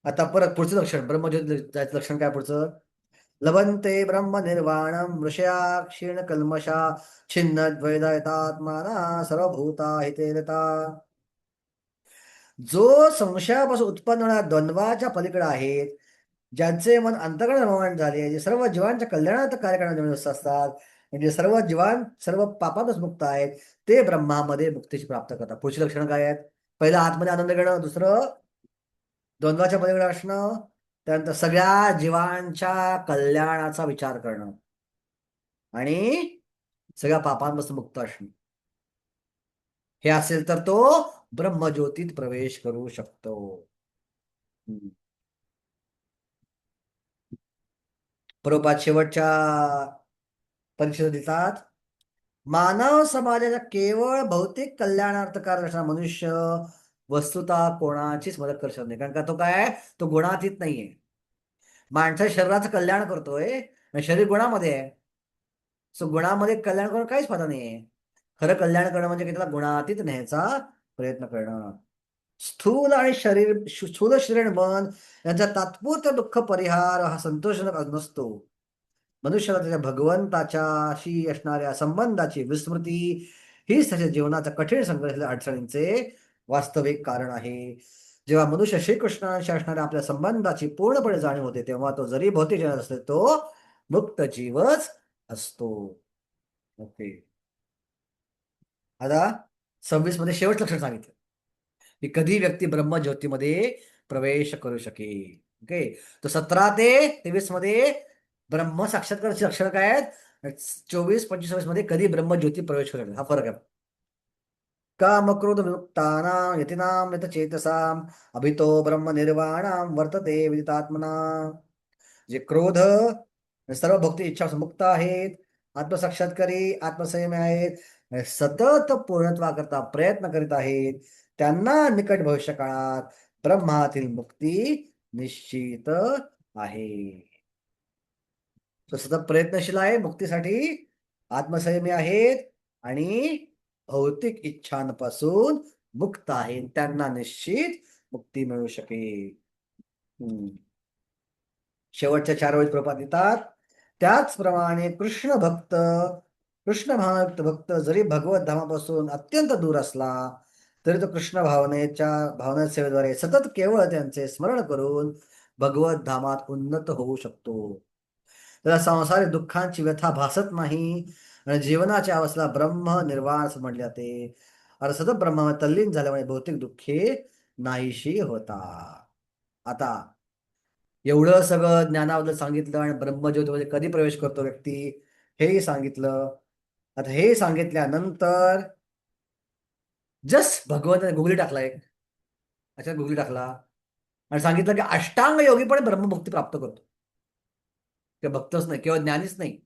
आता परत पुढचं लक्षण, ब्रह्मज्योती जायचं लक्षण काय पुढचं? लभन्ते ब्रह्म निर्वाणम ऋषया क्षीण कल्मषा छिन्न द्वैतात्माना सर्वभूता हिते रता. जो संशयापासून उत्पन्न होणाऱ्या द्वंद्वाच्या पलीकडे आहेत, ज्यांचे मन अंतःकरण निर्माण झाले, जे सर्व जीवांच्या कल्याणार्थ कार्य करणारे व्यवस्थ असतात, म्हणजे सर्व जीवान सर्व पापापासून मुक्त आहेत, ते ब्रह्मामध्ये मुक्तीची प्राप्त करतात. पुढची लक्षणं काय आहेत? पहिलं आतमध्ये आनंद घेणं, दुसरं द्वंद्वाच्या पलीकडे असणं, त्यानंतर सगळ्या जीवांच्या कल्याणाचा विचार करणं आणि सगळ्या पापांपासून मुक्त असणं. हे असेल तर तो ब्रह्मज्योतीत प्रवेश करू शकतो. प्रभुपाद शेवटच्या परीक्षेत देतात, मानव समाजाच्या केवळ भौतिक कल्याणार्थ कार्य असणारा मनुष्य वस्तुतः कोणाचीच मदत करू शकत नाही. कारण का तो काय, तो गुणातीत नाहीये. माणसाच्या शरीराचं कल्याण करतोय आणि शरीर गुणामध्ये आहे. सो गुणामध्ये कल्याण करून काहीच फायदा नाहीये. खरं कल्याण करणं म्हणजे की त्याला गुणातीत न्यायचा प्रयत्न करणं. स्थूल आणि स्थूल शरीर आणि मन यांचा तात्पुरता दुःख परिहार हा संतोषजनक नसतो. मनुष्याला त्याच्या भगवंताच्याशी असणाऱ्या संबंधाची विस्मृती हीच त्याच्या जीवनाचा कठीण संघर्ष अडचणींचे वास्तविक कारण आहे. जेव्हा मनुष्य श्रीकृष्णाशी असणाऱ्या आपल्या संबंधाची पूर्णपणे जाणीव होते, तेव्हा तो जरी भौतिक जगात असतो तो मुक्त जीवच असतो. ओके, आता 26 मध्ये शेवट लक्षण सांगितलं की कधी व्यक्ती ब्रह्मज्योतीमध्ये प्रवेश करू शकेल. ओके, तो 17 ते 23 मध्ये ब्रह्म साक्षात्काराची लक्षणं काय आहेत, 24-25 मध्ये कधी ब्रह्मज्योती प्रवेश करू शकेल, हा फरक आहे. काम क्रोध विमुक्तानां यतीनां यतचेतसां अभितो ब्रह्म निर्वाणां वर्तते विदितात्मना. जे क्रोध सर्व भक्ती इच्छा मुक्त आहेत, आत्मसाक्षात्कारी आत्मसंयमी आहेत, सतत पूर्णत्वाकरता प्रयत्न करीत आहेत, त्यांना निकट भविष्य काळात ब्रह्मातील मुक्ती निश्चित आहे. तो सतत प्रयत्नशील आहे मुक्तीसाठी, आत्मसंयमी आहेत आणि भौतिक इच्छांपासून मुक्त आहेत, त्यांना निश्चित मुक्ती मिळू शकेल. शेवटच्या 4 वेळी प्रपात येतात, त्याचप्रमाणे कृष्ण भावयुक्त भक्त जरी भगवत धामापासून अत्यंत दूर असला तरी तो कृष्ण भावना सेवेद्वारे सतत केवळ त्यांचे स्मरण करून भगवत धामात उन्नत होऊ शकतो. त्याला संसारिक दुःखांची व्यथा भासत नाही आणि जीवनाच्या अवस्थेला ब्रह्म निर्वाण म्हटले जाते. आणि सतत ब्रह्मामध्ये तल्लीन झाल्यामुळे भौतिक दुःखे नाहीशी होतात. आता एवढं सगळं ज्ञानाबद्दल सांगितलं आणि ब्रह्मज्योतीमध्ये कधी प्रवेश करतो व्यक्ती हेही सांगितलं. आता हे सांगितल्यानंतर जस्ट भगवंताने गुगली टाकला, एक अच्छा गुगली टाकला आणि सांगितलं की अष्टांग योगी पण ब्रह्ममुक्ती प्राप्त करतो. ते भक्तच नाही, केवळ ज्ञानीच नाही,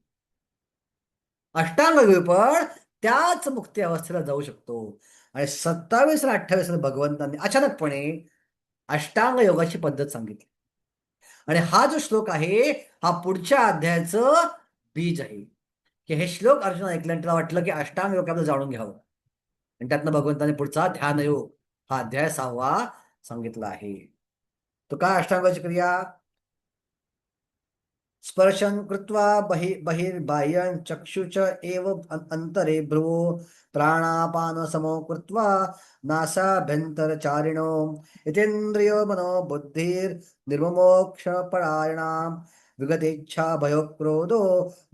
अष्टांग योगी पण त्याच मुक्ती अवस्थेला जाऊ शकतो. आणि 27 आणि 28 भगवंतांनी अचानकपणे अष्टांग योगाची पद्धत सांगितली. आणि हा जो श्लोक आहे हा पुढच्या अध्यायाचं बीज आहे. की हे श्लोक अर्जुन ऐकल्यानंतर त्याला वाटलं की अष्टांग योग आपल्याला जाणून घ्यावं, आणि त्यातनं भगवंताने पुढचा ध्यान योग हा अध्याय 6वा सांगितला आहे. तो काय अष्टांगाची क्रिया, स्पर्शन कृत्वा बहिर्बाह्यं चक्षुच एव अंतरे भ्रुवो प्राणापान समो कृत्वा नासाभ्यंतरचारिणो यतेन्द्रियो मनो बुद्धिर निर्ममोक्ष परायणां विगतेच्छा भयोक्रोधो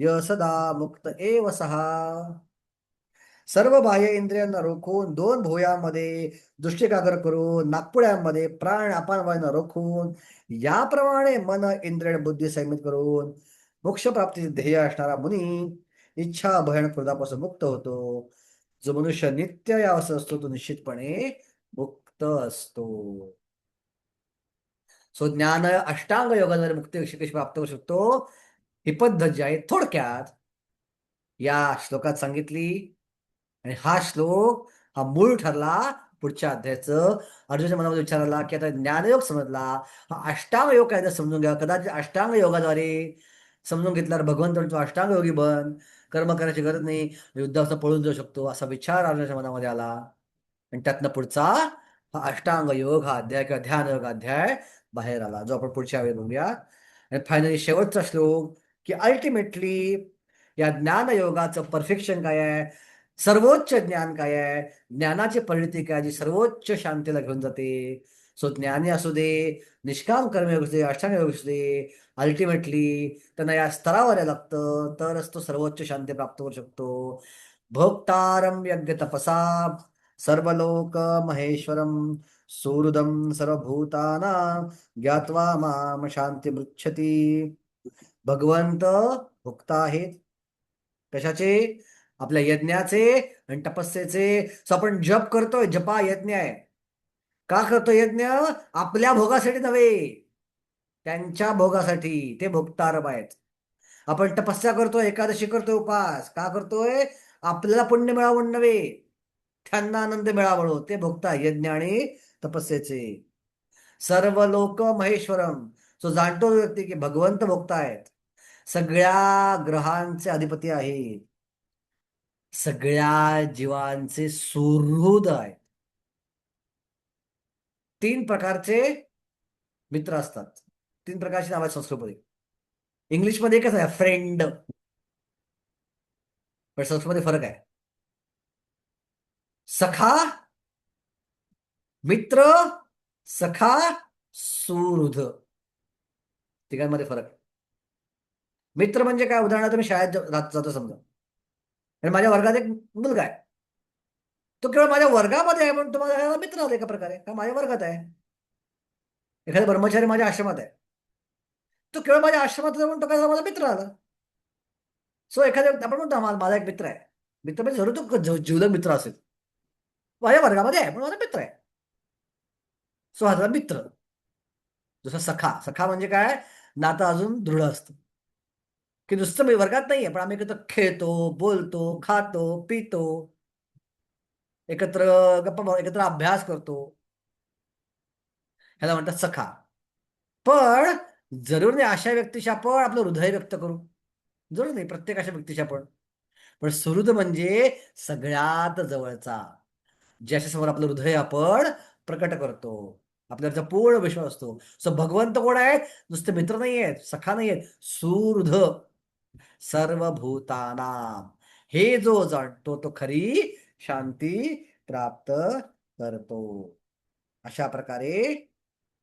य सदा मुक्त एव सहा. सर्व बाह्य इंद्रियांना रोखून 2 भुवयामध्ये दृष्टी एकाग्र करून नाकपुड्यांमध्ये प्राण अपानवायूंना रोखून याप्रमाणे मन इंद्रिय बुद्धी संयमित करून मोक्षप्राप्तीचे ध्येय असणारा मुनी इच्छा भयण क्रोधापासून मुक्त होतो. जो मनुष्य नित्य या अवस्थेत असतो तो निश्चितपणे मुक्त असतो. सो ज्ञान अष्टांग योगाद्वारे मुक्ती कशी प्राप्त करू शकतो ही पद्धत जी आहे थोडक्यात या श्लोकात सांगितली. आणि हा श्लोक हा मूळ ठरला पुढच्या अध्यायाचं. अर्जुनाच्या मनामध्ये विचार आला की आता ज्ञानयोग समजला, हा अष्टांग योग काय समजून घ्या. कदाचित अष्टांग योगाद्वारे समजून घेतल्यावर भगवंत म्हणतो अष्टांग योगी बन, कर्म करायची गरज नाही, युद्धापासून पळून जाऊ शकतो, असा विचार अर्जुनाच्या मनामध्ये आला. आणि त्यातनं पुढचा हा अष्टांग योग हा अध्याय किंवा ध्यान योग अध्याय बाहेर आला, जो आपण पुढच्या वेळी बघूया. आणि फायनली शेवटचा श्लोक की अल्टिमेटली या ज्ञानयोगाचं परफेक्शन काय आहे, सर्वोच्च ज्ञान काय आहे, ज्ञानाची परिणती काय जी सर्वोच्च शांतीला घेऊन जाते. सो ज्ञानी असू दे, निष्काम कर्मयोग असू दे, अष्टांग योग असू दे, अल्टिमेटली त्यांना या स्तरावर यायला लागतं, तरच तो सर्वोच्च शांती प्राप्त करू शकतो. भोक्तारं यज्ञ तपसा सर्वलोक महेश्वरम सुहृदं सर्वभूतानां ज्ञात्वा माम शांती मृच्छती. भगवंत भोक्ता आहेत कशाचे, आपल्या यज्ञाचे आणि तपस्येचे. सो आपण जप करतोय, जपा यज्ञ आहे. का करतोय यज्ञ? आपल्या भोगासाठी नव्हे, त्यांच्या भोगासाठी. ते भोक्तारम आहेत. आपण तपस्या करतोय, एकादशी करतोय, उपास का करतोय? आपल्याला पुण्य मिळावं नव्हे, त्यांना आनंद मिळावं. ते भोगता यज्ञ आणि तपस्येचे. सर्व लोक महेश्वरम. सो जाणतो व्यक्ती की भगवंत भोगतायत, सगळ्या ग्रहांचे अधिपती आहेत, सगळ्या जीवांचे सुहृद आहेत. 3 प्रकारचे मित्र असतात, 3 प्रकारची नाव आहेत संस्कृतमध्ये. इंग्लिशमध्ये एकच आहे फ्रेंड, पण संस्कृतमध्ये फरक आहे. सखा, मित्र, सखा, सुहृद, तिघांमध्ये फरक आहे. मित्र म्हणजे काय? उदाहरणार्थ मी शाळेत जातो समजा, आणि माझ्या वर्गात एक मुलगा आहे, तो केवळ माझ्या वर्गामध्ये आहे म्हणून तो माझा मित्र आहे एका प्रकारे, का माझ्या वर्गात आहे. एखादा ब्रह्मचारी माझ्या आश्रमात आहे, तो केवळ माझ्या आश्रमात म्हणून तो काय माझा मित्र आला. सो एखाद्या आपण म्हणतो माझा एक मित्र आहे, मित्र म्हणजे जरूर तो जीवलग मित्र असेल, माझ्या वर्गामध्ये आहे पण माझा मित्र आहे. सो हा झाला मित्र. जसं सखा, सखा म्हणजे काय? नातं अजून दृढ असतं, की नुसतं वर्गात नाहीये पण आम्ही एकत्र खेळतो, बोलतो, खातो, पितो, एकत्र गप्पा, एकत्र अभ्यास करतो, ह्याला म्हणतात सखा. पण जरूर नाही अशा व्यक्तीशी आपण आपलं हृदय व्यक्त करू, जरूर नाही प्रत्येक अशा व्यक्तीशी आपण. पण सुहृद म्हणजे सगळ्यात जवळचा, ज्याच्या समोर आपलं हृदय आपण प्रकट करतो, आपल्याचा पूर्ण विश्वास असतो. सो भगवंत कोण आहेत? नुसते मित्र नाही आहेत, सखा नाही आहेत, सुहृद. सर्वभूतानां, हे जो जाणतो तो खरी शांती प्राप्त करतो. अशा प्रकारे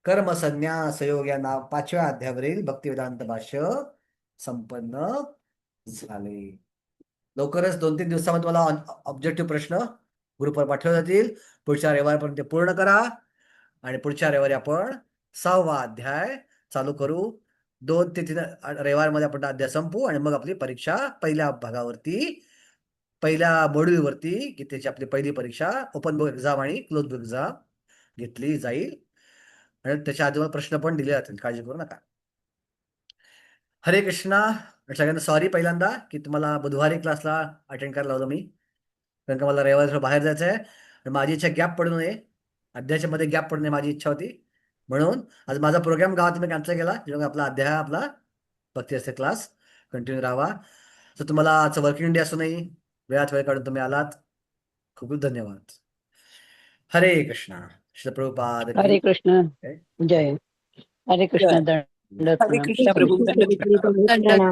कर्मसन्यास योग या 5व्या अध्यायावरील भक्तिवेदांत भाष्य संपन्न झाले. लवकरच 2-3 दिवसामध्ये तुम्हाला ऑब्जेक्टिव्ह प्रश्न ग्रुपवर पाठवले जातील. पुढच्या रविवारपर्यंत पूर्ण करा आणि पुढच्या रविवारी आपण 6वा अध्याय चालू करू. 2 ते 3 रविवारमध्ये आपण अध्याय संपू आणि मग आपली परीक्षा पहिल्या भागावरती, पहिल्या मॉड्यूलवरती गीतेची आपली पहिली परीक्षा ओपन बुक एक्झाम आणि क्लोज बुक एक्झाम घेतली जाईल आणि त्याच्या आधी प्रश्न पण दिले जातील, काळजी करू नका. हरे कृष्णा. सगळ्यांना सॉरी पहिल्यांदा की तुम्हाला बुधवारी क्लासला अटेंड करायला लावलं मी, कारण का मला रविवारी बाहेर जायचं आहे आणि माझी इच्छा गॅप पडू नये, अध्यायाच्या मध्ये गॅप पडू नये माझी इच्छा होती. म्हणून आज माझा प्रोग्राम गावात मी कॅन्सल केला, जेव्हा आपला अध्याय आपला भक्ती असते क्लास कंटिन्यू राहावा. तर तुम्हाला आज वर्किंग डे असू नाही, वेळात वेळ काढून तुम्ही आलात, खूप खूप धन्यवाद. हरे कृष्णा. श्री प्रभुपाद की हरे कृष्ण जय. जय. हरे कृष्ण. दंडवत हरे प्रणाम. कृष्ण प्रभू. दंडवत